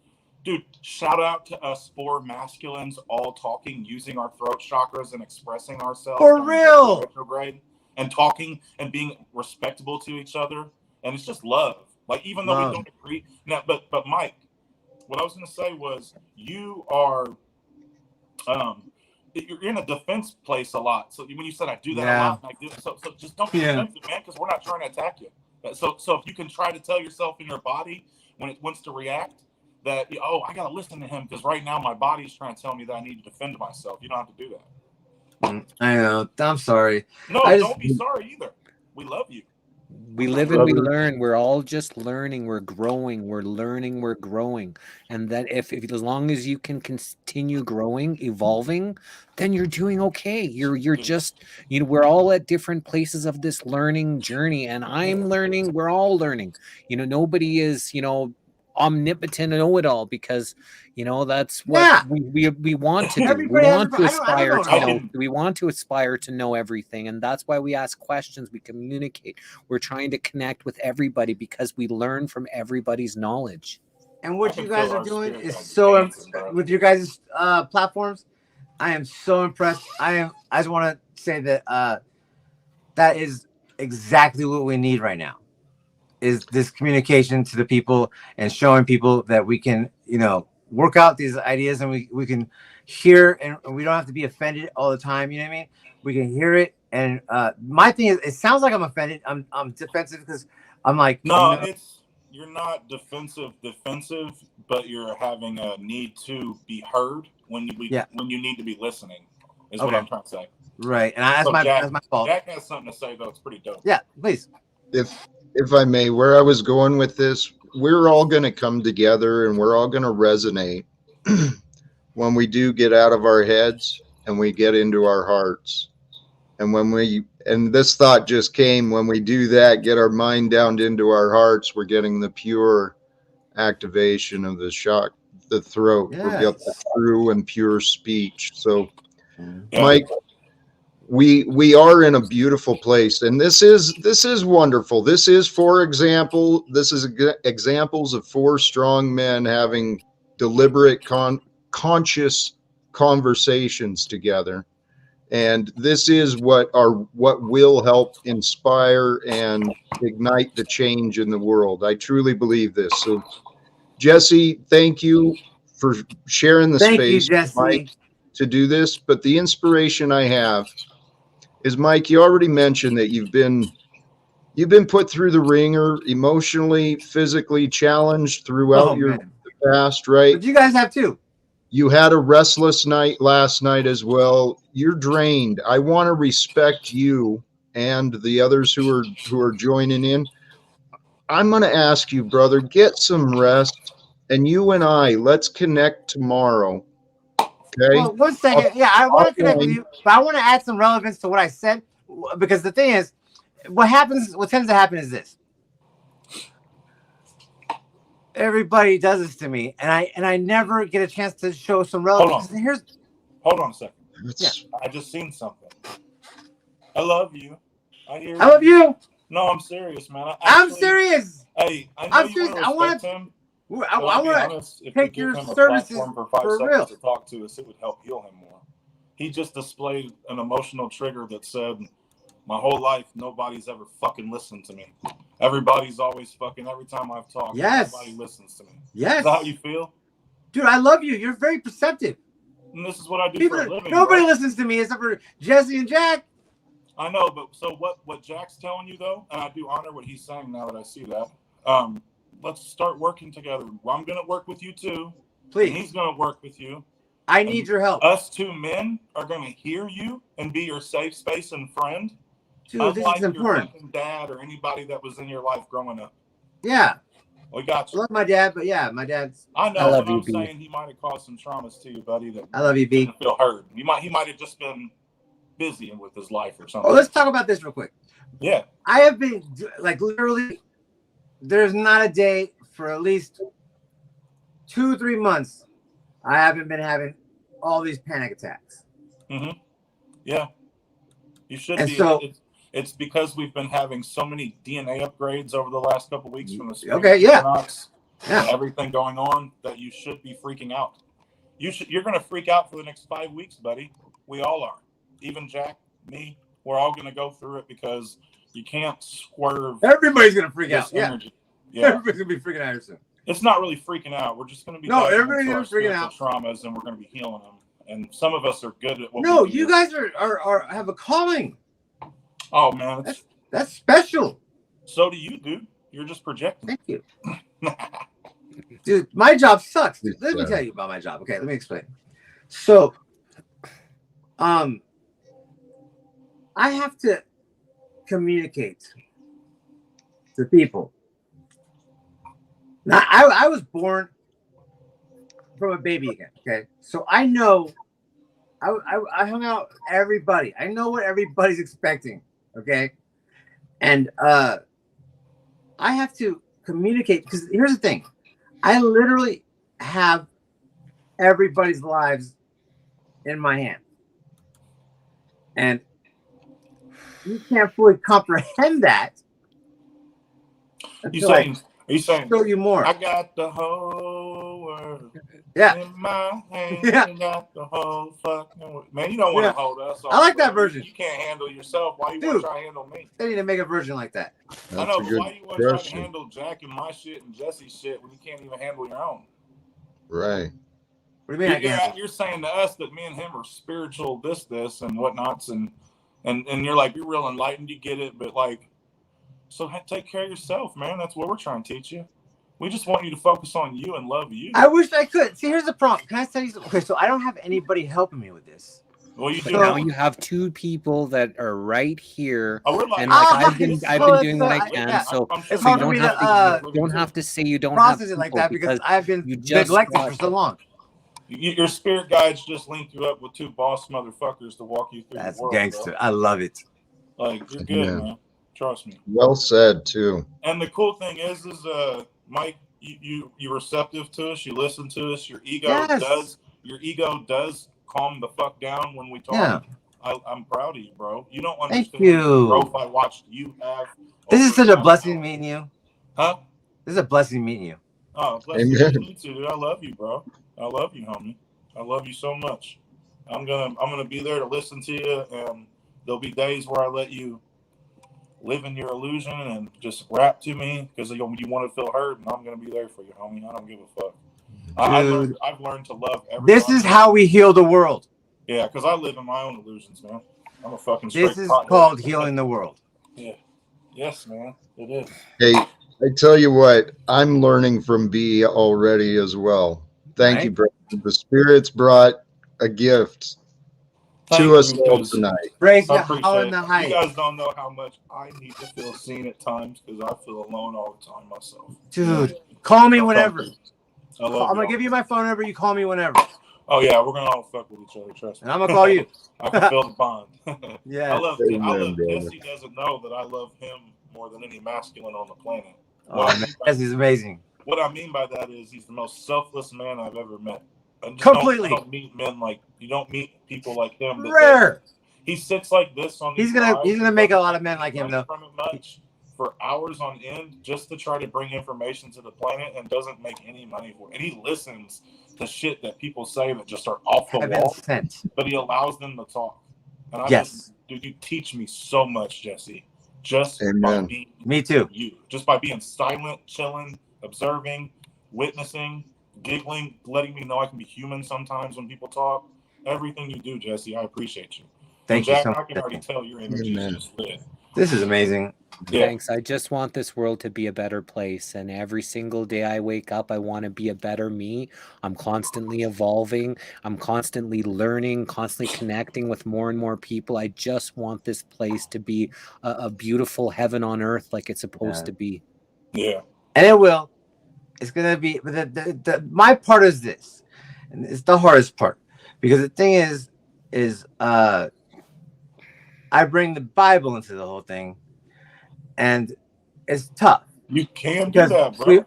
Dude, shout out to us 4 masculines all talking, using our throat chakras and expressing ourselves. For real. Retrograde and talking and being respectable to each other, and it's just love. Like even though we don't agree now, but Mike. What I was going to say was you are, you're in a defense place a lot. So when you said I do that a lot, so just don't be defensive, man, because we're not trying to attack you. So if you can try to tell yourself in your body when it wants to react that, I got to listen to him because right now my body is trying to tell me that I need to defend myself. You don't have to do that. I know. I'm sorry. No, don't be sorry either. We love you. We live and we Brother. learn. We're all just learning. We're growing. We're learning. We're growing. And that if as long as you can continue growing, evolving, then you're doing okay. You're just, we're all at different places of this learning journey. And I'm learning. We're all learning. Nobody is, omnipotent and know it all, because that's what Yeah. we want to do. Everybody We has want a- to I don't aspire know. to know. We want to aspire to know everything, and that's why we ask questions. We communicate. We're trying to connect with everybody because we learn from everybody's knowledge. And what I you can guys feel are our doing spirit is guys so dancing, bro. with your guys' platforms. I am so impressed. I just want to say that that is exactly what we need right now. Is this communication to the people and showing people that we can, work out these ideas, and we can hear, and we don't have to be offended all the time. You know what I mean? We can hear it. And my thing is, it sounds like I'm offended. I'm defensive because I'm like, No, you're not defensive, but you're having a need to be heard when you need to be listening. Is what I'm trying to say. Right, and that's my fault. Jack has something to say though. It's pretty dope. Yeah, please. If I may, where I was going with this, we're all going to come together and we're all going to resonate when we do get out of our heads and we get into our hearts. And this thought just came, when we do that, get our mind down into our hearts, we're getting the pure activation of the throat. Yes. We get the true and pure speech. So, Yeah. Mike, we are in a beautiful place, and this is wonderful. This is, for example, examples of four strong men having deliberate, conscious conversations together. And this is what will help inspire and ignite the change in the world. I truly believe this. So, Jesse, thank you for sharing the space, Mike, to do this. But the inspiration I have is, Mike, you already mentioned that you've been put through the ringer, emotionally, physically challenged throughout your past, right? But you guys have too. You had a restless night last night as well. You're drained. I want to respect you and the others who are joining in. I'm going to ask you, brother, get some rest, and you and I, let's connect tomorrow. Okay. Well, 1 second. Yeah, I want to connect with you, but I want to add some relevance to what I said, because the thing is, what tends to happen is this. Everybody does this to me, and I never get a chance to show some relevance. Hold on a second. I just seen something. I love you. I love you. No, I'm serious, man. I'm serious. Hey, I'm serious. I want to. I want to take your services for 5 seconds real. to talk to us. It would help heal him more. He just displayed an emotional trigger that said, my whole life, nobody's ever fucking listened to me. Everybody's always fucking, every time I've talked, nobody listens to me. Yes. Is that how you feel? Dude, I love you. You're very perceptive. And this is what I do for a living. Nobody listens to me except for Jesse and Jack. I know, but so what Jack's telling you though, and I do honor what he's saying now that I see that. Let's start working together. Well, I'm gonna work with you too. Please. And he's gonna work with you. I need your help. Us two men are gonna hear you and be your safe space and friend. Dude, this is important. Your dad or anybody that was in your life growing up. Yeah. We got you. I love my dad, but yeah, my dad's. I know. But I'm saying he might have caused some traumas to you, buddy. That I love you, B. Didn't feel hurt. He might have just been busy with his life or something. Oh, let's talk about this real quick. Yeah. I have been literally. There's not a day for at least 2-3 months I haven't been having all these panic attacks. Mm-hmm. Yeah. You should and be. So, it's because we've been having so many DNA upgrades over the last couple of weeks from the and everything going on that you should be freaking out. You're going to freak out for the next 5 weeks, buddy. We all are. Even Jack, me, we're all going to go through it because you can't swerve. Everybody's going to freak out. Energy. Yeah. Everybody's going to be freaking out soon. It's not really freaking out. We're just going to be everybody's going to be freaking out. Traumas, and we're going to be healing them. And some of us are good at what No, we do. you guys are have a calling. Oh man, that's special. So do you, dude. You're just projecting. Thank you. Dude, my job sucks. Dude. Let me tell you about my job. Okay, let me explain. So, I have to communicate to people. Now, I was born from a baby again. Okay, so I know. I hung out with everybody. I know what everybody's expecting. Okay, and I have to communicate because here's the thing. I literally have everybody's lives in my hand, and you can't fully comprehend that. You saying? Are you saying? Show you more. I got the whole world in my hand. Yeah. I got the whole fucking world. Man, you don't want to hold us. I like that bro. version. You can't handle yourself. Why you want Dude, to try to handle me? They need to make a version like that. I That's know, a but good why you want to try to question. handle Jack and my shit and Jesse's shit when you can't even handle your own? Right. What do you mean? You're saying to us that me and him are spiritual this and whatnots and you're like, you're real enlightened, you get it, but like, so take care of yourself, man. That's what we're trying to teach you. We just want you to focus on you and love you. I wish I could. See, here's the problem. Can I tell you something? Okay, so I don't have anybody helping me with this. Well, you But do now now. you have two people that are right here, Oh, we're like, and like Ah, I've been so doing what I it's, can. yeah, So, I'm it's so hard you for don't me have to you don't have to say you don't have process it like people that because I've been you just neglected for watched so long. your spirit guides just linked you up with two boss motherfuckers to walk you through That's the world. gangster. Bro. I love it. Like, you're good, Yeah. man. Trust me. Well said too. And the cool thing is Mike, you receptive to us. You listen to us. Your ego does calm the fuck down when we talk. Yeah. I'm proud of you, bro. You don't Thank understand you. the growth I watched you have. This is over such a time. blessing meeting you. Huh? This is a blessing meeting you. Oh, bless you. Amen. Me too, dude. I love you, bro. I love you, homie. I love you so much. I'm gonna be there to listen to you, and there'll be days where I let you live in your illusion and just rap to me because you want to feel heard, and I'm gonna be there for you, homie. I don't give a fuck. I've learned to love everybody. This is how we heal the world. Yeah, because I live in my own illusions, man. I'm a fucking straight This is pothead. called healing the world. Yeah. Yes, man. It is. Hey, I tell you what, I'm learning from B already as well. Thank Right. you, brother. The spirits brought a gift Thank to you, us all because tonight. Praise I the appreciate howl it. and the You height. guys don't know how much I need to feel seen at times because I feel alone all the time myself. Dude, call me So whenever. thank you. I love I'm y'all. gonna give you my phone number. You call me whenever, Oh yeah, we're gonna all fuck with each other. Trust me. and I'm gonna call you. I can feel the bond. Yeah. I love Amen, brother. Jesse doesn't know that I love him more than any masculine on the planet. Oh man, this is amazing. What I mean by that is he's the most selfless man I've ever met. I just Completely. don't meet men like you don't meet people like him. Rare. He sits like this on. He's these gonna lives. make a lot of men like him though. From it much for hours on end just to try to bring information to the planet and doesn't make any money for it. And he listens to shit that people say that just are off the Heaven wall, sent. but he allows them to talk. And I Yes. just, dude, you teach me so much, Jesse. Just by Amen. being Me too. you, just by being silent, chilling, observing, witnessing, giggling, letting me know I can be human sometimes when people talk. Everything you do, Jesse, I appreciate you. Thank you Jack, so I can already much. tell your energy is Amen. just lit. This is amazing. Yeah. Thanks. I just want this world to be a better place. And every single day I wake up, I want to be a better me. I'm constantly evolving. I'm constantly learning, constantly connecting with more and more people. I just want this place to be a beautiful heaven on earth like it's supposed Yeah. to be. Yeah. And it will. It's gonna be. But my part is this, and it's the hardest part because the thing is I bring the Bible into the whole thing, and it's tough. You can do Because that, bro.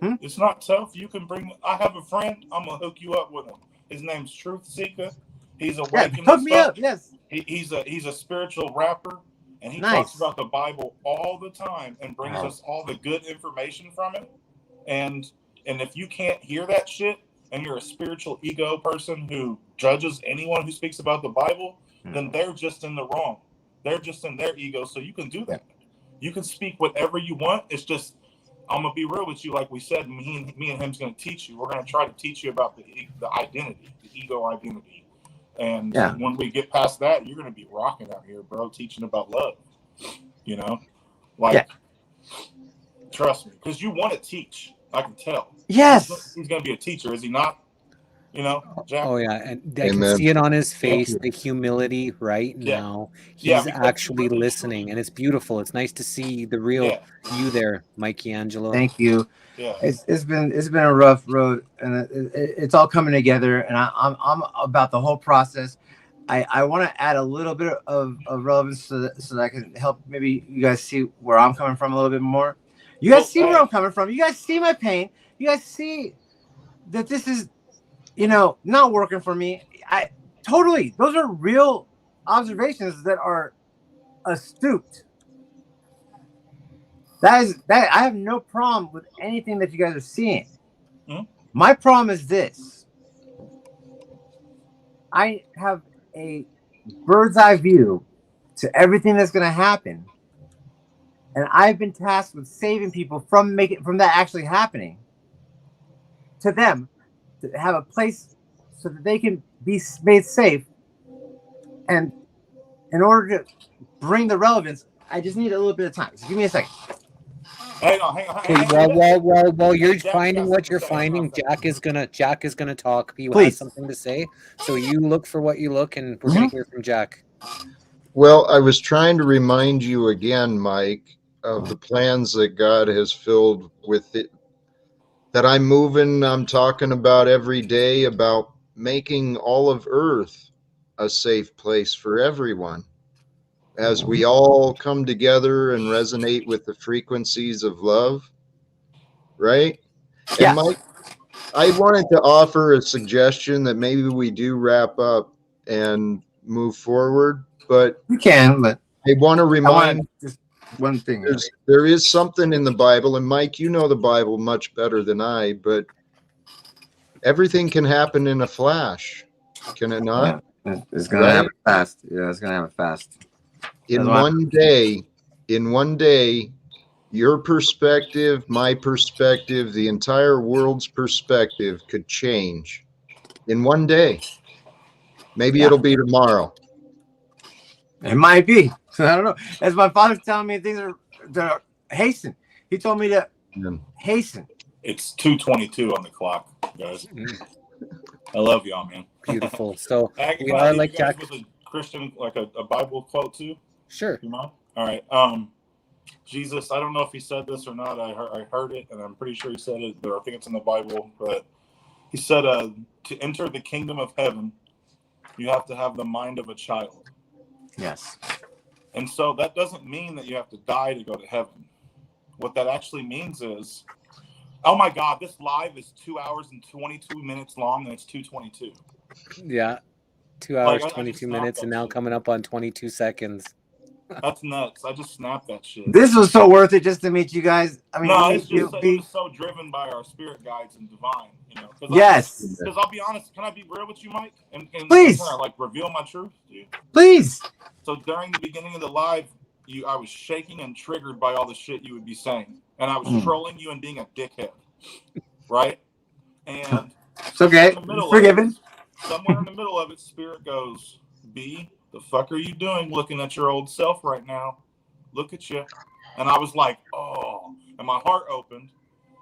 we- It's not tough. You can bring. I have a friend. I'm gonna hook you up with him. His name's Truth Seeker. He's Yeah, awakening. hook me stuff. up. Yes. He's a spiritual rapper, and he Nice. talks about the Bible all the time and brings Wow. us all the good information from it. And if you can't hear that shit, and you're a spiritual ego person who judges anyone who speaks about the Bible, then they're just in the wrong. They're just in their ego. So you can do that. You can speak whatever you want. It's just, I'm gonna be real with you. Like we said, me and him's gonna teach you. We're gonna try to teach you about the identity, the ego identity. And Yeah. when we get past that, you're gonna be rocking out here, bro, teaching about love. You know, like, trust me, because you want to teach. I can tell. Yes. He's gonna be a teacher, is he not? You know, Jack? Oh yeah, and I can Amen. see it on his face, you. the humility right Yeah. now. Yeah, He's because he actually really, listening, truly- and it's beautiful. It's nice to see the real Yeah. you there, Mikey Angelo. Thank you. Yeah. It's been a rough road, and it's all coming together. And I'm about the whole process. I want to add a little bit of relevance so that I can help maybe you guys see where I'm coming from a little bit more. You guys see where I'm coming from. You guys see my pain. You guys see that this is, not working for me. I totally. Those are real observations that are astute. That I have no problem with anything that you guys are seeing. Hmm? My problem is this. I have a bird's eye view to everything that's going to happen. And I've been tasked with saving people from that actually happening to them, to have a place so that they can be made safe. And in order to bring the relevance, I just need a little bit of time. So give me a second. Hang on. Okay, while you're finding what you're finding, Jack is gonna talk. He Please. has something to say. So you look for what you look, and we're gonna hear from Jack. Well, I was trying to remind you again, Mike, of the plans that God has filled with it, that I'm talking about every day, about making all of earth a safe place for everyone. As we all come together and resonate with the frequencies of love, right? Yeah. And Mike, I wanted to offer a suggestion that maybe we do wrap up and move forward, but You can, but I want to I remind want just one thing. there is something in the Bible, and Mike, you know the Bible much better than I, but everything can happen in a flash, can it not? Yeah, it's gonna happen fast. Yeah, it's gonna happen fast. In one day, your perspective, my perspective, the entire world's perspective could change in one day. Maybe it'll be tomorrow. It might be. I don't know. As my father's telling me, things are hasten. He told me to hasten. It's 2:22 on the clock, guys. I love y'all, man. Beautiful. So Can we I are leave like you guys Jack. with a Christian, like a Bible quote too. Sure. You mind? All right. Jesus, I don't know if he said this or not. I heard it, and I'm pretty sure he said it, but I think it's in the Bible. But he said, to enter the kingdom of heaven, you have to have the mind of a child. Yes. And so that doesn't mean that you have to die to go to heaven. What that actually means is, oh my God, this live is 2 hours and 22 minutes long, and it's 2:22. Yeah. 2 hours, Like, I 22 just minutes, snapped and that now shit. coming up on 22 seconds. That's nuts. I just snapped that shit. This was so worth it just to meet you guys. I mean, No, it's just it was so driven by our spirit guides and divine, Yes. Because I'll be honest, can I be real with you, Mike? And Please. Kind of like reveal my truth to you? Please. So during the beginning of the live, I was shaking and triggered by all the shit you would be saying, and I was trolling you and being a dickhead, right? And It's okay. Forgiven. Somewhere in the middle of it, spirit goes, "B, the fuck are you doing looking at your old self right now? Look at you." And I was like, oh, and my heart opened.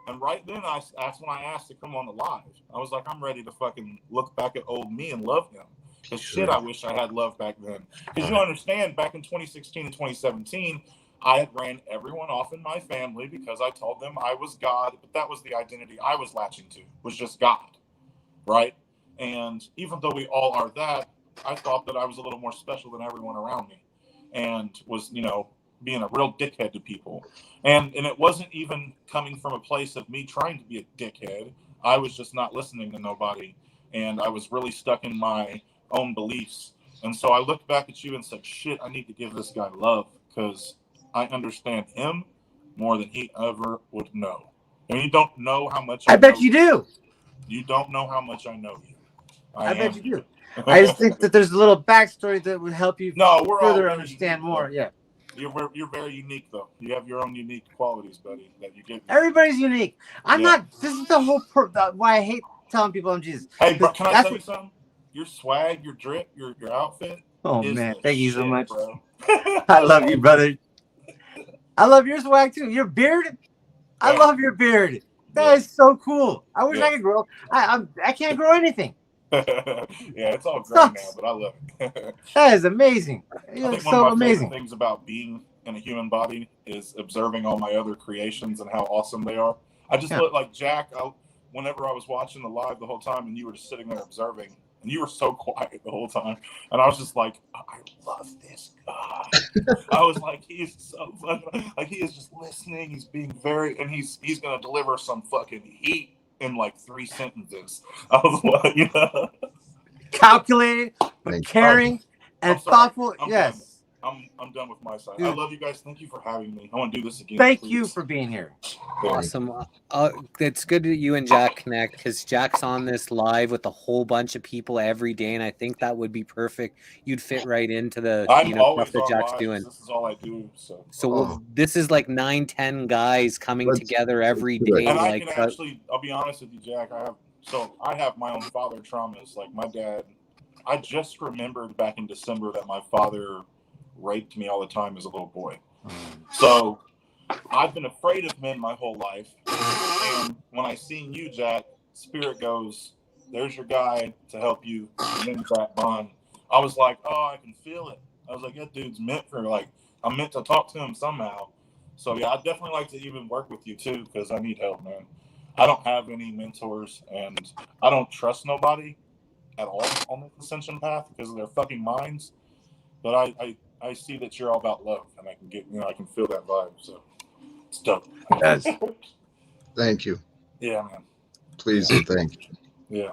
And right then, that's when I asked to come on the live. I was like, I'm ready to fucking look back at old me and love him. Because shit, I wish I had love back then. Because you understand, back in 2016 and 2017, I had ran everyone off in my family because I told them I was God. But that was the identity I was latching to, was just God, right? And even though we all are that, I thought that I was a little more special than everyone around me, and was, being a real dickhead to people. And it wasn't even coming from a place of me trying to be a dickhead. I was just not listening to nobody, and I was really stuck in my own beliefs. And so I looked back at you and said, shit, I need to give this guy love, because I understand him more than he ever would know. And you don't know how much I bet you do. You don't know how much I know you. I bet you do. I just think that there's a little backstory that would help you further understand more. Yeah. You're very unique, though. You have your own unique qualities, buddy, that you get. Everybody's unique. I'm not. This is the whole why I hate telling people I'm Jesus. Hey, bro, can I tell you something? Your swag, your drip, your outfit. Oh man, thank you so much, bro. I love you, brother. I love your swag too. Your beard. I love your beard. That is so cool. I wish I could grow. I can't grow anything. Yeah, it's all gray Sucks. now, but I love it. That is amazing. I You're think so one of my amazing. favorite things about being in a human body is observing all my other creations and how awesome they are. I just look like Jack. Whenever I was watching the live the whole time, and you were just sitting there observing, and you were so quiet the whole time, and I was just like, I love this guy. I was like, he's so fucking, like, he is just listening. He's being very, and he's gonna deliver some fucking heat in like 3 sentences. I was like, you know, Calculated, but Thank caring and I'm sorry. thoughtful. I'm Yes. done. I'm done with my side. Dude. I love you guys. Thank you for having me. I want to do this again. Thank please. you for being here. Awesome. It's good that you and Jack connect because Jack's on this live with a whole bunch of people every day, and I think that would be perfect. You'd fit right into the I'm always stuff that on Jack's live. doing. This is all I do. So this is like 9-10 guys coming Let's together every do it. day. And I Like can actually, I'll be honest with you, Jack. I have my own father traumas. Like my dad, I just remembered back in December that my father raped me all the time as a little boy. So I've been afraid of men my whole life. And when I seen you, Jack, Spirit goes, there's your guy to help you mend that bond. I was like, oh, I can feel it. I was like, that dude's meant for, like, I'm meant to talk to him somehow. So yeah, I'd definitely like to even work with you too, because I need help, man. I don't have any mentors, and I don't trust nobody at all on the ascension path because of their fucking minds. But I see that you're all about love, and I can get, I can feel that vibe. So it's dope. Yes. Thank you. Yeah, man. Please and thank you. Yeah.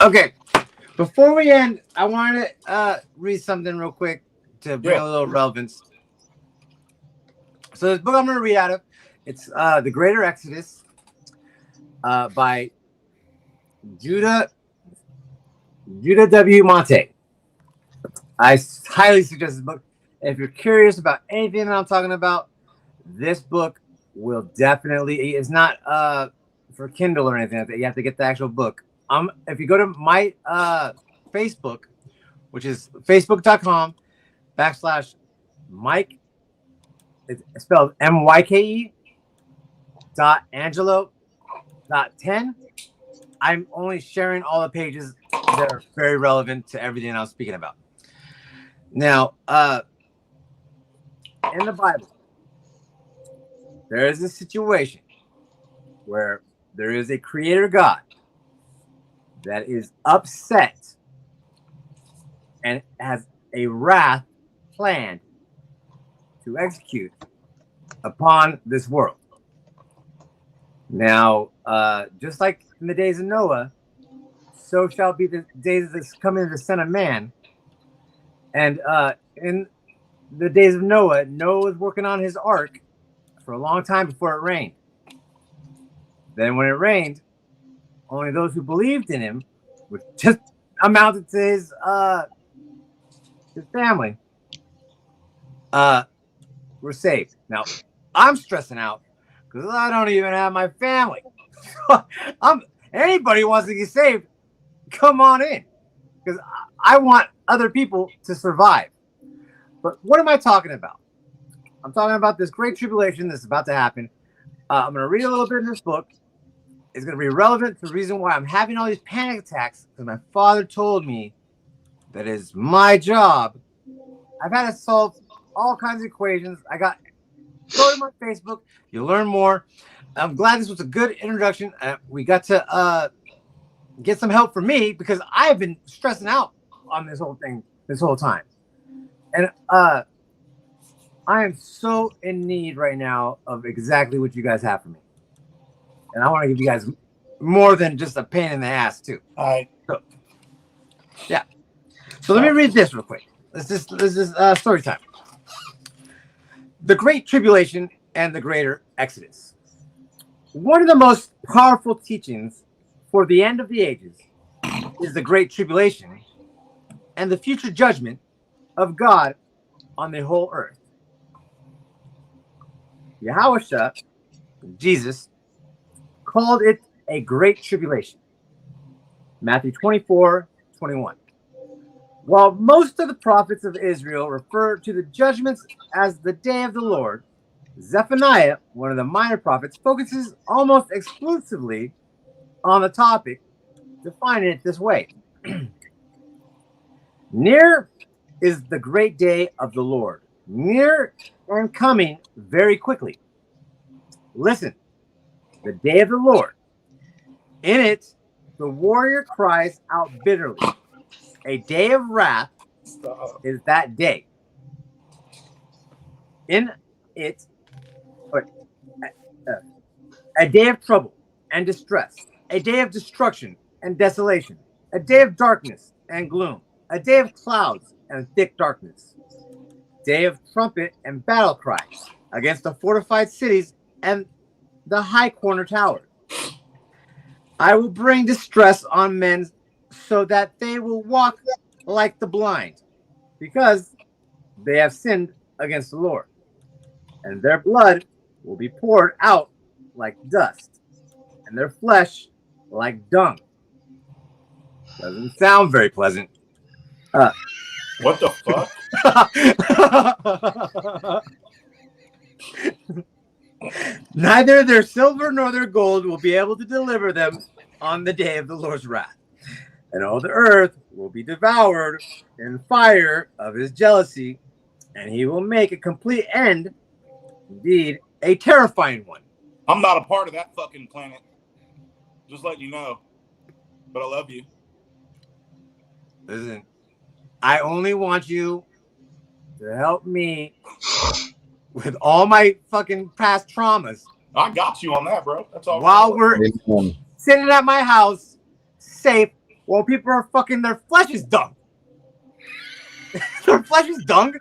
Okay. Before we end, I want to read something real quick to bring a little relevance. So this book I'm going to read out of, it's The Greater Exodus by Judah W. Monte. I highly suggest this book. If you're curious about anything that I'm talking about, this book will definitely, it's not for Kindle or anything like that. You have to get the actual book. If you go to my Facebook, which is facebook.com/Mike, it's spelled MYKE .Angelo.10. I'm only sharing all the pages that are very relevant to everything I was speaking about. Now, in the Bible, there is a situation where there is a creator God that is upset and has a wrath planned to execute upon this world. Now, just like in the days of Noah, so shall be the days of this coming of the Son of Man. And in the days of Noah, Noah was working on his ark for a long time before it rained. Then when it rained, only those who believed in him, which just amounted to his family, were saved. Now, I'm stressing out because I don't even have my family. Anybody who wants to get saved, come on in, because I want other people to survive. But what am I talking about? I'm talking about this great tribulation that's about to happen. I'm going to read a little bit in this book. It's going to be relevant to the reason why I'm having all these panic attacks, because my father told me that is my job. I've had to solve all kinds of equations. Go to my Facebook. You'll learn more. I'm glad this was a good introduction. We got to get some help from me because I've been stressing out on this whole thing this whole time. And I am so in need right now of exactly what you guys have for me. And I want to give you guys more than just a pain in the ass, too. All right. So let me read this real quick. This is story time. The Great Tribulation and the Greater Exodus. One of the most powerful teachings for the end of the ages is the Great Tribulation and the future judgment of God on the whole earth. Yahusha, Jesus, called it a great tribulation. Matthew 24:21. While most of the prophets of Israel refer to the judgments as the day of the Lord, Zephaniah, one of the minor prophets, focuses almost exclusively on the topic define it this way. Near is the great day of the Lord, near and coming very quickly. Listen, the day of the Lord. In it, the warrior cries out bitterly. A day of wrath is that day. In it, a day of trouble and distress, a day of destruction and desolation, a day of darkness and gloom, a day of clouds and thick darkness, day of trumpet and battle cries against the fortified cities and the high corner towers. I will bring distress on men so that they will walk like the blind, because they have sinned against the Lord, and their blood will be poured out like dust, and their flesh like dung. Doesn't sound very pleasant. What the fuck? Neither their silver nor their gold will be able to deliver them on the day of the Lord's wrath. And all the earth will be devoured in fire of his jealousy, and he will make a complete end, indeed, a terrifying one. I'm not a part of that fucking planet. Just letting you know. But I love you. Listen, I only want you to help me with all my fucking past traumas. I got you on that, bro. That's all. While we're sitting at my house, safe, while people are fucking their flesh is dung. Their flesh is dung?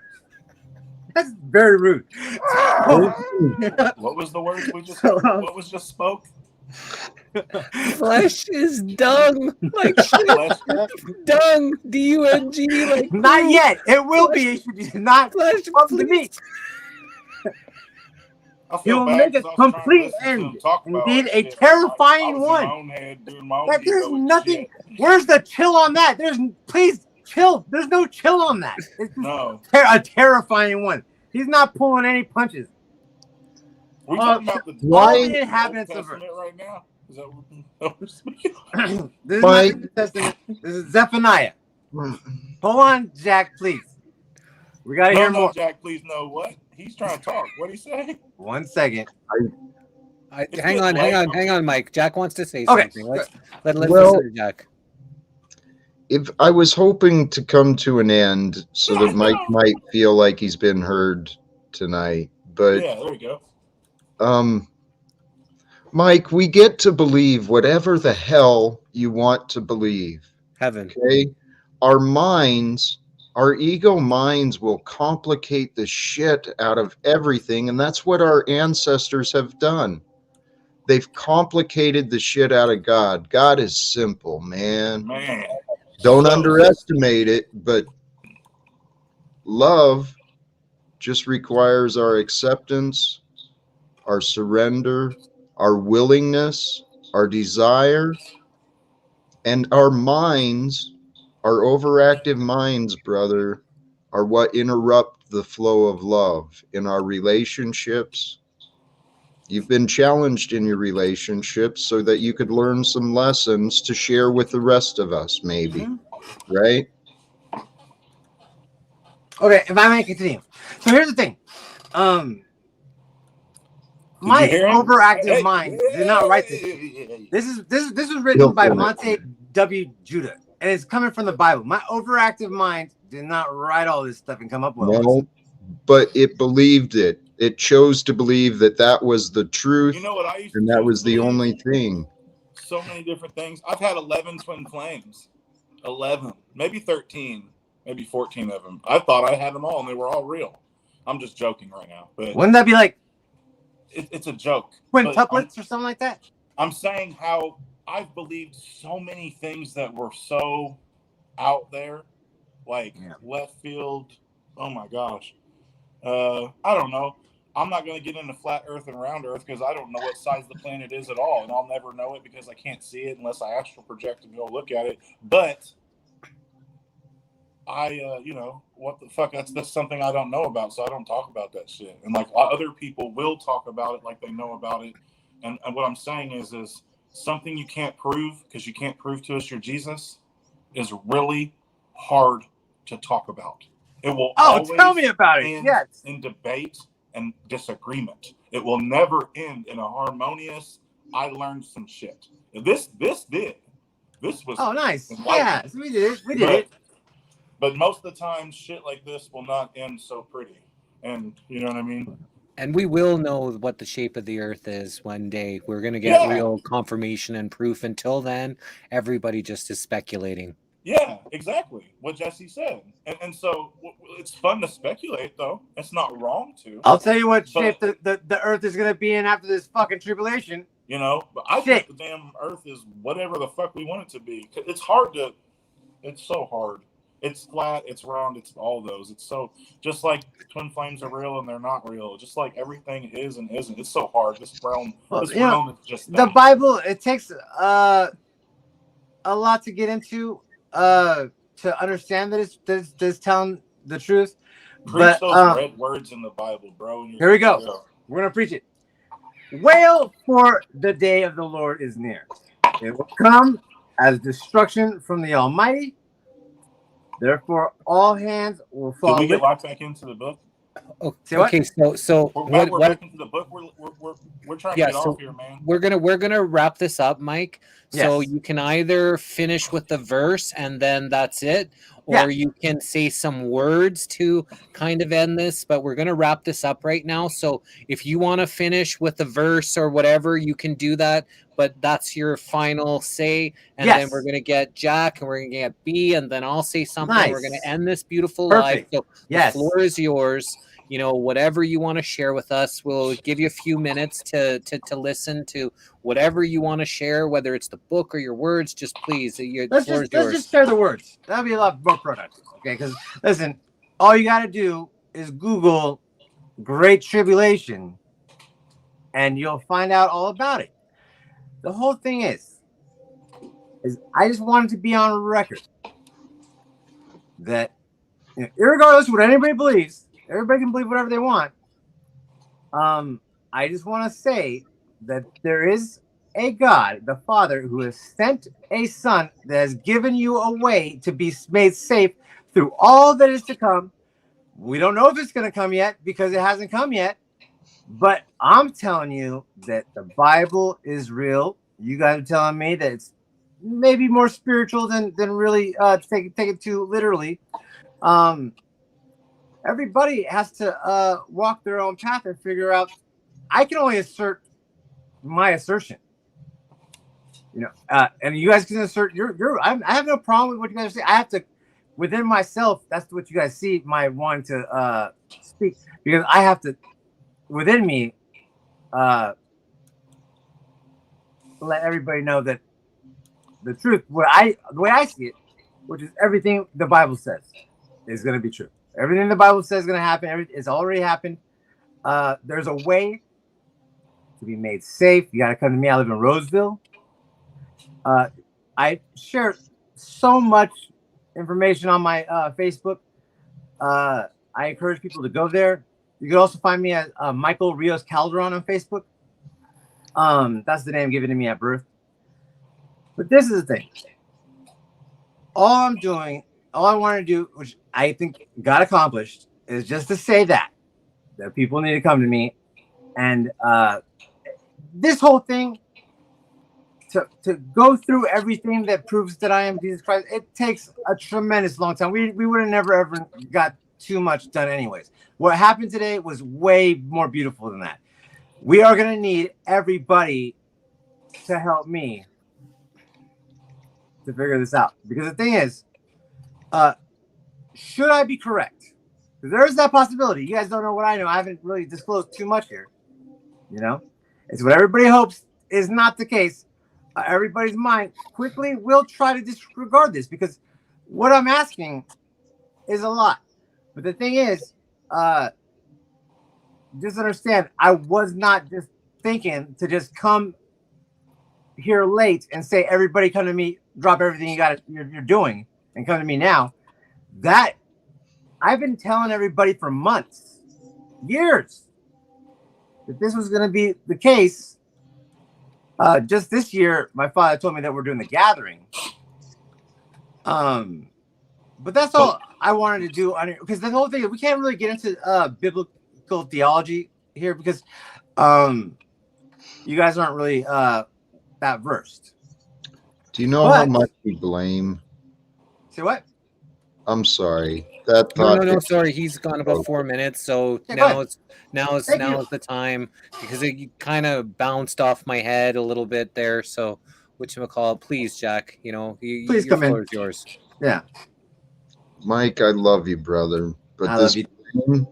That's very rude. What was the words we just what was just spoke? Flesh is dung. Like shit. Dung. D-U-N-G. Like not yet. It will be. It should not flesh. Up to me. He will make a complete end. Indeed, a terrifying one. That there's nothing. Where's the chill on that? Please chill. There's no chill on that. It's just a terrifying one. He's not pulling any punches. We talking about the inhabitants of Earth right now? Is that what we're speaking? This is not the New Testament. This is Zephaniah. Hold on, Jack, please. We gotta hear more. Jack, please. No, what? He's trying to talk. What did he say? 1 second. Hang on, Mike. Jack wants to say something. Let's listen to Jack. If I was hoping to come to an end so that Mike might feel like he's been heard tonight, but yeah, there we go. Mike, we get to believe whatever the hell you want to believe. Heaven. Okay? Our minds, our ego minds will complicate the shit out of everything, and that's what our ancestors have done. They've complicated the shit out of God. God is simple, man. Don't underestimate it, but love just requires our acceptance, our surrender, our willingness, our desire, and our minds, our overactive minds, brother, are what interrupt the flow of love in our relationships. You've been challenged in your relationships so that you could learn some lessons to share with the rest of us, maybe. Right? Okay, if I may continue. So here's the thing. My overactive mind did not write this. This was written by Monte W. Judah, and it's coming from the Bible. My overactive mind did not write all this stuff and come up with it. No, but it believed it. It chose to believe that that was the truth. You know what I used to and that was the only thing. So many different things. I've had 11 twin flames. 11, maybe 13, maybe 14 of them. I thought I had them all, and they were all real. I'm just joking right now. But wouldn't that be like it's a joke? Quintuplets or something like that? I'm saying how I've believed so many things that were so out there, like left field. Oh my gosh. I don't know. I'm not going to get into flat earth and round earth because I don't know what size the planet is at all. And I'll never know it because I can't see it unless I astral project and go look at it. But what the fuck? That's something I don't know about. So I don't talk about that shit. And like other people will talk about it like they know about it. And what I'm saying is something you can't prove because you can't prove to us you're Jesus is really hard to talk about. It will always tell me about it. end Yes. in debate and disagreement. It will never end in a harmonious, I learned some shit. This did. This was Nice. enlightening. Yeah, so we did it. We did it. But most of the time, shit like this will not end so pretty. And you know what I mean? And we will know what the shape of the earth is one day. We're going to get real confirmation and proof. Until then, everybody just is speculating. Yeah, exactly. What Jesse said. And so it's fun to speculate, though. It's not wrong to. I'll tell you what shape the earth is going to be in after this fucking tribulation. You know, but I think the damn earth is whatever the fuck we want it to be. It's hard to, it's so hard. It's flat, it's round, it's all those. It's so, just like twin flames are real and they're not real. Just like everything is and isn't. It's so hard. This realm is just the Bible, it takes a lot to get into to understand that it's telling the truth. Preach those red words in the Bible, bro. Here we go. We're going to preach it. Wail, for the day of the Lord is near. It will come as destruction from the Almighty. Therefore, all hands will fall. Did we get locked back into the book? Okay, so we're back into the book. We're trying to get off here, man. We're gonna wrap this up, Mike. So you can either finish with the verse and then that's it, or you can say some words to kind of end this. But we're gonna wrap this up right now. So if you want to finish with the verse or whatever, you can do that. But that's your final say, and then we're gonna get Jack, and we're gonna get B, and then I'll say something. Nice. We're gonna end this beautiful live. So the floor is yours. You know, whatever you want to share with us, we'll give you a few minutes to listen to whatever you want to share, whether it's the book or your words. Just please, let's just share the words. That'll be a lot more productive. Okay, because listen, all you got to do is Google Great Tribulation, and you'll find out all about it. The whole thing is I just wanted to be on record that, irregardless of what anybody believes. Everybody can believe whatever they want. I just want to say that there is a God, the Father, who has sent a Son that has given you a way to be made safe through all that is to come. We don't know if it's going to come yet because it hasn't come yet. But I'm telling you that the Bible is real. You guys are telling me that it's maybe more spiritual than really take it too literally. Everybody has to walk their own path and figure out. I can only assert my assertion, and you guys can assert I have no problem with what you guys say. I have to, within myself. That's what you guys see. My wanting to speak, because I have to, within me, let everybody know that the truth, the way I see it, which is everything the Bible says, is going to be true. Everything the Bible says is going to happen. It's already happened. There's a way to be made safe. You got to come to me. I live in Roseville. I share so much information on my Facebook. I encourage people to go there. You can also find me at Michael Rios Calderon on Facebook. That's the name given to me at birth. But this is the thing. All I want to do, which I think got accomplished, is just to say that people need to come to me. And this whole thing, to go through everything that proves that I am Jesus Christ, it takes a tremendous long time. We would have never ever got too much done anyways. What happened today was way more beautiful than that. We are going to need everybody to help me to figure this out. Because the thing is, should I be correct? There is that possibility. You guys don't know what I know. I haven't really disclosed too much here. It's what everybody hopes is not the case. Everybody's mind quickly will try to disregard this, because what I'm asking is a lot. But the thing is, just understand, I was not just thinking to just come here late and say, everybody come to me, drop everything you're doing and come to me now. That I've been telling everybody for months, years, that this was going to be the case Just this year, my father told me that we're doing the gathering. But that's all I wanted to do because the whole thing, we can't really get into biblical theology here because you guys aren't really that versed. Do you know how much we blame? Say what? I'm sorry. That No, sorry. He's gone about 4 minutes, so Yeah, now is the time because it kind of bounced off my head a little bit there. So, whatchamacallit, please, Jack. You know, Please your come in. floor is yours. Yeah. Mike, I love you, brother. But I this love you. blame,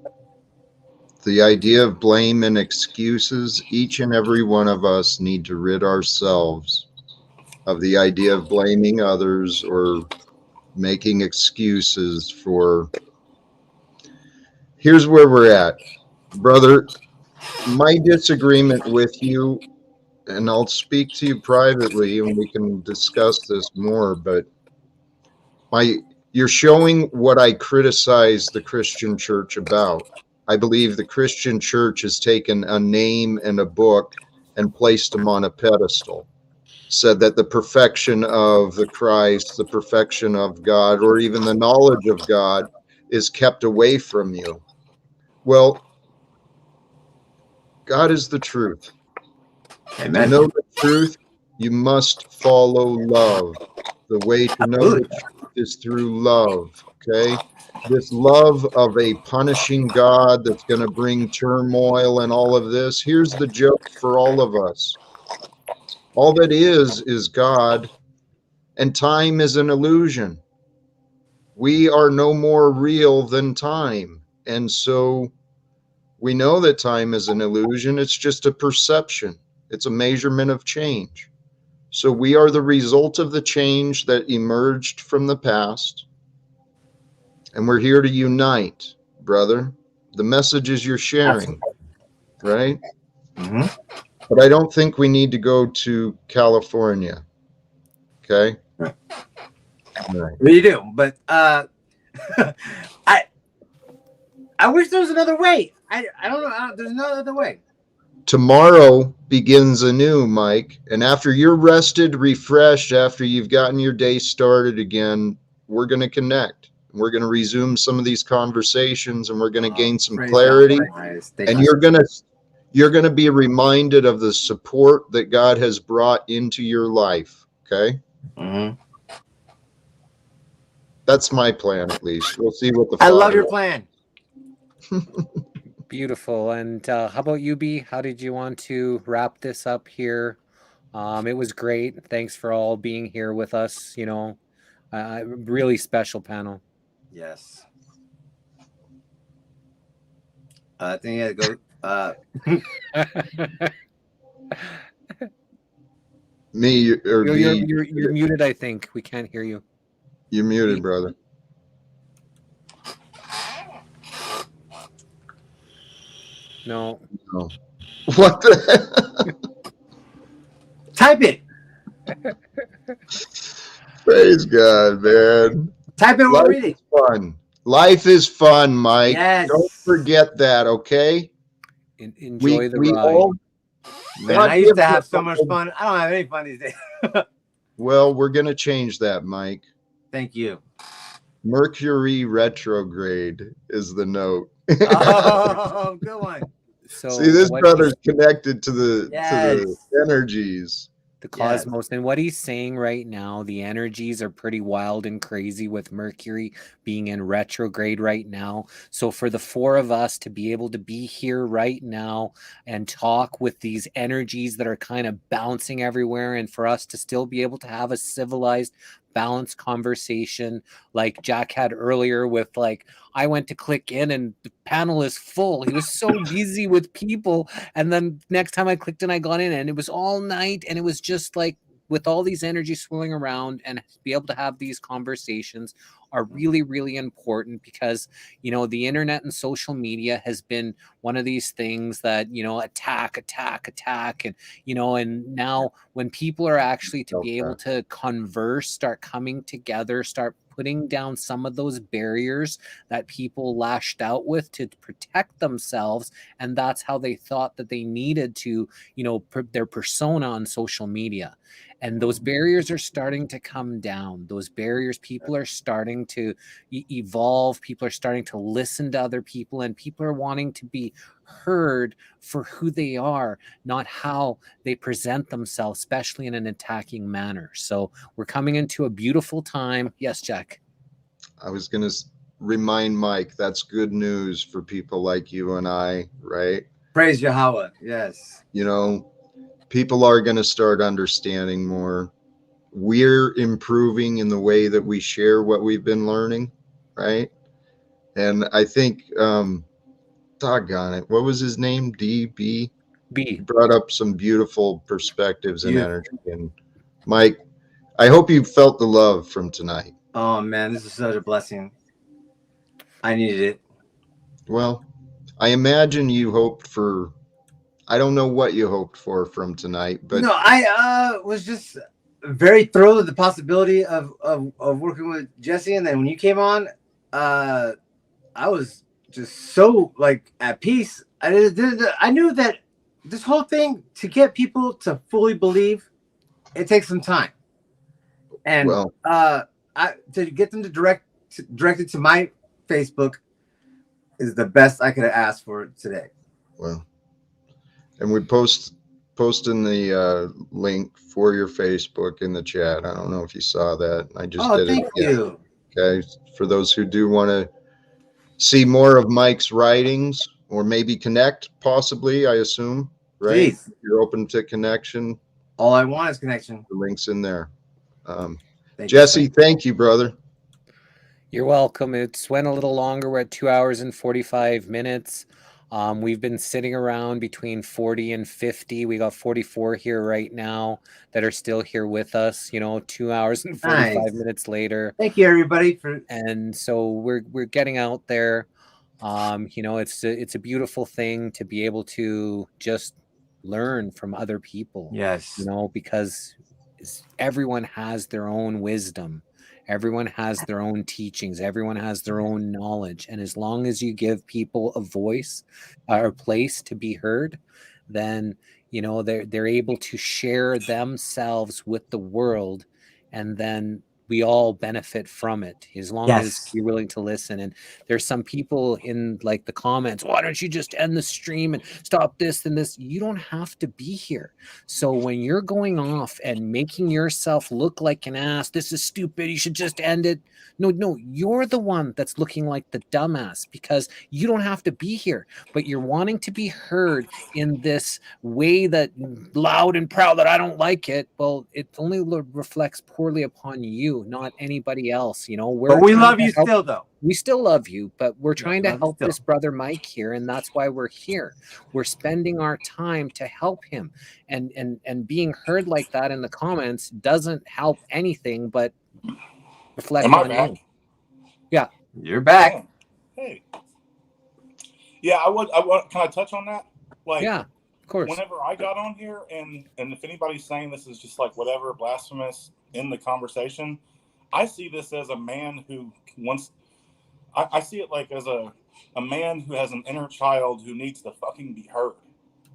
the idea of blame and excuses, each and every one of us need to rid ourselves of the idea of blaming others or making excuses for. Here's where we're at. Brother, my disagreement with you, and I'll speak to you privately and we can discuss this more, but you're showing what I criticize the Christian church about. I believe the Christian church has taken a name and a book and placed them on a pedestal. Said that the perfection of the Christ, the perfection of God, or even the knowledge of God is kept away from you. Well, God is the truth. Amen. To know the truth, you must follow love. The way to know the truth is through love, okay? This love of a punishing God that's going to bring turmoil and all of this. Here's the joke for all of us. All that is God, and time is an illusion. We are no more real than time. And so we know that time is an illusion. It's just a perception. It's a measurement of change. So we are the result of the change that emerged from the past. And we're here to unite, brother. The messages you're sharing, right? Mm-hmm. But I don't think we need to go to California. Okay? Right. Right. You do, but I wish there was another way. I don't know. There's no other way. Tomorrow begins anew, Mike. And after you're rested, refreshed, after you've gotten your day started again, we're going to connect. We're going to resume some of these conversations and we're going to gain some clarity. And you're going to be reminded of the support that God has brought into your life. Okay? Mm-hmm. That's my plan, at least. We'll see what the I love your plan. Beautiful. And how about you, B? How did you want to wrap this up here? It was great. Thanks for all being here with us. You know, really special panel. Yes. I think I go. Me or you're muted. I think we can't hear you. You're muted, brother. No. What the heck? Type it. Praise God, man. Type it. We'll read it. Fun. Life is fun, Mike. Yes. Don't forget that, okay? Enjoy the ride. Man, I used to have so much fun. I don't have any fun these days. Well, we're going to change that, Mike. Thank you. Mercury retrograde is the note. Oh, good one. So see, this brother's connected to the energies. The cosmos. And what he's saying right now, the energies are pretty wild and crazy with Mercury being in retrograde right now. So for the four of us to be able to be here right now and talk with these energies that are kind of bouncing everywhere, and for us to still be able to have a civilized, balanced conversation like Jack had earlier with, like, I went to click in and the panel is full. He was so busy with people. And then next time I clicked in, I got in and it was all night. And it was just like, with all these energies swirling around, and be able to have these conversations are really, really important because, you know, the internet and social media has been one of these things that, you know, attack. And, you know, and now when people are actually to be able to converse, start coming together, start putting down some of those barriers that people lashed out with to protect themselves, and that's how they thought that they needed to, their persona on social media. And those barriers are starting to come down. Those barriers, people are starting to evolve. People are starting to listen to other people, and people are wanting to be heard for who they are, not how they present themselves, especially in an attacking manner. So we're coming into a beautiful time. Yes, Jack. I was going to remind Mike, that's good news for people like you and I, right? Praise Yahweh. Yes. People are going to start understanding more. We're improving in the way that we share what we've been learning, right? And I think, doggone it, what was his name? DB? He brought up some beautiful perspectives and energy. And Mike, I hope you felt the love from tonight. Oh, man, this is such a blessing. I needed it. Well, I imagine you hoped for, I don't know what you hoped for from tonight, but no, I was just very thrilled with the possibility of working with Jesse. And then when you came on, I was just so at peace. I knew that this whole thing, to get people to fully believe, it takes some time. And to get them to direct it to my Facebook is the best I could have asked for today. Well, and we posting the link for your Facebook in the chat. I don't know if you saw that. I just did thank it again. you. Okay, for those who do want to see more of Mike's writings or maybe connect, possibly, I assume, right? Please. You're open to connection. All I want is connection. The link's in there. Jesse, thank you, brother. You're welcome. It's went a little longer. We're at 2 hours and 45 minutes. We've been sitting around between 40 and 50. We got 44 here right now that are still here with us, 2 hours and 45 minutes later. Thank you, everybody. And so we're getting out there. It's a beautiful thing to be able to just learn from other people. Yes. Because everyone has their own wisdom. Everyone has their own teachings. Everyone has their own knowledge. And as long as you give people a voice or a place to be heard, then, they're able to share themselves with the world. And then we all benefit from it as long as you're willing to listen. And there's some people in the comments, why don't you just end the stream and stop this and this? You don't have to be here. So when you're going off and making yourself look like an ass, this is stupid, you should just end it. No, you're the one that's looking like the dumbass because you don't have to be here, but you're wanting to be heard in this way that loud and proud that I don't like it. Well, it only reflects poorly upon you, not anybody else. But we love you still, though. We still love you, but we're trying to help this brother Mike here, and that's why we're here. We're spending our time to help him, and being heard like that in the comments doesn't help anything but reflect on you. Yeah, you're back. Hey, yeah, I would. Can I touch on that? Yeah, of course. Whenever I got on here, and if anybody's saying this is just whatever, blasphemous in the conversation, I see this as a man who wants. I see it as a man who has an inner child who needs to fucking be heard.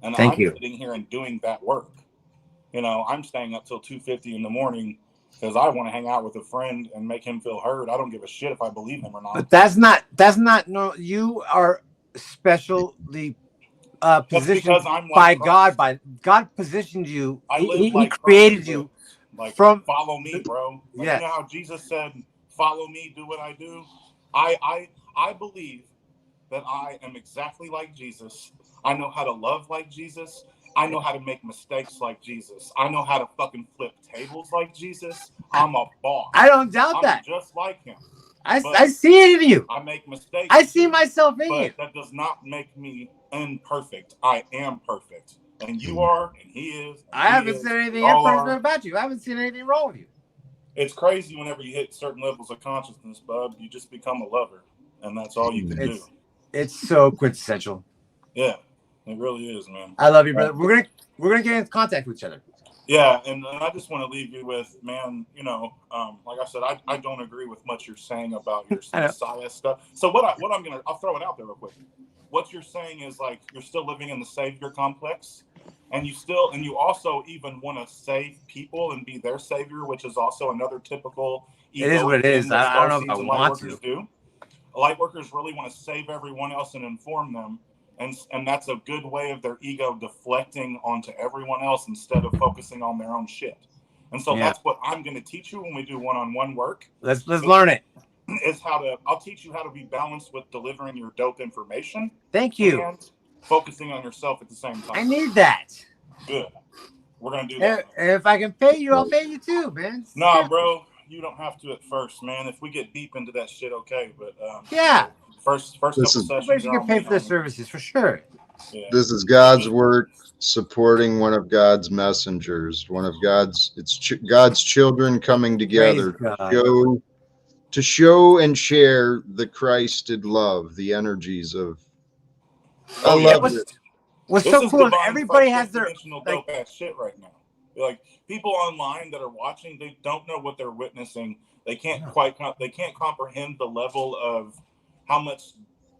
And I'm sitting here and doing that work. I'm staying up till 2:50 in the morning because I want to hang out with a friend and make him feel heard. I don't give a shit if I believe him or not. But that's not no. You are specially positioned by God. God positioned you. He created you. Follow me, bro. You know how Jesus said, "Follow me, do what I do." I believe that I am exactly like Jesus. I know how to love like Jesus. I know how to make mistakes like Jesus. I know how to fucking flip tables like Jesus. I'm a boss. I don't doubt that. Just like him. I see it in you. I make mistakes. I see myself in you. That does not make me imperfect. I am perfect. And you are, and he is. I haven't said anything imperfect about you. I haven't seen anything wrong with you. It's crazy whenever you hit certain levels of consciousness, bub. You just become a lover, and that's all you can do. It's so quintessential. Yeah, it really is, man. I love you, brother. We're gonna get in contact with each other. Yeah, and I just want to leave you with, man, like I said, I don't agree with much you're saying about your I know. Messiah stuff. So I'll throw it out there real quick. What you're saying is like you're still living in the savior complex, and you also even want to save people and be their savior, which is also another typical It is what it is. thing that I don't know if starseeds I and want lightworkers to. do. Lightworkers really want to save everyone else and inform them. And that's a good way of their ego deflecting onto everyone else instead of focusing on their own shit. And so that's what I'm going to teach you when we do one-on-one work. Let's learn it. I'll teach you how to be balanced with delivering your dope information. Thank you. And focusing on yourself at the same time. I need that. Good. We're going to do that. If I can pay you, I'll pay you too, man. Nah, bro. You don't have to at first, man. If we get deep into that shit, okay. But yeah. First couple sessions. Everybody should get paid for their services for sure. Yeah. This is God's work supporting one of God's messengers, one of God's God's children coming together to show and share the Christed love, the energies of. I love it. What's so cool is everybody has their dope ass shit right now. Like people online that are watching, they don't know what they're witnessing. They can't comprehend the level of how much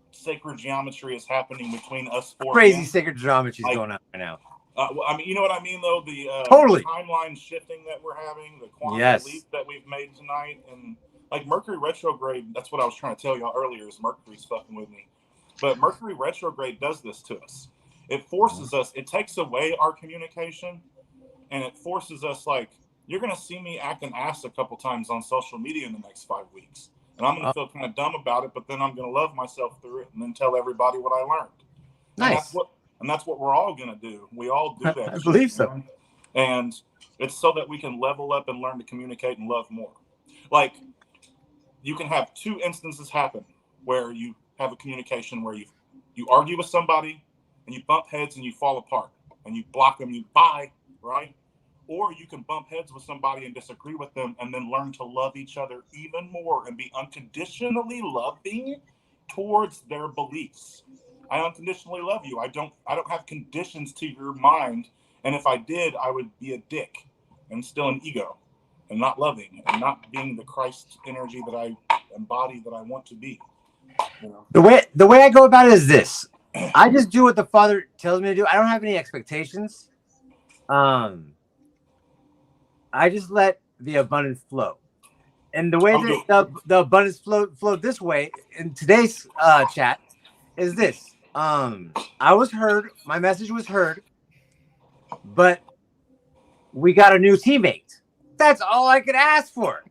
sacred geometry is happening between us four. Crazy sacred geometry is going on right now. I mean, you know what I mean, though? The totally timeline shifting that we're having, the quantum leap that we've made tonight, and like Mercury retrograde. That's what I was trying to tell y'all earlier. Is Mercury's fucking with me? But Mercury retrograde does this to us. It forces us. It takes away our communication, and it forces us. Like you're gonna see me acting ass a couple times on social media in the next 5 weeks. And I'm going to feel kind of dumb about it, but then I'm going to love myself through it and then tell everybody what I learned. Nice. And that's what we're all going to do. We all do that. I believe so. And it's so that we can level up and learn to communicate and love more. Like, you can have 2 instances happen where you have a communication where you argue with somebody and you bump heads and you fall apart and you block them, you bye, right? Or you can bump heads with somebody and disagree with them and then learn to love each other even more and be unconditionally loving towards their beliefs. I unconditionally love you. I don't have conditions to your mind. And if I did, I would be a dick and still an ego and not loving and not being the Christ energy that I embody, that I want to be. You know? The way I go about it is this. I just do what the Father tells me to do. I don't have any expectations. I just let the abundance flow. And the way that the abundance flowed this way in today's chat is this. I was heard, my message was heard, but we got a new teammate. That's all I could ask for.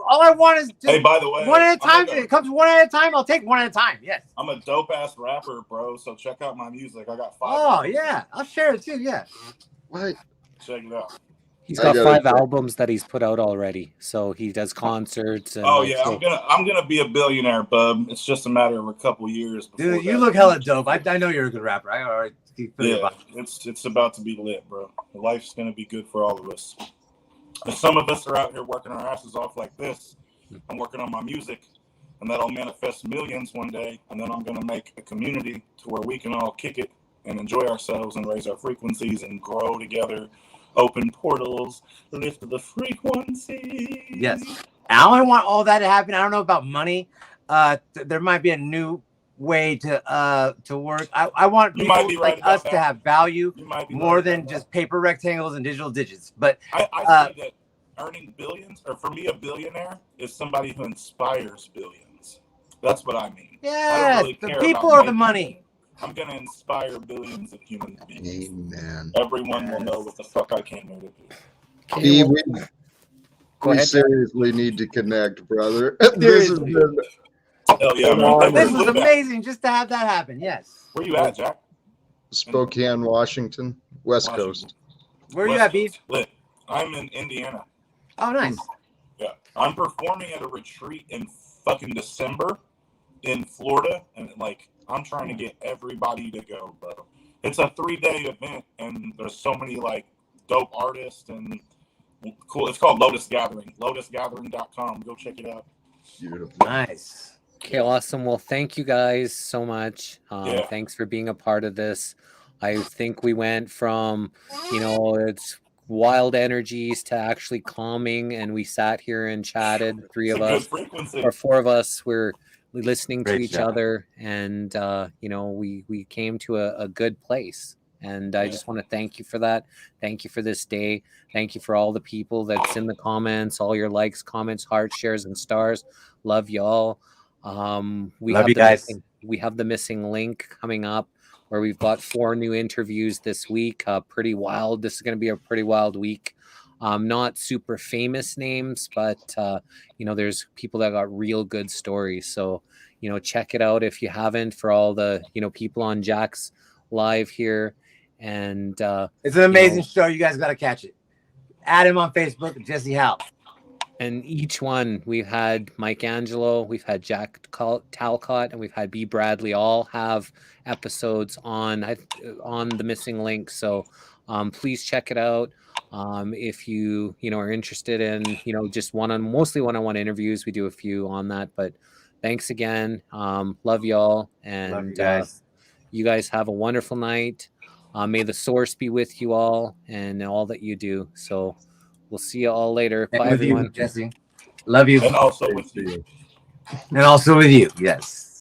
All I want is hey, by the way, one at a time. It comes one at a time. I'll take one at a time. Yes. I'm a dope ass rapper, bro. So check out my music. I got 5. Oh yeah, I'll share it too. Yeah. What? Check it out. He's got 5 albums that he's put out already. So he does concerts. And I'm gonna be a billionaire, bub. It's just a matter of a couple years. Dude, you look hella dope. I know you're a good rapper. I already feel yeah, it's about to be lit, bro. Life's gonna be good for all of us. And some of us are out here working our asses off like this. I'm working on my music, and that'll manifest millions one day. And then I'm gonna make a community to where we can all kick it and enjoy ourselves and raise our frequencies and grow together. Open portals, lift the frequency. Yes. I don't want all that to happen. I don't know about money. There might be a new way to work. I want people like us to have value more than just paper rectangles and digital digits. But I see that earning billions, or for me, a billionaire is somebody who inspires billions. That's what I mean. Yeah, really the people are the money. I'm going to inspire billions of human beings. Amen. Everyone will know what the fuck I came here to do. We seriously need to connect, brother. This Hell yeah, man. This was amazing just to have that happen. Yes. Where you at, Jack? Spokane, Washington, West Coast. Where are you at, Beef? I'm in Indiana. Oh, nice. Yeah. I'm performing at a retreat in fucking December in Florida, and I'm trying to get everybody to go, bro. It's a 3-day event, and there's so many dope artists and cool. It's called Lotus Gathering. LotusGathering.com. Go check it out. Beautiful. Nice. Okay, awesome. Well, thank you guys so much. Thanks for being a part of this. I think we went from, it's wild energies to actually calming, and we sat here and chatted. Three of us or four of us were listening to Great each job. other, and we came to a good place. And I just want to thank you for that. Thank you for this day. Thank you for all the people that's in the comments, all your likes, comments, hearts, shares, and stars. Love y'all. We Love have you the guys. we have the missing link coming up, where we've got 4 new interviews this week. Pretty wild. This is going to be a pretty wild week. Not super famous names, but there's people that got real good stories. So check it out if you haven't. For all the people on Jack's live here, and It's an amazing show. You guys got to catch it. Add him on Facebook, Jesse Howe. and each one, we've had Mike Angelo, we've had Jack Talcott, and we've had B Bradley. All have episodes on the missing link. So please check it out. If you are interested in just mostly one-on-one interviews, we do a few on that. But thanks again. Love y'all, and Love you guys. you guys have a wonderful night. May the source be with you all and all that you do. So we'll see you all later. And Bye, with everyone. you, Jesse. Love you. And also with you. And also with you. Yes.